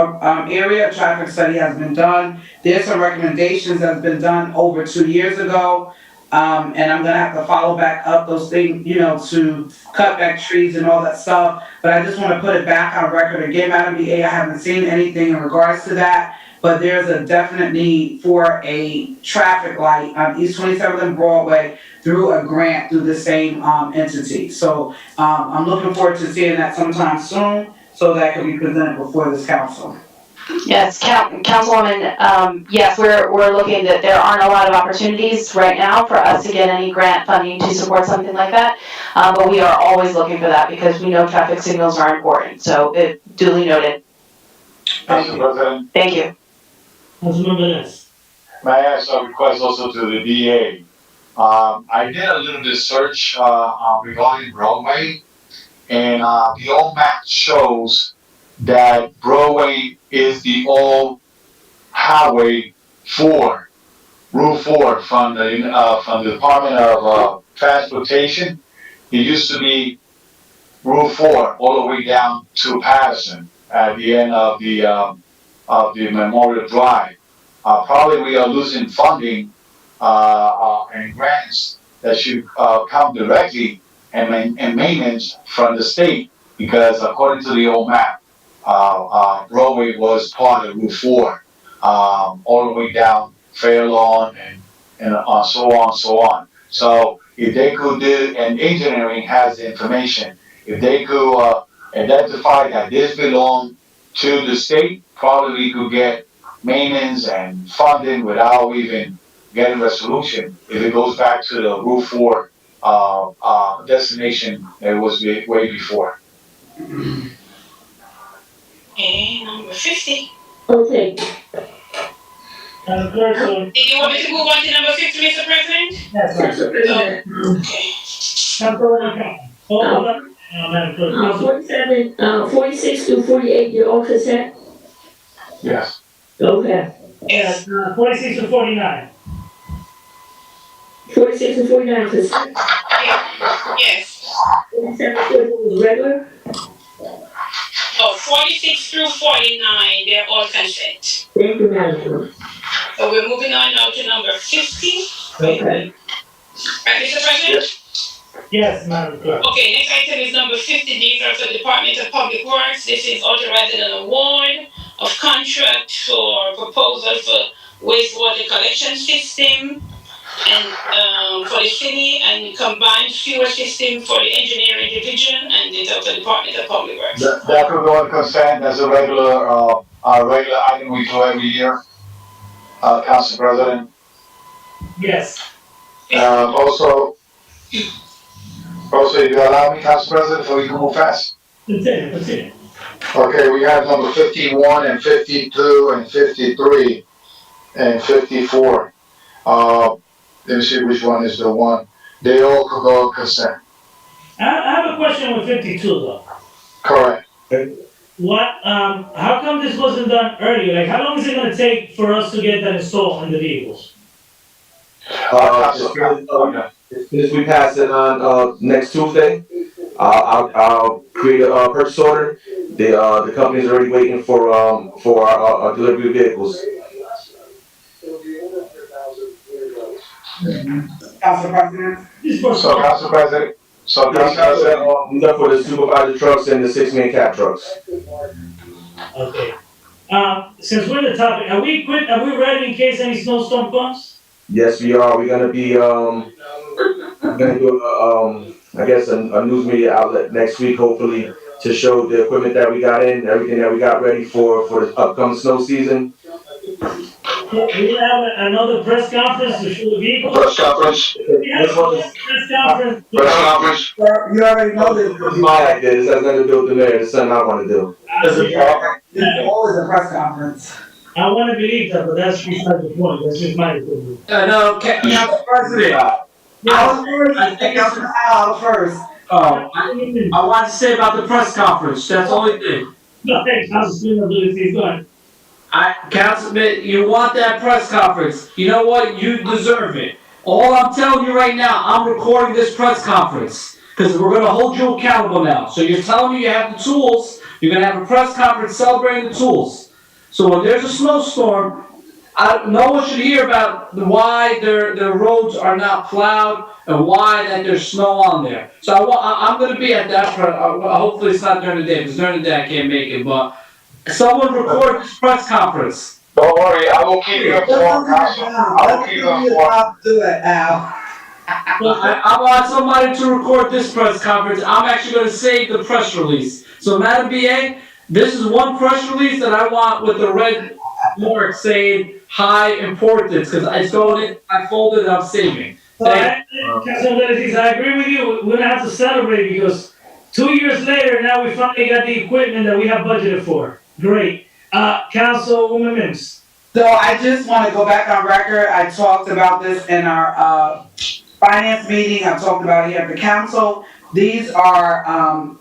area. A traffic study has been done. There's some recommendations that's been done over 2 years ago. And I'm gonna have to follow back up those things, to cut back trees and all that stuff. But I just wanna put it back on record again, Madam BA, I haven't seen anything in regards to that. But there's a definite need for a traffic light on East 27th and Broadway through a grant through the same, entity. So, I'm looking forward to seeing that sometime soon, so that can be presented before this council. Yes, Councilwoman, yes, we're looking that there aren't a lot of opportunities right now for us to get any grant funding to support something like that. But we are always looking for that because we know traffic signals are important, so it duly noted. Council President, Thank you. Councilman Velez. may I ask a request also to the DA? I did a little bit search, regarding Broadway, and, the old map shows that Broadway is the old highway 4, Route 4 from the Department of, Transportation. It used to be Route 4 all the way down to Paterson at the end of the Memorial Drive. Probably we are losing funding, and grants that should, come directly and maintenance from the state, because according to the old map, Broadway was part of Route 4, all the way down Fair Lawn and so on, so on. So if they could do, and engineering has the information, if they could, identify that this belong to the state, probably we could get maintenance and funding without even getting resolution, if it goes back to the Route 4, destination that it was way before. And number 50. Okay, Madam Clerk, so, Do you want me to move on to number 50, Mr. President? yes, Council President, Okay. Councilwoman Counc. Hold on, Madam Clerk. 47, 46 through 48, you're all consent? Yes. Okay. Yes, 46 to 49. 46 and 49 consent. Yes. 47 was regular? Oh, 46 through 49, they're all consent. Thank you, Madam Clerk. So we're moving on now to number 50. Okay. Right, Mr. President? Yes, Madam Clerk. Okay, next item is number 50. These are for the Department of Public Works. This is authorizing an award of contract for proposal for wastewater collection system and, for the city, and combined sewer system for the engineering division, and it's of the Department of Public Works. That could go on consent as a regular item we do every year, Council President. Yes. Also, if you allow me, Council President, so we can move fast. Continue. Okay, we have number 51 and 52 and 53 and 54. Let me see which one is the one. They all could go on consent. I have a question with 52 though. Correct. What, how come this wasn't done earlier? Like, how long is it gonna take for us to get that installed in the vehicles? Since we pass it on, next Tuesday, I'll create a purchase order. The company's already waiting for our delivery vehicles. Council President? So, Council President, We got for the supervisor trucks and the 6-man cab trucks. Okay. Since we're in the topic, are we ready in case any snowstorm comes? Yes, we are. We're gonna be, gonna do, I guess, a news media outlet next week, hopefully, to show the equipment that we got in, everything that we got ready for the upcoming snow season. We have another press conference to show the vehicles. Press conference. We have a press conference. Press conference. You already know this. This is my idea. This has nothing to do with the mayor. This is something I wanna do. It's always a press conference. I wanna believe that, but that's beside the point, that's just my opinion. No, Council President, I was first, I think it's, Councilman Al was first. I wanted to say about the press conference, that's the only thing. No, thanks, Councilman Velez, he's gone. Councilman, you want that press conference. You know what? You deserve it. All I'm telling you right now, I'm recording this press conference. Because we're gonna hold you accountable now. So you're telling me you have the tools, you're gonna have a press conference celebrating the tools. So when there's a snowstorm, no one should hear about why their roads are not plowed and why that there's snow on there. So I'm gonna be at that, hopefully it's not during the day, because during the day I can't make it, but someone record this press conference. Don't worry, I will keep you informed, Council. I will keep you informed. Do it, Al. I want somebody to record this press conference. I'm actually gonna save the press release. So Madam BA, this is one press release that I want with the red mark saying high importance, because it's going in my folder that I'm saving. Councilman Velez, I agree with you, we're gonna have to celebrate because 2 years later, now we finally got the equipment that we have budgeted for. Great. Councilwoman Mims. So I just want to go back on record. I talked about this in our finance meeting. I talked about it here at the council. These are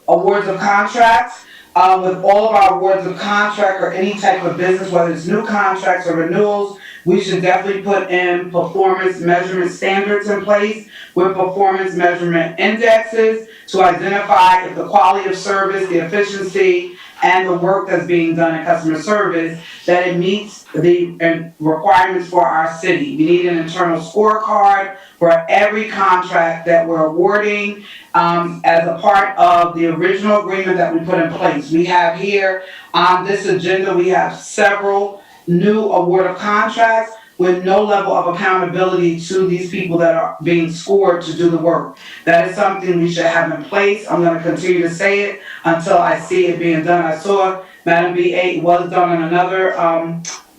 awards of contracts. With all of our awards of contract or any type of business, whether it's new contracts or renewals, we should definitely put in performance measurement standards in place with performance measurement indexes to identify if the quality of service, the efficiency, and the work that's being done in customer service, that it meets the requirements for our city. We need an internal scorecard for every contract that we're awarding as a part of the original agreement that we put in place. We have here on this agenda, we have several new award of contracts with no level of accountability to these people that are being scored to do the work. That is something we should have in place. I'm gonna continue to say it until I see it being done. I saw Madam B8 was done on another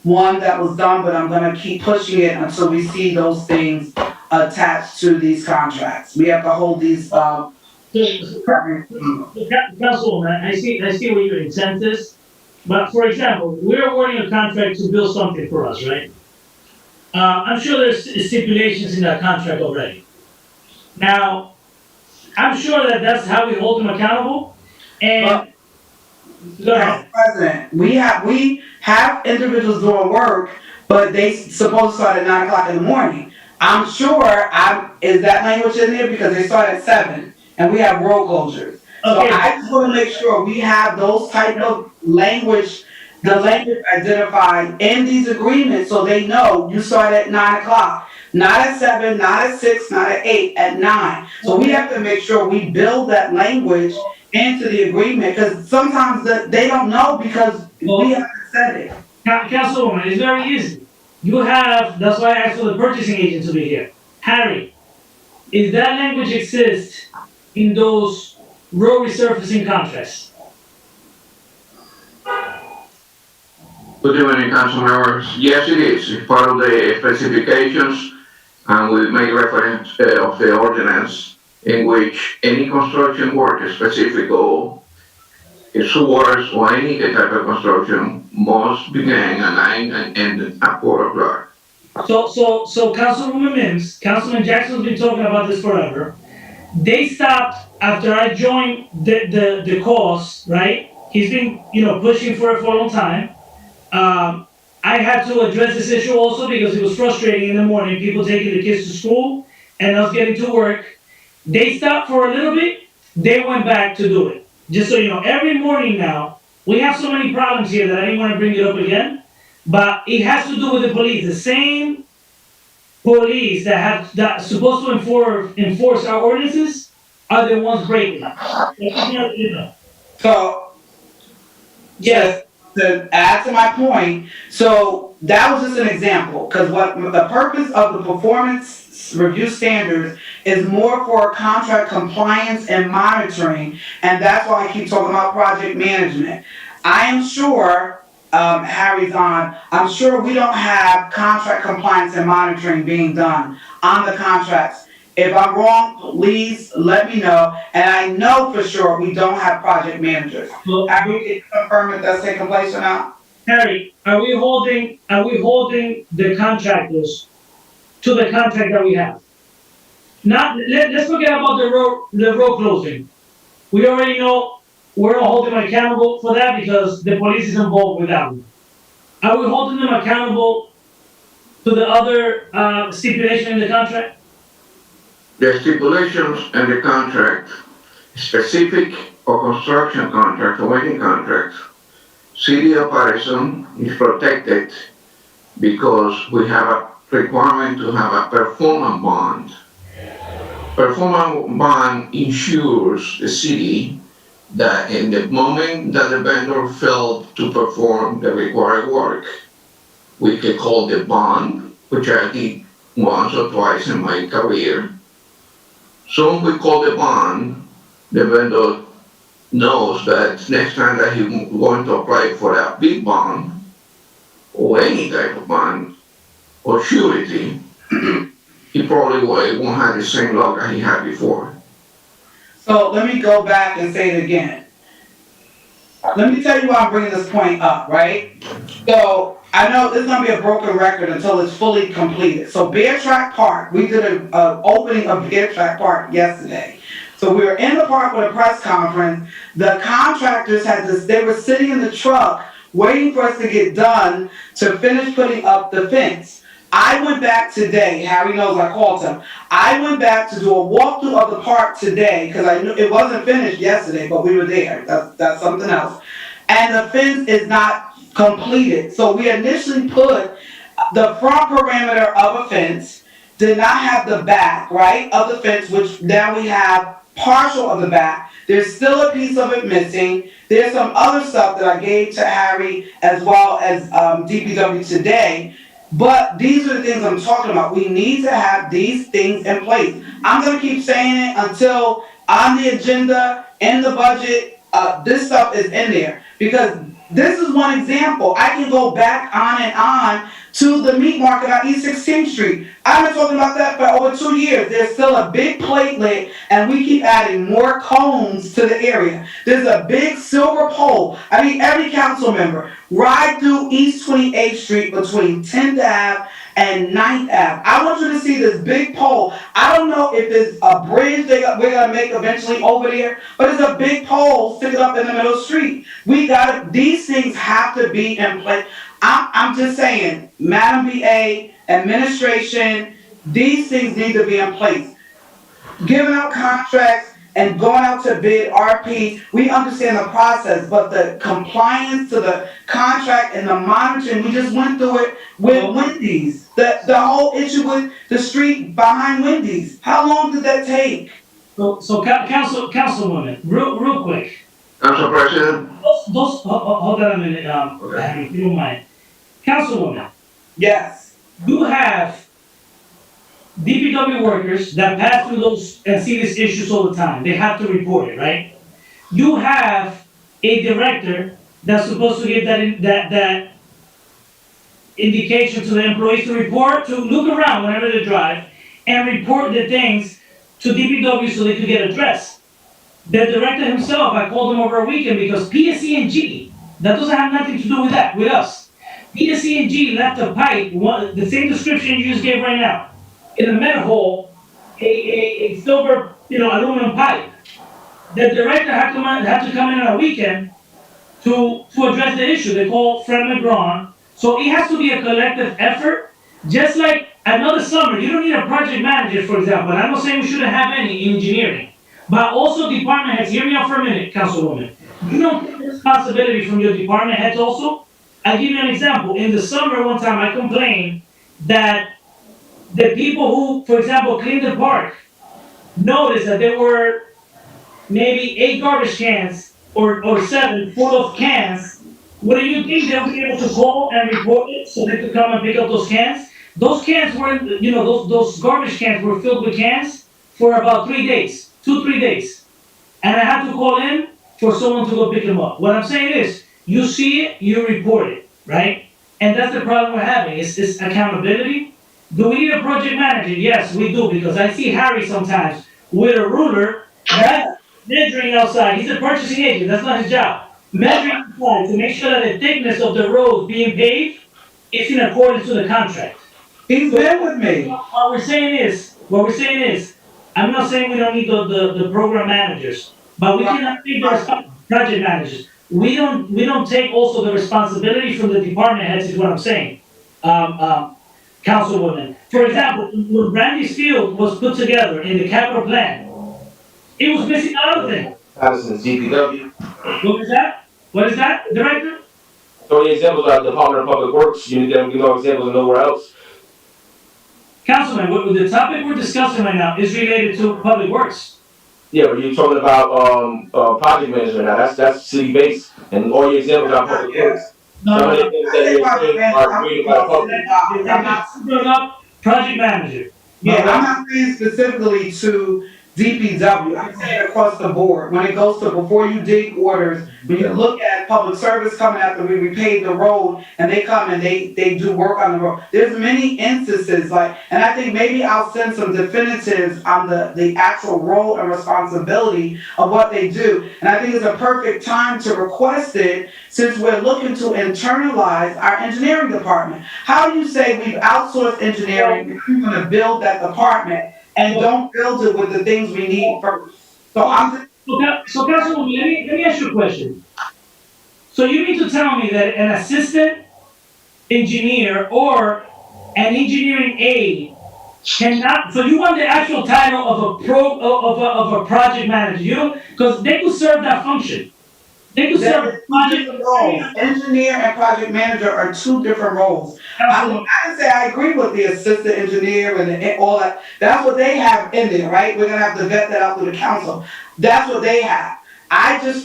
one that was done, but I'm gonna keep pushing it until we see those things attached to these contracts. We have to hold these Councilwoman, I see where your intent is, but for example, we're awarding a contract to build something for us, right? I'm sure there's stipulations in that contract already. Now, I'm sure that that's how we hold them accountable, and, go ahead. Council President, we have individuals doing work, but they supposed to start at 9 o'clock in the morning. I'm sure is that language in there because they start at 7 and we have road closures. So Okay. I just wanna make sure we have those type of language, the language identified in these agreements so they know you start at 9 o'clock. Not at 7, not at 6, not at 8, at 9. So we have to make sure we build that language into the agreement, because sometimes they don't know because we haven't said it. Councilwoman, it's very easy. That's why I asked for the purchasing agent to be here. Harry, is that language exist in those road resurfacing contracts? Good evening, council members. Yes, it is. It's part of the specifications, and we make reference of the ordinance in which any construction work, specific or sewers or any type of construction, must begin at 9 and end at 4 o'clock. So Councilwoman Mims, Councilman Jackson's been talking about this forever. They stopped after I joined the cause, right? He's been, pushing for it for a long time. I had to address this issue also because it was frustrating in the morning, people taking the kids to school and us getting to work. They stopped for a little bit, they went back to do it. Just so you know, every morning now, we have so many problems here that I didn't want to bring it up again, but it has to do with the police. The same police that's supposed to enforce our ordinances are the ones breaking them. So, yes, to add to my point, so that was just an example, because what the purpose of the performance review standards is more for contract compliance and monitoring, and that's why I keep talking about project management. I am sure, Harry's on, I'm sure we don't have contract compliance and monitoring being done on the contracts. If I'm wrong, please let me know, and I know for sure we don't have project managers. Are we confirm if that's taking place or not? Harry, are we holding the contractors to the contract that we have? Not, let's forget about the road closing. We already know we're holding them accountable for that because the police is involved with that one. Are we holding them accountable to the other, stipulation in the contract? The stipulations in the contract, specific or construction contract or any contract, City of Paterson is protected because we have a requirement to have a performance bond. Performance bond ensures the city that in the moment that the vendor failed to perform the required work, we can call the bond, which I did once or twice in my career. So when we call the bond, the vendor knows that next time that he's going to apply for a big bond, or any type of bond, or surety, he probably won't have the same luck that he had before. So let me go back and say it again. Let me tell you why I'm bringing this point up, right? So I know this is gonna be a broken record until it's fully completed. So Bear Track Park, we did an opening of Bear Track Park yesterday. So we were in the park with a press conference. The contractors had this, they were sitting in the truck waiting for us to get done to finish putting up the fence. I went back today, Harry knows I called him. I went back to do a walkthrough of the park today, because I knew it wasn't finished yesterday, but we were there, that's something else. And the fence is not completed, so we initially put the front parameter of a fence, did not have the back, right, of the fence, which now we have partial of the back. There's still a piece of it missing. There's some other stuff that I gave to Harry as well as DPW today. But these are the things I'm talking about. We need to have these things in place. I'm gonna keep saying it until on the agenda, in the budget, this stuff is in there. Because this is one example. I can go back on and on to the meat market on East 16th Street. I've been talking about that for over 2 years. There's still a big plate lit, and we keep adding more cones to the area. There's a big silver pole. I mean, every council member, ride through East 28th Street between 10th Ave and 9th Ave. I want you to see this big pole. I don't know if it's a bridge we're gonna make eventually over there, but it's a big pole sticking up in the middle of the street. These things have to be in place. I'm just saying, Madam BA, administration, these things need to be in place. Giving out contracts and going out to bid RP, we understand the process, but the compliance to the contract and the monitoring, we just went through it with Wendy's. The whole issue with the street behind Wendy's, how long did that take? Councilwoman, real quick. Council President? Hold on a minute, Okay. Harry, if you don't mind. Councilwoman, Yes. you have DPW workers that pass through those and see these issues all the time. They have to report it, right? You have a director that's supposed to give that indication to the employees to report, to look around whenever they drive and report the things to DPW so they can get addressed. The director himself, I called him over a weekend because PSE&G, that doesn't have nothing to do with that, with us. PSE&G left a pipe, the same description you just gave right now, in the manhole, a silver, aluminum pipe. The director had to come in on a weekend to address the issue. They call Fred McGrawn. So it has to be a collective effort. Just like another summer, you don't need a project manager, for example. And I'm not saying we shouldn't have any in engineering. But also department heads, hear me out for a minute, Councilwoman. You don't take responsibility from your department heads also? I'll give you an example. In the summer, one time I complained that the people who, for example, cleaned the park, noticed that there were maybe 8 garbage cans or 7 full of cans. What do you think they'll be able to call and report it so they could come and pick up those cans? Those cans were, those garbage cans were filled with cans for about 3 days, 2-3 days. And I had to call in for someone to go pick them up. What I'm saying is, you see it, you report it, right? And that's the problem we're having, is accountability. Do we need a project manager? Yes, we do, because I see Harry sometimes with a ruler, measuring outside. He's a purchasing agent, that's not his job. measuring supplies to make sure that the thickness of the road being paved is in accordance to the contract. He's been with me. What we're saying is, I'm not saying we don't need the program managers, but we cannot take the project managers. We don't take also the responsibility from the department heads is what I'm saying. Councilwoman, for example, when Brandy's Field was put together in the capital plan, it was missing another thing. Paterson's DPW. What was that? What is that, Director? So the examples are Department of Public Works, you need them, give no examples of nowhere else. Councilman, the topic we're discussing right now is related to public works. Yeah, but you're talking about, project management now, that's city based, and all your examples are public works. Some of the things that you're saying are created by public. Project manager. Yeah, I'm not saying specifically to DPW, I'm saying across the board, when it goes to before you dig orders, when you look at public service coming after we repave the road, and they come and they do work on the road, there's many instances, like, and I think maybe I'll send some definitives on the actual role and responsibility of what they do, and I think it's a perfect time to request it, since we're looking to internalize our engineering department. How do you say we've outsourced engineering, we're gonna build that department, and don't build it with the things we need first? So I'm just. So Councilwoman, let me ask you a question. So you mean to tell me that an assistant engineer or an engineering aide cannot, so you want the actual title of a project manager, you know, because they could serve that function. They could serve project roles. Engineer and project manager are two different roles. I would say I agree with the assistant engineer and all that. That's what they have in there, right? We're gonna have to vet that out through the council. That's what they have.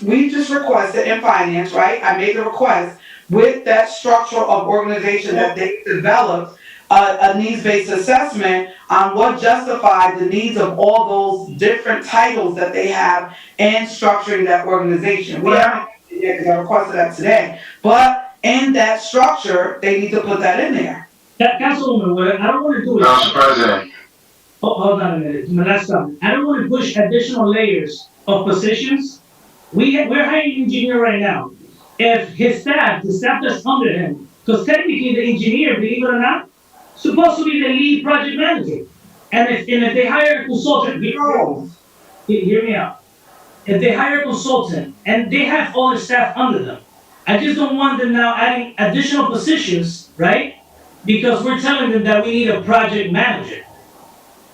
We just requested in finance, right? I made the request with that structure of organization that they developed, a needs-based assessment on what justified the needs of all those different titles that they have in structuring that organization. We haven't yet because I requested that today, but in that structure, they need to put that in there. Councilwoman, what I don't want to do is. Council President. Oh, hold on a minute, my last comment. I don't want to push additional layers of positions. We're hiring an engineer right now. If his staff, the staff that's under him, because technically the engineer, believe it or not, supposed to be the lead project manager. And if they hire a consultant, hear me out. If they hire a consultant and they have all the staff under them, I just don't want them now adding additional positions, right? Because we're telling them that we need a project manager.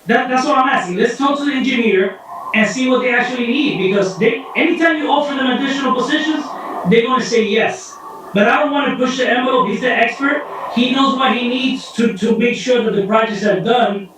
That's what I'm asking. Let's talk to the engineer and see what they actually need, because anytime you offer them additional positions, they're going to say yes. But I don't want to push the envelope. He's the expert. He knows what he needs to make sure that the projects are done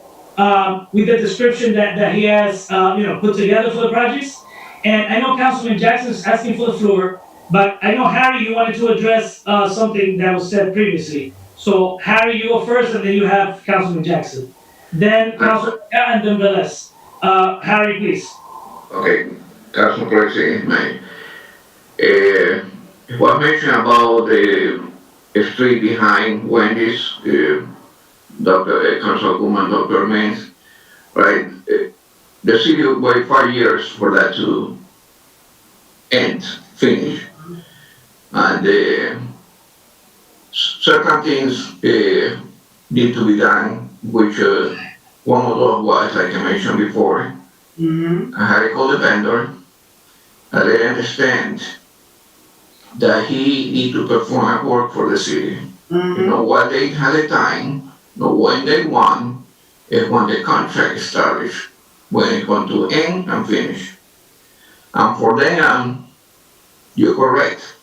with the description that he has put together for the projects. And I know Councilman Jackson is asking for the floor, but I know Harry, you wanted to address something that was said previously. So Harry, you go first, and then you have Councilman Jackson. Then Councilman and then Velez. Harry, please. Okay, Council President, it was mentioned about the street behind Wendy's, Councilwoman Dr. Mains, right? The city would wait 5 years for that to finish. And certain things need to be done, which one of those was, like I mentioned before, I had to call the vendor, and they understand that he need to perform work for the city. You know what they had the time, know when they want, and when the contract is established, when it's going to end and finish. And for them, you're correct.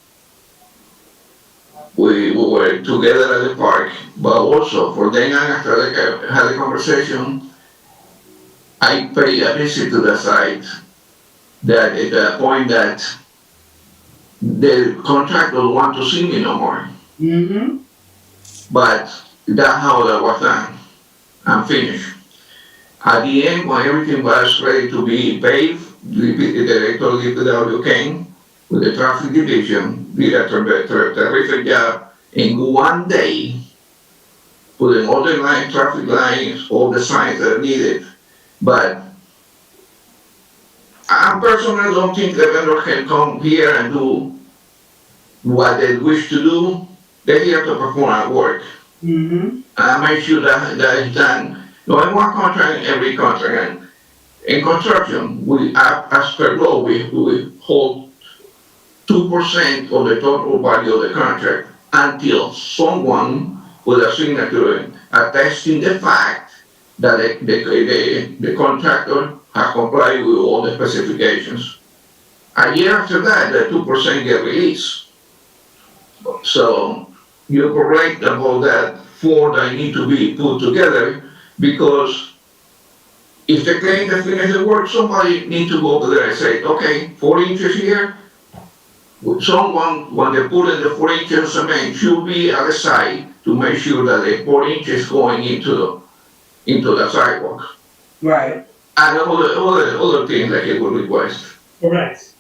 We were together at the park, but also for them, after I had a conversation, I paid a visit to the site, that at the point that the contractor want to see me no more. But that's how that was done and finished. At the end, when everything was ready to be paved, the director of the DPW came with the traffic division, did a terrific job in 1 day, putting all the traffic lines, all the signs that are needed. But I personally don't think the vendor can come here and do what they wish to do, they're here to perform our work. Mm-hmm. Make sure that is done. No, in one contract, every contract. And in construction, as per law, we hold 2% of the total value of the contract until someone with a signature attesting the fact that the contractor has complied with all the specifications. A year after that, the 2% get released. So you're correct about that four that need to be put together, because if the claim has finished the work, somebody need to go over there and say, okay, 4 inches here. Someone, when they put in the 4 inches of cement, should be at the side to make sure that the 4 inches going into the sidewalk. Right. And other things that it would request. Correct.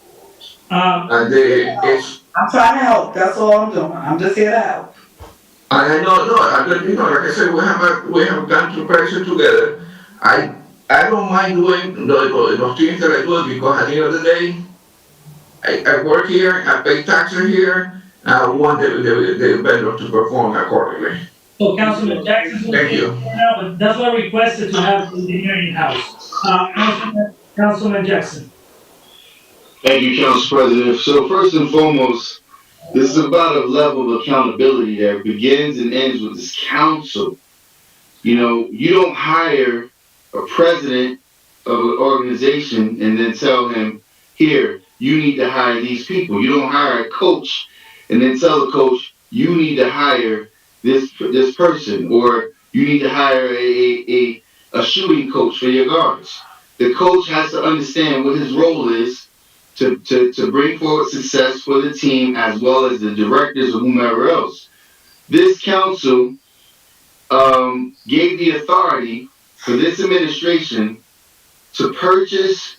And it's, I'm trying to help. That's all I'm doing. I'm just here to help. and I know, like I said, we have gone through Paterson together. I don't mind doing those things that I do, because at the end of the day, I work here, I pay taxes here, I want the vendor to perform accordingly. So Councilman Jackson, Thank you. now, but that's why I requested to have the engineering in-house. Councilman Jackson. Thank you, Council President. So first and foremost, this is about a level of accountability that begins and ends with this council. You know, you don't hire a president of an organization and then tell him, here, you need to hire these people. You don't hire a coach and then tell the coach, you need to hire this person, or you need to hire a shooting coach for your guards. The coach has to understand what his role is to bring forward success for the team, as well as the directors or whomever else. This council gave the authority for this administration to purchase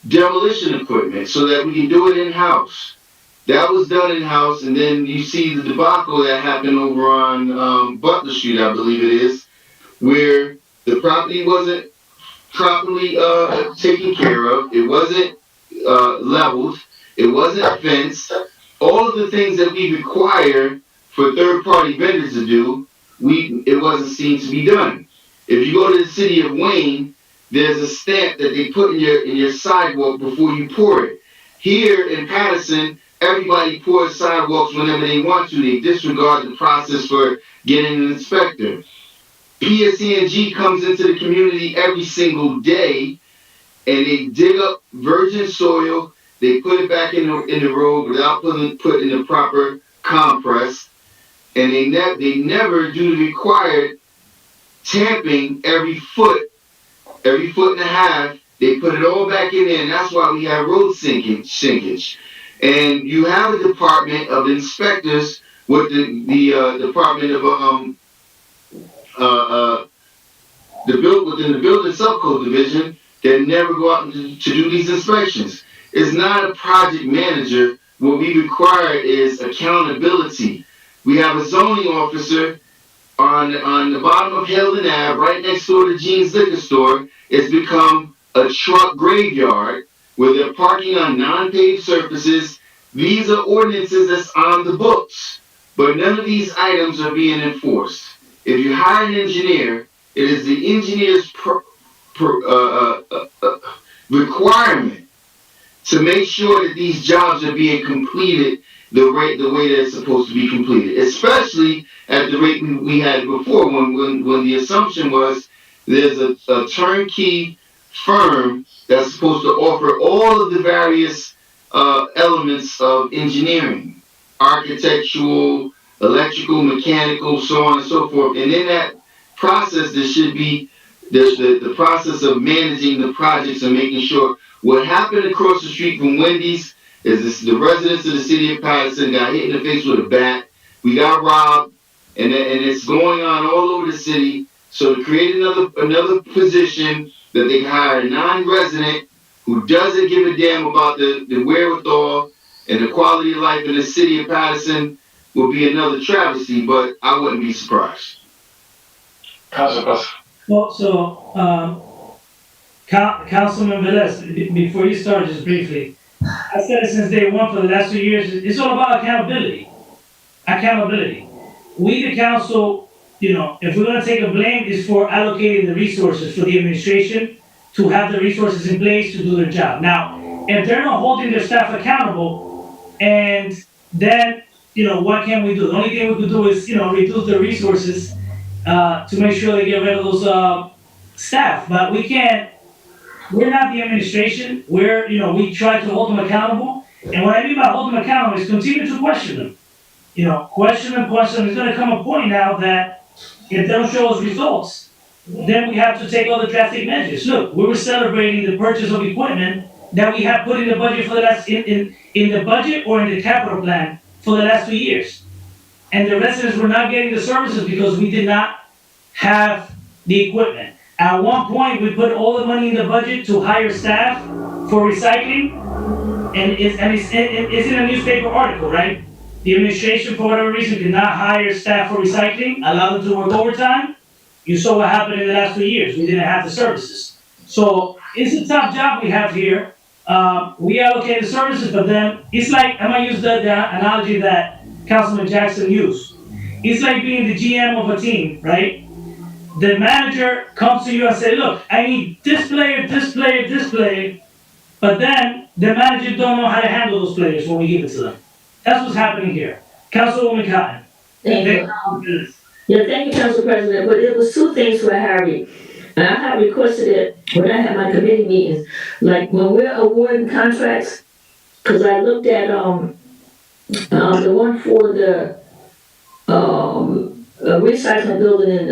demolition equipment so that we can do it in-house. That was done in-house, and then you see the debacle that happened over on Butler Street, I believe it is, where the property wasn't properly taken care of, it wasn't leveled, it wasn't fenced. All of the things that we require for third-party vendors to do, it wasn't seen to be done. If you go to the city of Wayne, there's a stamp that they put in your sidewalk before you pour it. Here in Paterson, everybody pours sidewalks whenever they want to. They disregard the process for getting an inspector. PSE&G comes into the community every single day, and they dig up virgin soil. They put it back in the road without putting the proper compress, and they never do the required tamping every foot and a half. They put it all back in there, and that's why we have road sinkage. And you have a department of inspectors with the Department of within the building subcode division that never go out to do these inspections. It's not a project manager. What we require is accountability. We have a zoning officer on the bottom of Hilden Ave, right next door to Gene's Liquor Store. It's become a truck graveyard where they're parking on non-paved surfaces. These are ordinances that's on the books, but none of these items are being enforced. If you hire an engineer, it is the engineer's requirement to make sure that these jobs are being completed the way they're supposed to be completed, especially at the rate we had before, when the assumption was there's a turnkey firm that's supposed to offer all of the various elements of engineering, architectural, electrical, mechanical, so on and so forth. And in that process, there should be the process of managing the projects and making sure what happened across the street from Wendy's is the residents of the city of Paterson got hit in the face with a bat. We got robbed, and it's going on all over the city. So to create another position that they can hire a non-resident who doesn't give a damn about the wherewithal and the quality of life in the city of Paterson would be another travesty, but I wouldn't be surprised. Well, so, Councilman Velez, before you start, just briefly, I said it since day one for the last 2 years, it's all about accountability. Accountability. We, the council, if we're gonna take a blame, is for allocating the resources for the administration to have the resources in place to do their job. Now, if they're not holding their staff accountable, and then, what can we do? The only thing we could do is, reduce the resources, to make sure they get rid of those, staff, but we're not the administration, we try to hold them accountable, and what I mean by hold them accountable is continue to question them. Question them, there's gonna come a point now that if they don't show us results, then we have to take other drastic measures. Look, we were celebrating the purchase of equipment that we have put in the budget for the last, in the budget or in the capital plan for the last 2 years. And the residents were not getting the services because we did not have the equipment. At one point, we put all the money in the budget to hire staff for recycling, and it's in a newspaper article, right? The administration, for whatever reason, did not hire staff for recycling, allow them to work overtime. You saw what happened in the last 2 years. We didn't have the services. So it's a tough job we have here. We allocate the services, but then it's like, I'm gonna use the analogy that Councilman Jackson used. It's like being the GM of a team, right? The manager comes to you and say, look, I need this player, but then the manager don't know how to handle those players when we give it to them. That's what's happening here. Councilwoman Cotton. Thank you. Yeah, thank you, Council President, but there was 2 things for Harry. And I have requested it when I had my committee meetings, like when we're awarding contracts, cause I looked at, the one for the, recycling building in,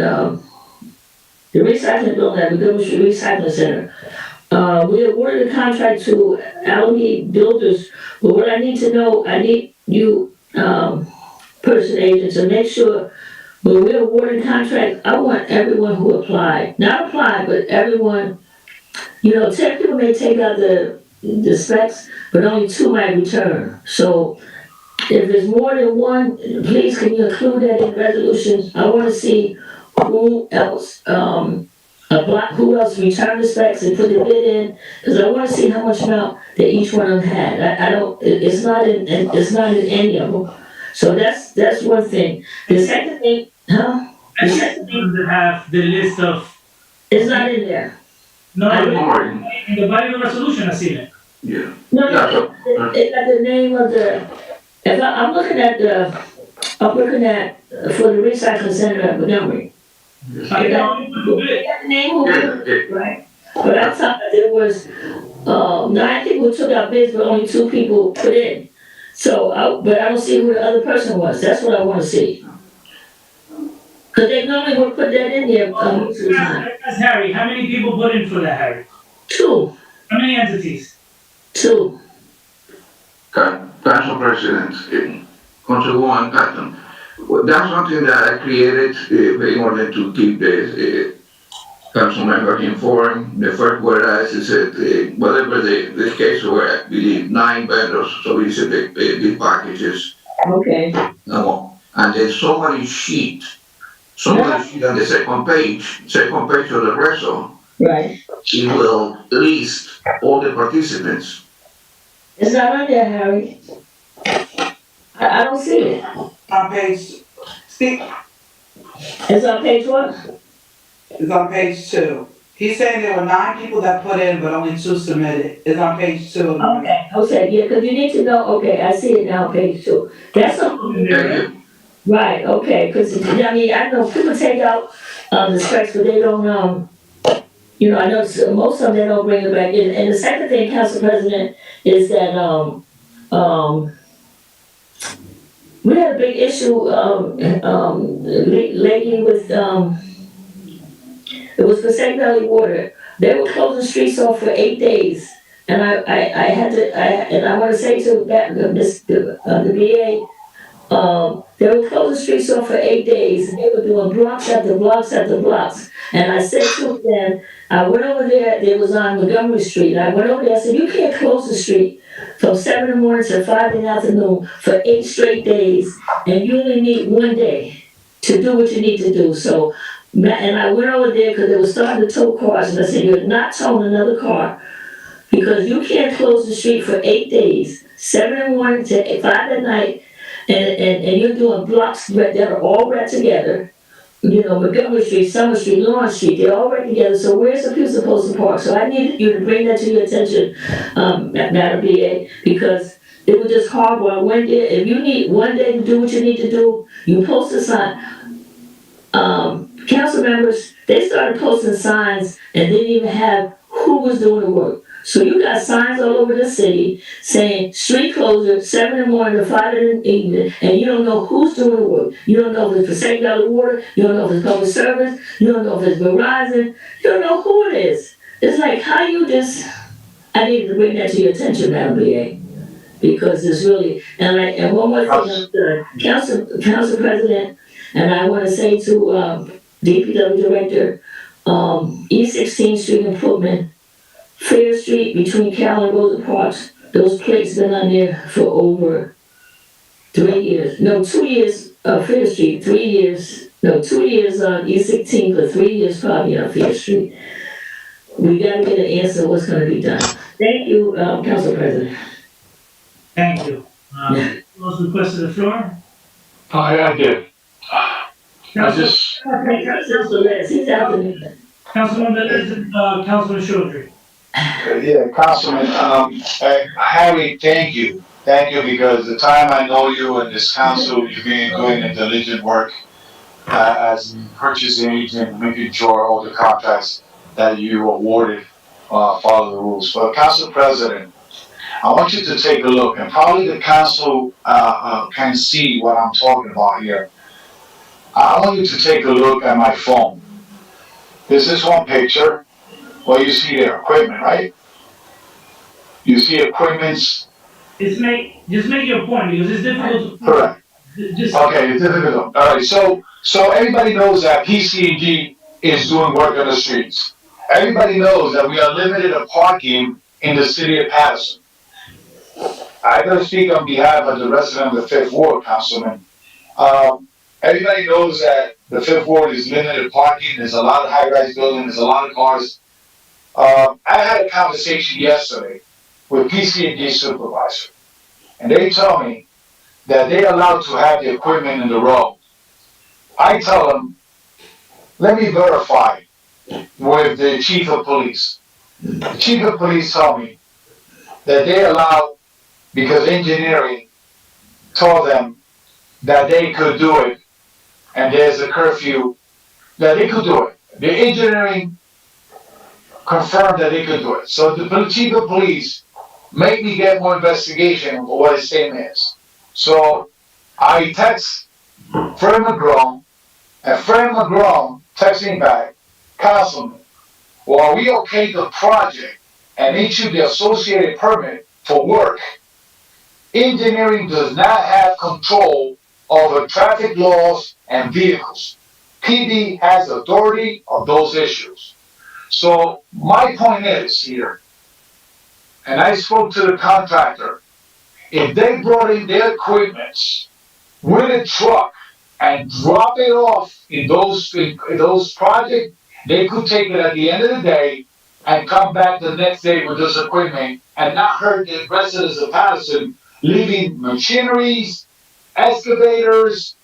the recycling building at the Goodman Street Recycling Center. We awarded a contract to Alameda Builders, but what I need to know, I need you, person agent, to make sure when we're awarding contract, I want everyone who applied, not applied, but everyone, 10 people may take out the specs, but only 2 might return. So if there's more than one, please can you include that in resolutions? I wanna see who else, who else returned the specs and put the bid in, because I want to see how much amount that each one of them had. I don't, it's not in any of them. So that's one thing. The second thing, I think to have the list of. it's not in there. No, Good morning. in the body of the resolution, I see it. Yeah. No, Yeah, it got the name of the, I'm looking at for the recycling center at Montgomery. I don't even do it. The name of it, right? But I thought that there was, 9 people took out bids, but only 2 people put in. So, but I don't see who the other person was. That's what I want to see. Cause they normally would put that in there, most of the time. Ask Harry, how many people put in for that, Harry? 2. How many entities? 2. Council President, Councilwoman Cotton. Well, that's something that I created in order to keep the council members informed. The first whereas is that whatever the case were, I believe 9 vendors, so we said the big packages. Okay. And then summary sheet on the second page of the reso. Right. It will list all the participants. It's not on there, Harry. I don't see it. On page, Steve, It's on page what? it's on page 2. He's saying there were 9 people that put in, but only 2 submitted. It's on page 2. Okay, yeah, because you need to know, okay, I see it now, page 2. That's something. Right, okay, because, I know people take out, the specs, but they don't, I know most of them, they don't bring it back in. And the second thing, Council President, is that, we had a big issue, lately with, it was Passaic Valley Water. They were closing streets off for 8 days. And I want to say to the VA, they were closing streets off for 8 days, and they were doing blocks after blocks after blocks. And I said to them, I went over there, it was on Montgomery Street, and I went over there, I said, you can't close the street from 7 in the morning to 5 in the afternoon for 8 straight days, and you only need 1 day to do what you need to do. So, and I went over there because they were starting to tow cars, and I said, you're not towing another car Because you can't close the street for 8 days, 7 in the morning to 5 at night, and you're doing blocks that are all right together. You know, Montgomery Street, Summer Street, Lawrence Street, they're all right together, so where's the people supposed to park? So I need you to bring that to your attention, Madam BA, because it was just horrible. I went there, if you need one day to do what you need to do, you post a sign. Council members, they started posting signs and didn't even have who was doing the work. So you got signs all over the city saying street closure, 7 in the morning to 5 in the evening, and you don't know who's doing the work. You don't know if it's for St. Valley Water, you don't know if it's public service, you don't know if it's Verizon, you don't know who it is. It's like how you just, I needed to bring that to your attention, Madam BA. Because it's really, and one more thing, I'm sorry. Council President, and I wanna say to, DPW Director, East 16th Street improvement, Fair Street between Carroll and Rosa Parks, those plates been on there for over 3 years. No, 2 years, Fair Street, 3 years, no, 2 years on East 16th, but 3 years probably on Fair Street. We gotta get an answer what's gonna be done. Thank you, Council President. Thank you. Those requested the floor? I did. Council, Councilman Velez, he's out there. Councilman Velez and, Councilman Chaudhry. Yeah, Councilman, Harry, thank you. Thank you, because the time I know you and this council, you've been doing a diligent work as purchasing agent, making sure all the contracts that you awarded follow the rules. But Council President, I want you to take a look, and probably the council can see what I'm talking about here. I want you to take a look at my phone. This is one picture. Well, you see their equipment, right? You see equipments. Just make your point, because it's difficult to. Correct. Just. Okay, it's difficult. All right, so everybody knows that PCG is doing work on the streets. Everybody knows that we are limited of parking in the city of Paterson. I gotta speak on behalf of the resident of the 5th Ward, Councilman. Everybody knows that the 5th Ward is limited parking. There's a lot of high-rise buildings. There's a lot of cars. I had a conversation yesterday with PCG supervisor, and they tell me that they're allowed to have the equipment in the road. I tell them, let me verify with the chief of police. The chief of police tell me that they allow, because engineering told them that they could do it, and there's a curfew, that they could do it. The engineering confirmed that they could do it. So the chief of police made me get more investigation of what his statement is. So I text Fred McGraw, and Fred McGraw texts me back, Councilman, while we okayed the project and issued the associated permit for work, engineering does not have control over traffic laws and vehicles. PD has authority of those issues. So my point is here, and I spoke to the contractor, if they brought in their equipment with a truck and drop it off in those projects, they could take it at the end of the day and come back the next day with this equipment and not hurt the residents of Paterson, leaving machineries, excavators,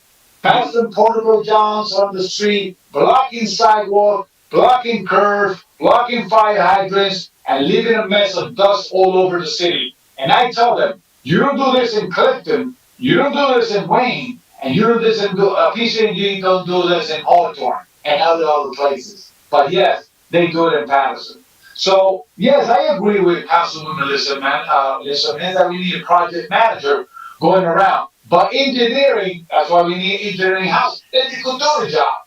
passing portable johns on the street, blocking sidewalk, blocking curve, blocking fire hydrants, and leaving a mess of dust all over the city. And I tell them, you don't do this in Clifton, you don't do this in Wayne, and you don't do this in PCG don't do this in Hawthorne and other places. But yes, they do it in Paterson. So yes, I agree with Councilwoman Melissa that we need a project manager going around. But engineering, that's why we need engineering house. They could do the job.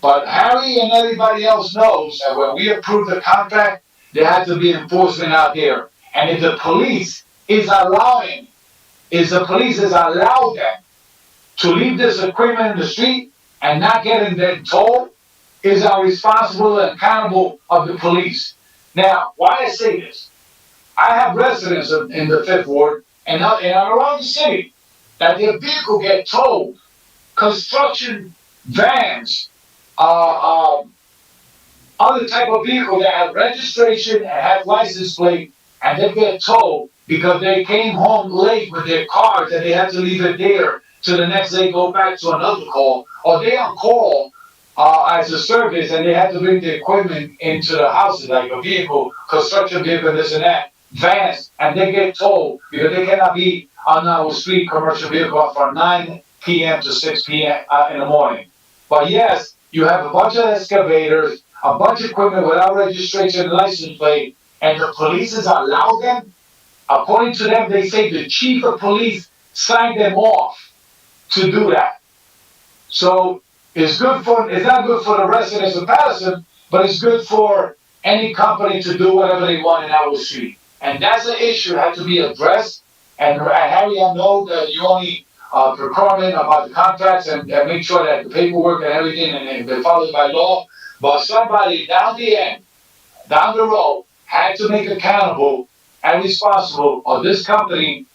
But Harry and everybody else knows that when we approve the contract, there has to be enforcement out there. And if the police is allowed them to leave this equipment in the street and not getting them told, is our responsible and accountable of the police. Now, why I say this? I have residents in the 5th Ward and around the city that their vehicle get towed. Construction vans, other type of vehicle that have registration and have license plate and they get told because they came home late with their cars and they had to leave it there to the next day go back to another call, or they on call as a service and they had to bring the equipment into the houses, like a vehicle, construction vehicle, this and that, vans, and they get told because they cannot be on our street commercial vehicle from 9 p.m. to 6 p.m. In the morning. But yes, you have a bunch of excavators, a bunch of equipment without registration and license plate, and the police allow them. According to them, they say the chief of police signed them off to do that. So it's not good for the residents of Paterson, but it's good for any company to do whatever they want in our street. And that's an issue that has to be addressed. And Harry, I know that you only procurement about the contracts and make sure that the paperwork and everything and they're followed by law. But somebody down the road, had to make accountable and responsible of this company,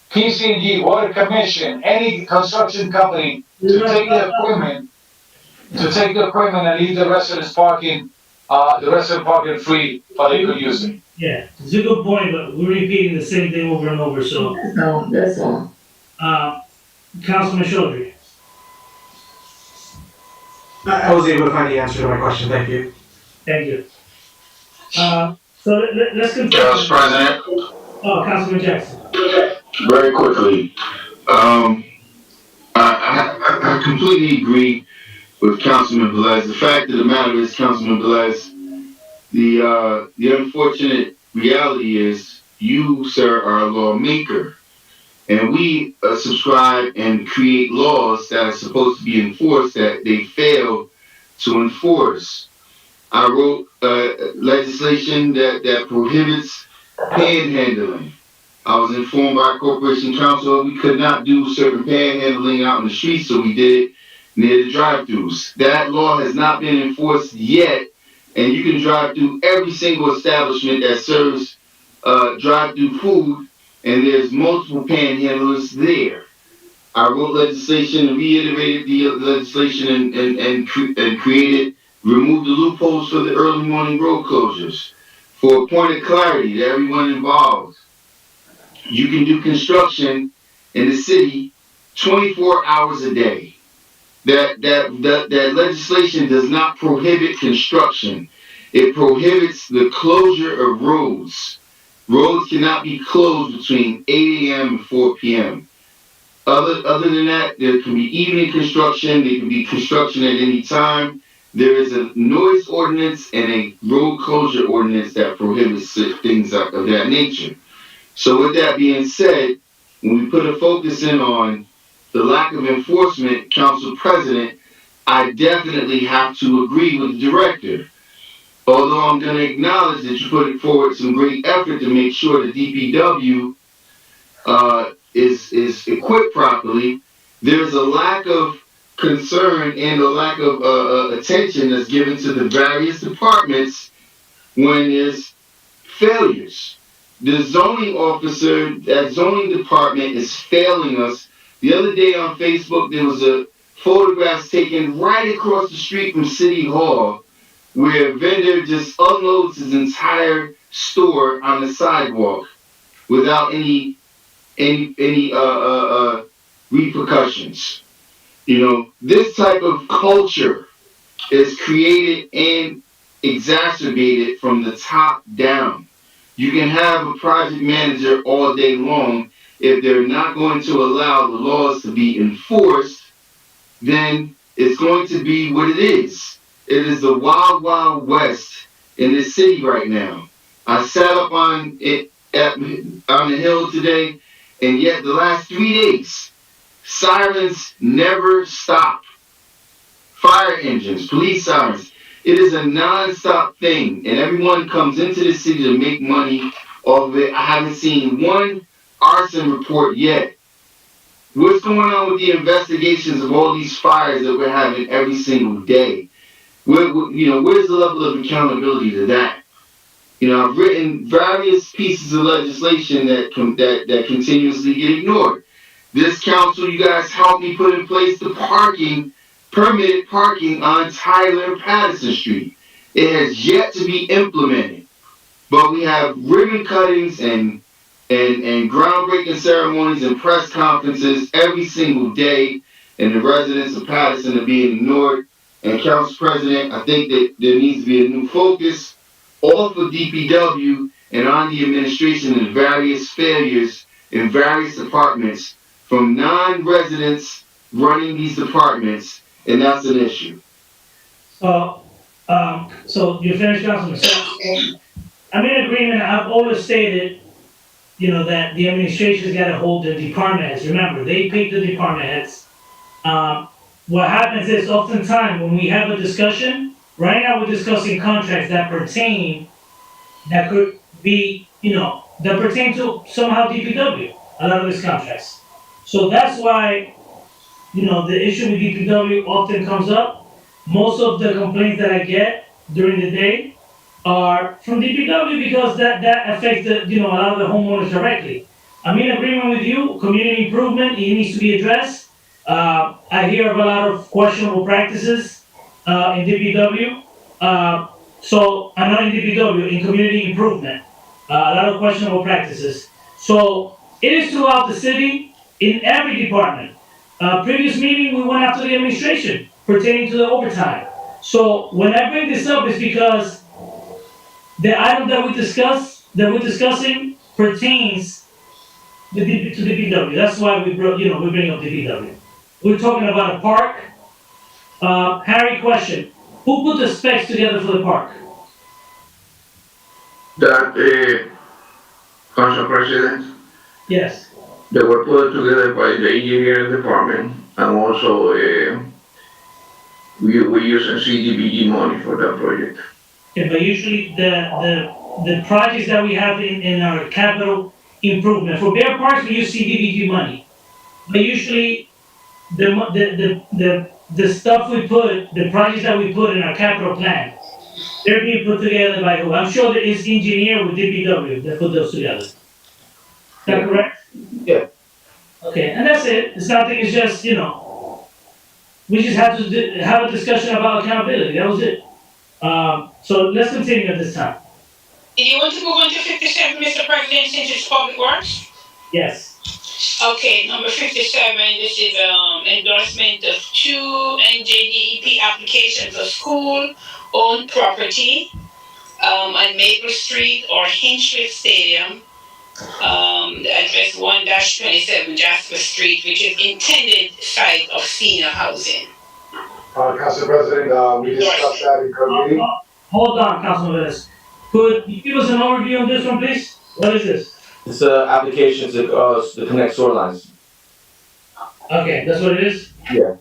PCG, Water Commission, any construction company, to take the equipment and leave the residents parking, free for they could use it. Yeah, it's a good point, but we're repeating the same thing over and over, so, No, that's all. Councilman Chaudhry. I was able to find the answer to my question, thank you. Thank you. So let's continue. Council President, Oh, Councilman Jackson. Very quickly, I completely agree with Councilman Velez. The fact of the matter is, Councilman Velez, the unfortunate reality is you, sir, are a lawmaker. And we subscribe and create laws that are supposed to be enforced that they fail to enforce. I wrote legislation that prohibits panhandling. I was informed by Corporation Counsel we could not do certain panhandling out in the streets, so we did it near the drive-thrus. That law has not been enforced yet, and you can drive through every single establishment that serves drive-through food, and there's multiple panhandlers there. I wrote legislation, reiterated the legislation, and created, removed the loopholes for the early morning road closures. For a point of clarity to everyone involved, you can do construction in the city 24 hours a day. That legislation does not prohibit construction. It prohibits the closure of roads. Roads cannot be closed between 8 a.m. and 4 p.m. Other than that, there can be evening construction. There can be construction at any time. There is a noise ordinance and a road closure ordinance that prohibits things of that nature. So with that being said, when we put a focus in on the lack of enforcement, Council President, I definitely have to agree with the director. Although I'm going to acknowledge that you put forward some great effort to make sure the DPW is equipped properly, there's a lack of concern and a lack of attention that's given to the various departments when there's failures. The zoning officer, that zoning department is failing us. The other day on Facebook, there was a photograph taken right across the street from City Hall where a vendor just unloads his entire store on the sidewalk without any repercussions. You know, this type of culture is created and exacerbated from the top down. You can have a project manager all day long. If they're not going to allow the laws to be enforced, then it's going to be what it is. It is the wild, wild west in this city right now. I sat up on the hill today, and yet the last 3 days, sirens never stop. Fire engines, police sirens. It is a non-stop thing, and everyone comes into the city to make money off of it. I haven't seen one arson report yet. What's going on with the investigations of all these fires that we're having every single day? Where's the level of accountability to that? You know, I've written various pieces of legislation that continuously get ignored. This council, you guys helped me put in place the permitted parking on Tyler and Paterson Street. It has yet to be implemented. but we have ribbon cuttings and groundbreaking ceremonies and press conferences every single day, and the residents of Paterson are being ignored. And Council President, I think that there needs to be a new focus off of DPW and on the administration and various failures in various departments from non-residents running these departments, and that's an issue. So you finished, Councilman. So I'm in agreement. I've always stated, that the administration's got to hold the department heads. Remember, they pick the department heads. What happens is oftentimes when we have a discussion, right now we're discussing contracts that could be, that pertain to somehow DPW, a lot of these contracts. So that's why, the issue with DPW often comes up. Most of the complaints that I get during the day are from DPW because that affects a lot of the homeowners directly. I'm in agreement with you, community improvement, it needs to be addressed. I hear of a lot of questionable practices, in DPW. So, I'm not in DPW, in community improvement, a lot of questionable practices. So, it is throughout the city, in every department. Previous meeting, we went after the administration pertaining to the overtime. So, when I bring this up, it's because the item that we're discussing pertains to DPW. That's why we bring up DPW. We're talking about a park. Harry, question. Who put the specs together for the park? That, Council President, Yes. they were put together by the engineering department, and also, we using CDBG money for that project. Okay, but usually the projects that we have in our capital improvement, for Bear Parks, we use CDBG money. But usually, the stuff we put, the projects that we put in our capital plan, they're being put together by who? I'm sure there is engineer with DPW that put those together. Is that correct? Yeah. Okay, and that's it. It's nothing, it's just, we just had to have a discussion about accountability. That was it. So let's continue at this time. Do you want to move on to 57, Mr. President, since it's public works? Yes. Okay, number 57, this is endorsement of 2 NJDEP applications for school-owned property on Maple Street or Hinchliffe Stadium. The address 1-27 Jasper Street, which is intended site of senior housing. Council President, we discussed that in committee. Hold on, Councilman Velez. Could you give us an overview on this one, please? What is this? It's an application to connect sewer lines. Okay, that's what it is? Yeah.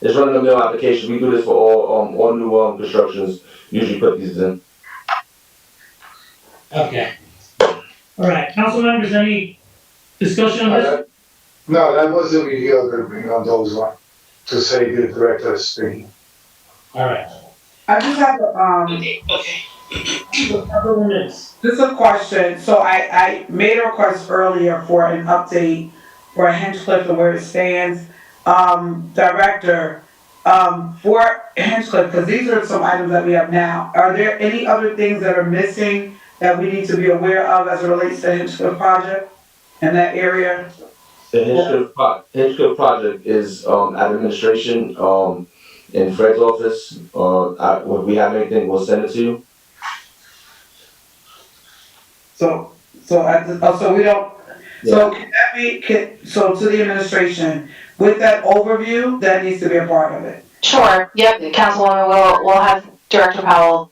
It's run of the mill application. We do this for all new constructions. Usually put these in. Okay. All right, council members, any discussion on this? No, that wasn't really agreement on those ones, to say the director is speaking. All right. I just have Okay. just a question. So I made a request earlier for an update for Hinchcliffe and where it stands. Director, for Hinchcliffe, because these are some items that we have now, are there any other things that are missing that we need to be aware of as it relates to Hinchcliffe project in that area? The Hinchcliffe project is at administration in Fred's office. If we have anything, we'll send it to you. So we don't. Yeah. So can that be? So to the administration, with that overview, that needs to be a part of it. Sure, yep, Councilwoman, we'll have Director Powell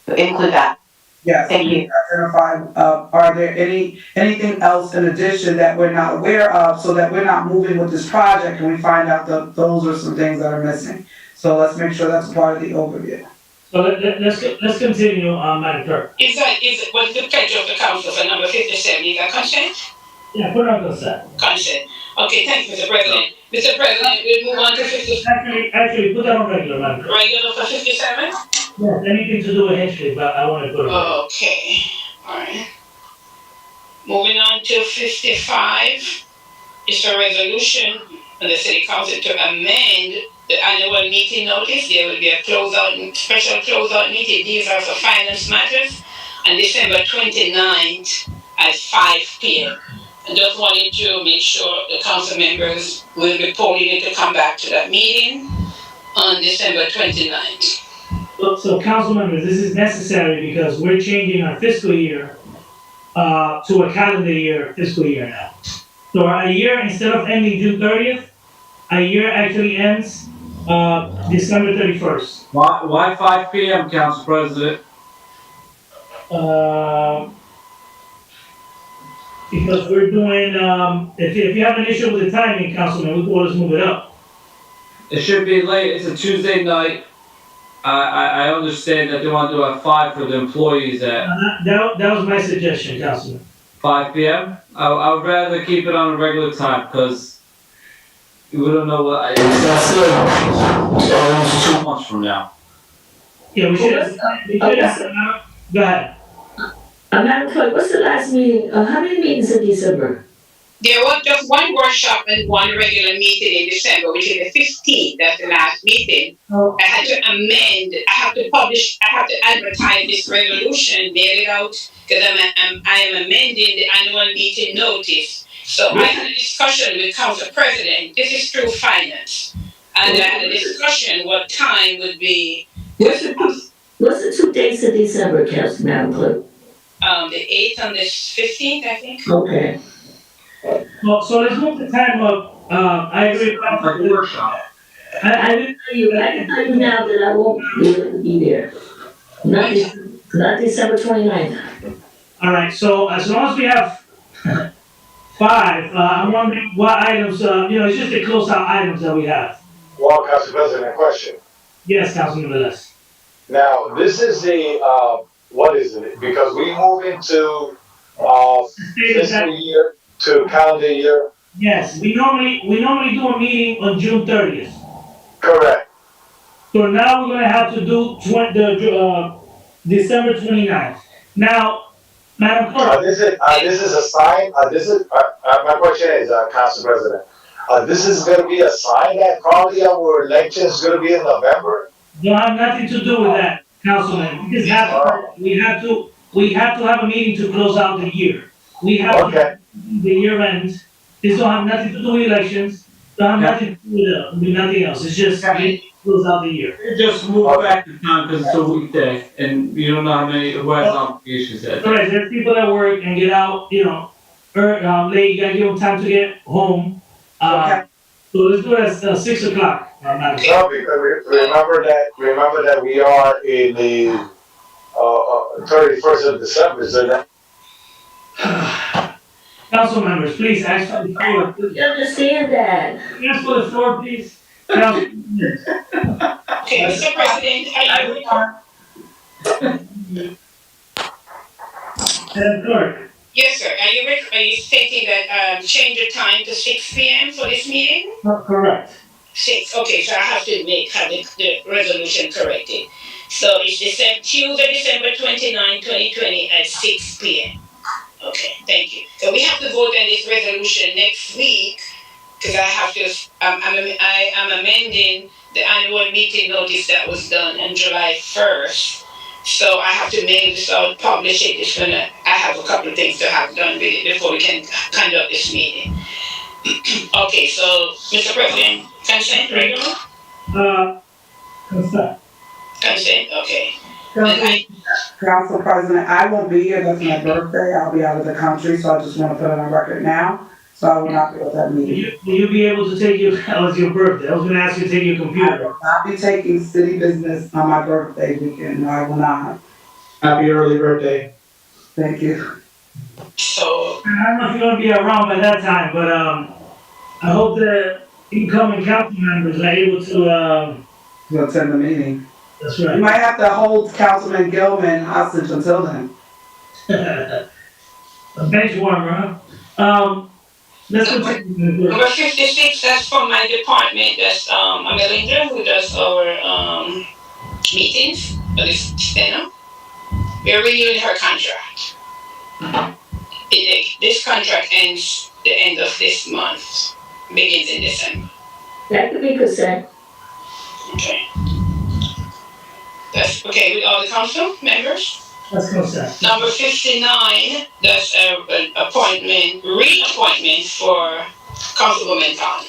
include that. Yes. Thank you. Identify, are there anything else in addition that we're not aware of, so that we're not moving with this project and we find out that those are some things that are missing. So let's make sure that's part of the overview. So let's continue, Madam Clerk. What's the pleasure of the council for number 57? Is that consent? Yeah, put it on consent. Consent. Okay, thank you, Mr. President. Mr. President, we'll move on to 57. Actually, put that on regular, Madam Clerk. Regular for 57? Yes, anything to do with Hinchcliffe, but I want to put it on. Okay, alright. Moving on to 55, it's a resolution of the city council to amend the annual meeting notice. There will be a special closeout meeting. These are for finance matters. and December 29th at 5 p.m. I just wanted to make sure the council members will be polling it to come back to that meeting on December 29th. So council members, this is necessary because we're changing our fiscal year, to a calendar year fiscal year now. So a year, instead of ending June 30th, a year actually ends, December 31st. Why 5 p.m., Council President? Because we're doing, if you have an issue with the timing, Councilman, we can always move it up. It should be late, it's a Tuesday night. I understand that they want to do at 5 for the employees at That was my suggestion, Councilman. 5 p.m. I would rather keep it on a regular time, because we don't know what, that's almost 2 months from now. Yeah, we should have, go ahead. Madam Clerk, what's the last meeting, how many meetings in December? There was just one workshop and one regular meeting in December, which is the 15th, that's the last meeting. I had to amend, I have to advertise this resolution, mail it out, because I am amending the annual meeting notice. So I had a discussion with Council President, this is through finance. And I had a discussion what time would be. What's the 2 dates of December, Madam Clerk? The 8th and the 15th, I think. Okay. Well, so let's move the time up, I agree. Like a workshop. I can tell you now that I won't be able to be there. Not December 29th. All right, so as long as we have 5, I'm wondering what items, it's just the close out items that we have. Well, Council President, question. Yes, Councilman Velez. Now, this is what is it? Because we move into, fiscal year to calendar year. Yes, we normally do a meeting on June 30th. Correct. So now we're gonna have to do December 29th. Now, Madam Clerk. This is a sign, my question is, Council President, this is gonna be a sign that probably our election is gonna be in November? Don't have nothing to do with that, Councilman. We have to have a meeting to close out the year. We have to, the year end. This don't have nothing to do with elections. Don't have nothing to do with nothing else. It's just close out the year. Just move back the time because it's a weekday and you don't know how many, who has obligations that day. Correct, there's people that work and get out, late, you gotta give them time to get home. So let's do it at 6 o'clock. No, because remember that we are in the 31st of December, isn't it? Council members, please ask for the floor. You understand that? Ask for the floor, please. Council. Okay, Mr. President, Madam Clerk. yes, sir. Are you stating that change the time to 6 p.m. for this meeting? Correct. 6. Okay, so I have to have the resolution corrected. So it's Tuesday, December 29, 2020 at 6 p.m. Okay, thank you. So we have to vote on this resolution next week because I have to. I am amending the annual meeting notice that was done on July 1st. So I have to mail this out, publish it. I have a couple of things to have done with it before we can conduct this meeting. Okay, so Mr. President, consent regular? Consent. Consent, okay. Council President, I won't be here, that's my birthday, I'll be out of the country, so I just want to put it on record now, so I will not be at that meeting. Will you be able to take that was your birthday, I was gonna ask you to take your I computer. will not be taking city business on my birthday weekend, no, I will not. Happy early birthday. Thank you. So, I don't know if you're gonna be around by that time, but, I hope the incoming council members are able to, To attend the meeting. that's You right. might have to hold Councilman Gilman hostage until then. A bench warmer, huh? Let's continue. number 56, that's from my department, that's Melinda, who does our meetings for this center. We're renewing her contract. This contract ends the end of this month, begins in December. That could be consent. Okay. That's okay with all the council members? That's consent. Number 59, that's an reappointment for Councilwoman Khan.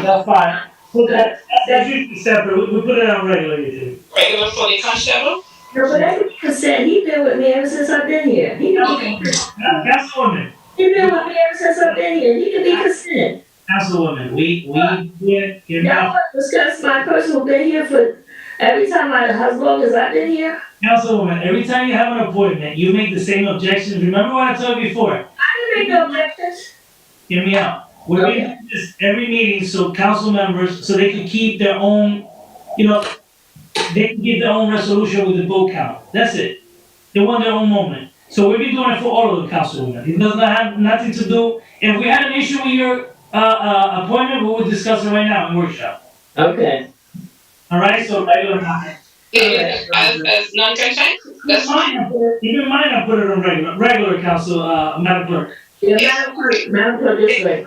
That's fine. Put that's usually separate. We put it on regular usually. Regular for the constable? No, but that consent, he been with me ever since I've been here. He can be consent. Councilwoman, He been with me ever since I've been here. He can be consent. Councilwoman, we did Y'all enough. want to discuss my person who been here for every time as long as I've been here? Councilwoman, every time you have an appointment, you make the same objections. Remember what I told you before? I didn't make no objections. Hear me out. We're Okay. doing this every meeting so council members, so they can keep their own, they can give their own resolution with the vote count. That's it. They want their own moment. So we'll be doing it for all of the councilwomen. It does not have nothing to do. If we had an issue with your appointment, we would discuss it right now in workshop. Okay. All right. So regular. As non-consent? That's fine. Even mine, I put it on regular council, Madam Clerk. Yeah, Madam Clerk, this way.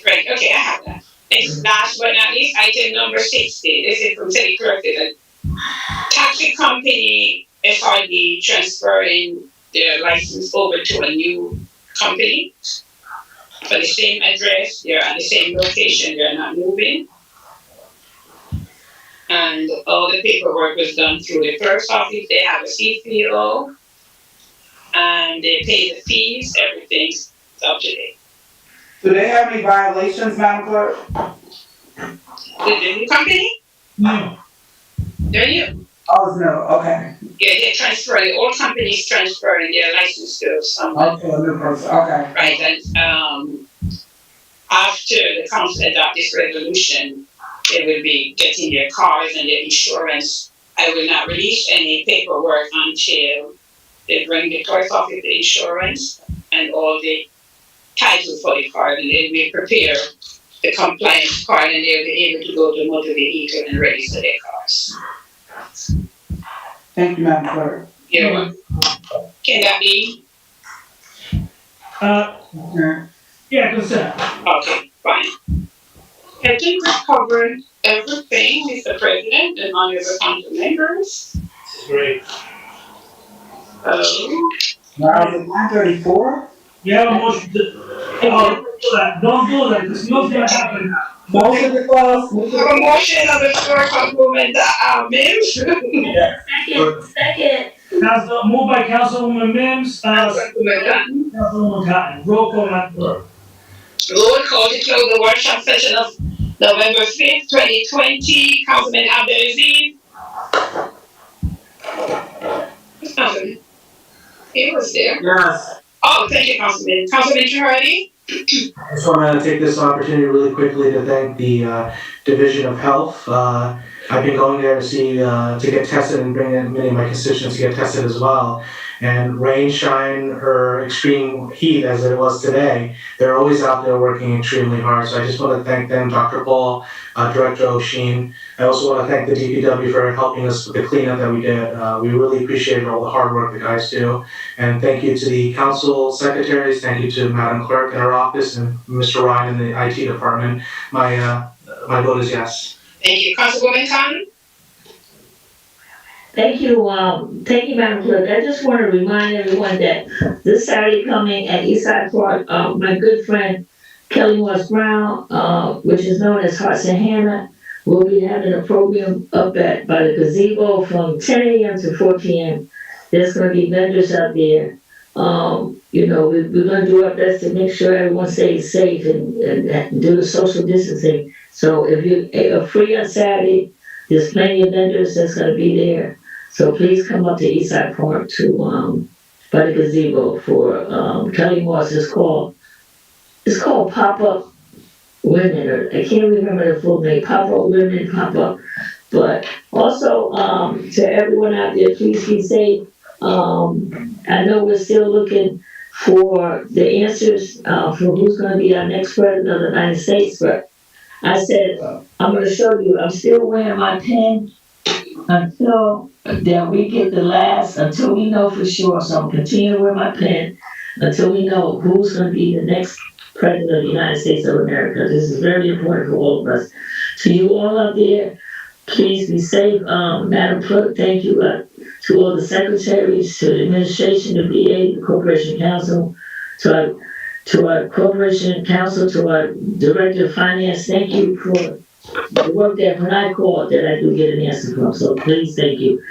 Right, okay, I have that. Next, last but not least, item number 60. This is from City Clerk. The taxi company SRD transferring their license over to a new company for the same address. They're at the same location. They're not moving. And all the paperwork was done through the clerk's office. They have a CPO. And they pay the fees. Everything's up to date. Do they have any violations, Madam Clerk? The new company? No. They're new. Oh, no, okay. Yeah, they're transferring, all companies transferring their license to someone. Okay, a new person, okay. Right, and, after the council adopt this resolution, they will be getting their cars and their insurance. I will not release any paperwork until they bring the clerk's office the insurance and all the title for the car, and then we prepare the compliance card, and they'll be able to go to motor vehicle and register their cars. Thank you, Madam Clerk. Yeah. Can that be? Yeah, consent. Okay, fine. I think we've covered everything, Mr. President, and all your council members. Great. Now, is it 9:34? You have a motion to, don't do that, because you know what's gonna happen. Motion to close. We have a motion on the floor, Councilwoman Mims. Second. Moved by Councilwoman Mims, Councilwoman Cotton. Councilwoman Cotton. Roll call, Madam Clerk. Roll call to close the workshop session of November 5th, 2020. Councilman Abdelaziz. Councilman. He was there. Yes. Oh, thank you, Councilman. Councilman Girardi? I just want to take this opportunity really quickly to thank the Division of Health. I've been going there to see, to get tested and bring in many of my constituents to get tested as well. And rain, shine, or extreme heat as it was today, they're always out there working extremely hard. So I just want to thank them, Dr. Paul, Director O'Sheen. I also want to thank the DPW for helping us with the cleanup that we did. We really appreciate all the hard work the guys do. And thank you to the council secretaries, thank you to Madam Clerk in her office, and Mr. Ryan in the IT department. My vote is yes. Thank you. Councilwoman Khan? Thank you, Madam Clerk. I just want to remind everyone that this Saturday coming at Eastside Park, my good friend Kelly Morse Brown, which is known as Hearts and Hannah, will be having a program up by the gazebo from 10 a.m. to 4 p.m. There's going to be vendors out there. We're going to do our best to make sure everyone stays safe and do the social distancing. So if you are free on Saturday, there's plenty of vendors that's going to be there. So please come up to Eastside Park to by the gazebo for Kelly Morse. It's called Pop-Up Women, or I can't remember the full name. Pop-Up Women, Pop-Up. But also to everyone out there, please be safe. I know we're still looking for the answers for who's going to be our next president of the United States, but I said, I'm going to show you, I'm still wearing my pen until that we get until we know for sure. So I'm continuing to wear my pen until we know who's going to be the next president of the United States of America. This is very important for all of us. To you all out there, please be safe. Madam Clerk, thank you. to all the secretaries, to the administration, the VA, the Corporation Council, to our Corporation Council, to our Director of Finance. Thank you for the work that when I call that I do get an answer from. So please, thank you.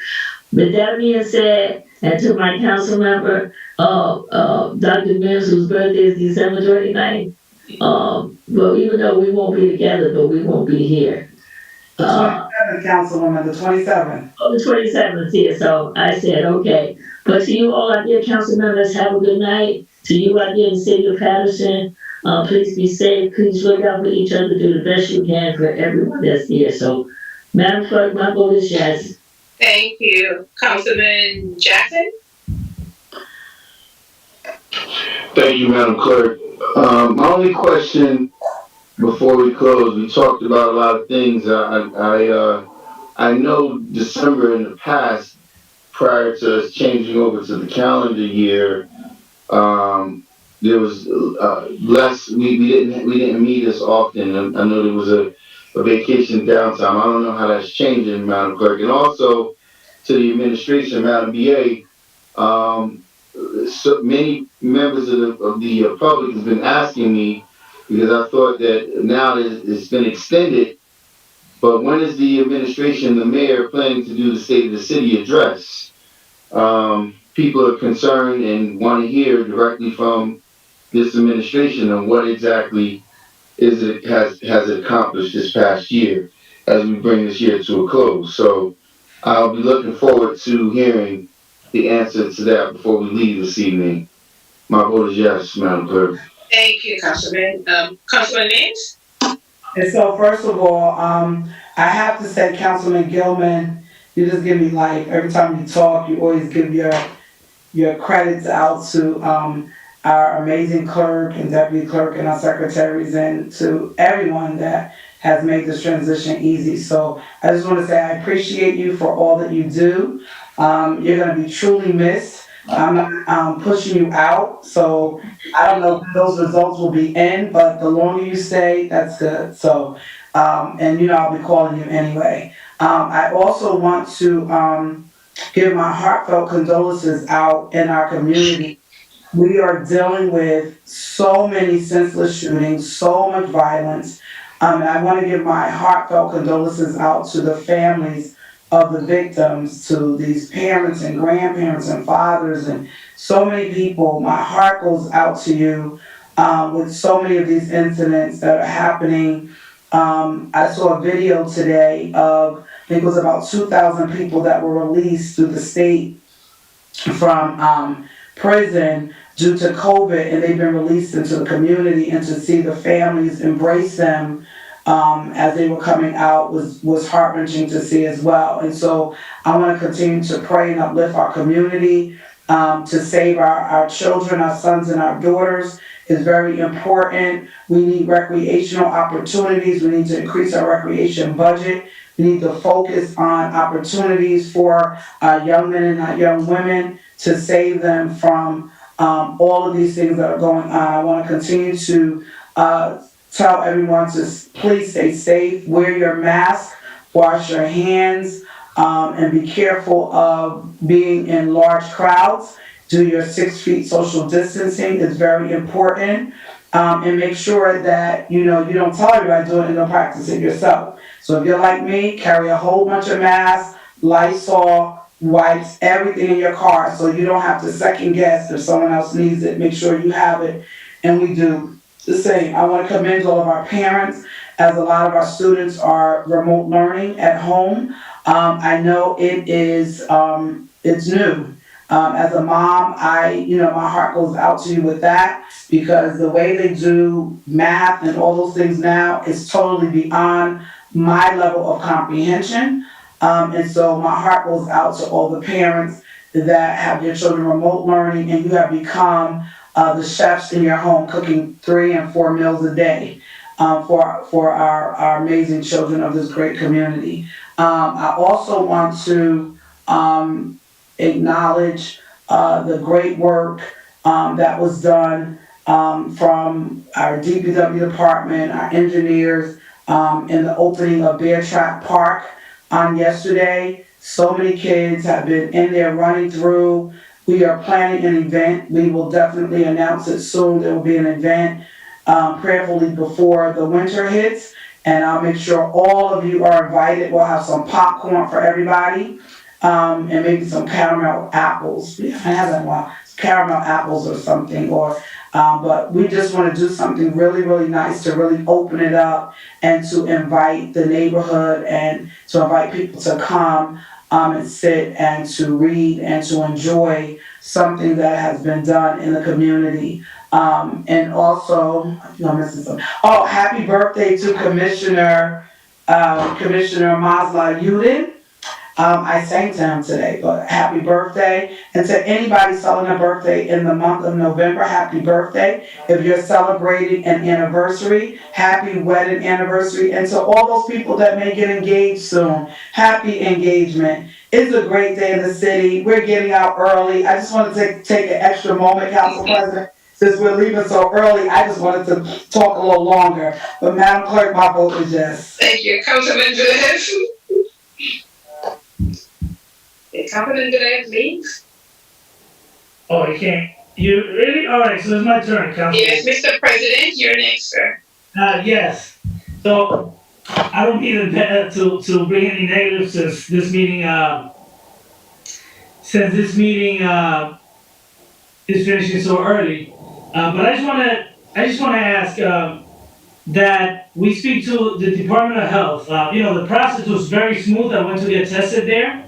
With that being said, and to my council member, Dr. Mills, whose birthday is December 29th, well, even though we won't be together, but we won't be here. The 27th, Councilwoman, the 27th. Oh, the 27th here, so I said, okay. But to you all out there, council members, have a good night. To you out there in the city of Paterson, please be safe. Please look out for each other. Do the best you can for everyone that's here. So, Madam Clerk, my vote is yes. Thank you. Councilman Jackson? Thank you, Madam Clerk. My only question before we close, we talked about a lot of things. I know December in the past, prior to us changing over to the calendar year, there was less. We didn't meet as often. I know there was a vacation downtime. I don't know how that's changing, Madam Clerk, and also to the administration, Madam BA. So many members of the public has been asking me, because I thought that now that it's been extended, but when is the administration, the mayor, planning to do the State of the City address? People are concerned and want to hear directly from this administration on what exactly has it accomplished this past year as we bring this year to a close. So I'll be looking forward to hearing the answer to that before we leave this evening. My vote is yes, Madam Clerk. Thank you, Councilman. Councilman Mims? And so first of all, I have to say, Councilman Gilman, you just give me life. Every time you talk, you always give your credits out to our amazing clerk and deputy clerk and our secretaries and to everyone that has made this transition easy. So I just want to say I appreciate you for all that you do. You're going to be truly missed. I'm not pushing you out, so I don't know if those results will be in, but the longer you stay, that's good. So, and I'll be calling you anyway. I also want to give my heartfelt condolences out in our community. We are dealing with so many senseless shootings, so much violence. And I want to give my heartfelt condolences out to the families of the victims, to these parents and grandparents and fathers and so many people. My heart goes out to you with so many of these incidents that are happening. I saw a video today of, I think it was about 2,000 people that were released through the state from prison due to COVID, and they've been released into the community, and to see the families embrace them as they were coming out was heart-wrenching to see as well. And so I want to continue to pray and uplift our community to save our children, our sons and our daughters is very important. We need recreational opportunities. We need to increase our recreation budget. We need to focus on opportunities for our young men and our young women to save them from all of these things that are going on. I want to continue to tell everyone to please stay safe, wear your mask, wash your hands, and be careful of being in large crowds. Do your 6 feet social distancing is very important. And make sure that, you don't tell everybody to do it and don't practice it yourself. So if you're like me, carry a whole bunch of masks, Lysol, wipes, everything in your car so you don't have to second guess if someone else needs it. Make sure you have it, and we do the same. I want to commend all of our parents, as a lot of our students are remote learning at home. I know it is, it's new. As a mom, my heart goes out to you with that, because the way they do math and all those things now is totally beyond my level of comprehension. And so my heart goes out to all the parents that have your children remote learning, and you have become the chefs in your home, cooking 3 and 4 meals a day for our amazing children of this great community. I also want to acknowledge the great work that was done from our DPW department, our engineers, in the opening of Bear Trap Park on yesterday. So many kids have been in there running through. We are planning an event. We will definitely announce it soon. There will be an event, prayerfully before the winter hits. And I'll make sure all of you are invited. We'll have some popcorn for everybody, and maybe some caramel apples. We haven't had that in a while. Caramel apples or something, but we just want to do something really, really nice to really open it up and to invite the neighborhood and to invite people to come and sit and to read and to enjoy something that has been done in the community. And also, I'm missing something. Oh, happy birthday to Commissioner Masla Udin. I sang to him today, but happy birthday. And to anybody celebrating a birthday in the month of November, happy birthday. If you're celebrating an anniversary, happy wedding anniversary. And to all those people that may get engaged soon, happy engagement. It's a great day in the city. We're getting out early. I just want to take an extra moment, Council President. Since we're leaving so early, I just wanted to talk a little longer. But Madam Clerk, my vote is yes. Thank you, Councilman Velez. Councilman Velez, please. Oh, you can't. You really? All right. So it's my turn, Councilman. Yes, Mr. President, you're next, sir. Yes. So I don't mean to bring any negatives since this meeting is finishing so early. But I just want to ask that we speak to the Department of Health. The process was very smooth. I went to get tested there.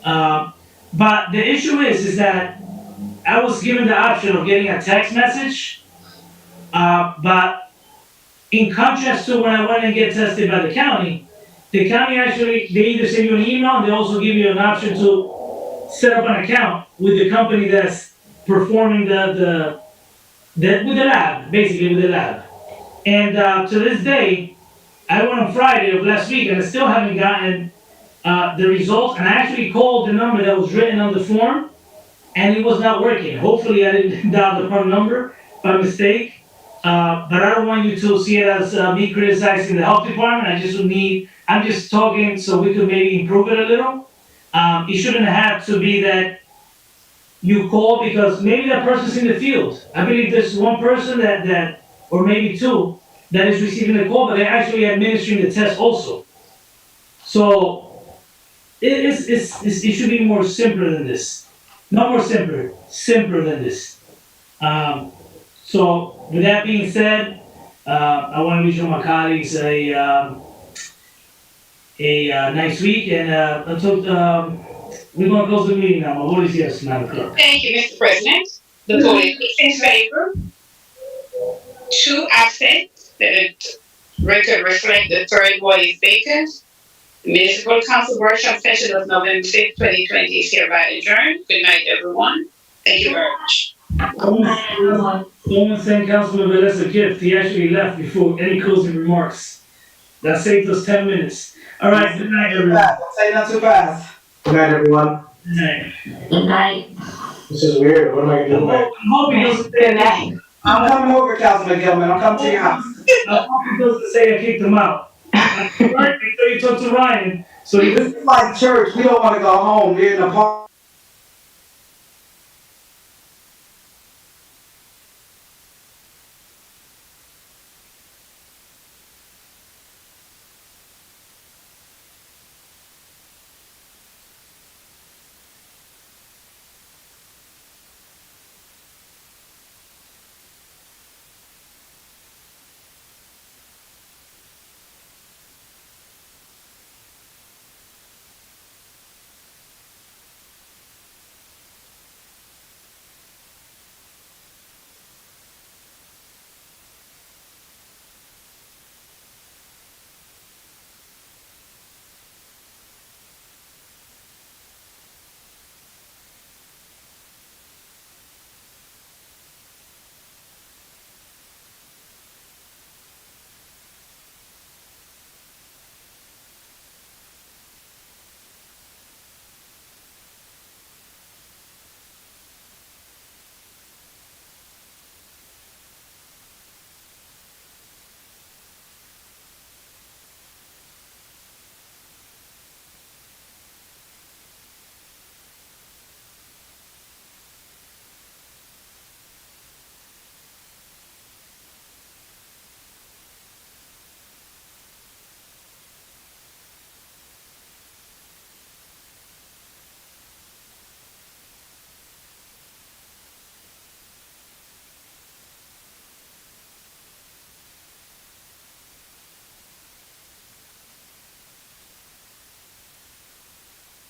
But the issue is that I was given the option of getting a text message, but in contrast to when I went and get tested by the county actually, they either send you an email and they also give you an option to set up an account with the company that's performing with the lab, basically with the lab. And to this day, I went on Friday of last week and I still haven't gotten the results, and I actually called the number that was written on the form, and it was not working. Hopefully I didn't dial the wrong number by mistake, but I don't want you to see it as me criticizing the health department. I'm just talking so we could maybe improve it a little. It shouldn't have to be that you call because maybe that person's in the field. I believe there's one person that or maybe two, that is receiving the call, but they're actually administering the test also. So, it should be more simpler than this. Not more simpler than this. So with that being said, I want to wish all my colleagues a nice week, and we're going to close the meeting now. My vote is yes, Madam Clerk. Thank you, Mr. President. The vote is in favor. 2 absent. The record reflect the third ward is vacant. The Municipal Council workshop session of November 5th, 2020 is hereby adjourned. Good night, everyone. Thank you very much. Someone sent Councilman Velez a gift. He actually left before any closing remarks. That saved us 10 minutes. All right, good night, everyone. Don't say not too fast. Good night, everyone. Good night. Good night. This is weird. What am I gonna do? I'm hoping he doesn't say Good night. I'm coming over, Councilman Gilman. I'm coming to your house. I'm hoping he doesn't say I kicked him out. Right, make sure you talk to Ryan. So This is like church. We don't want to go home. We're in the park.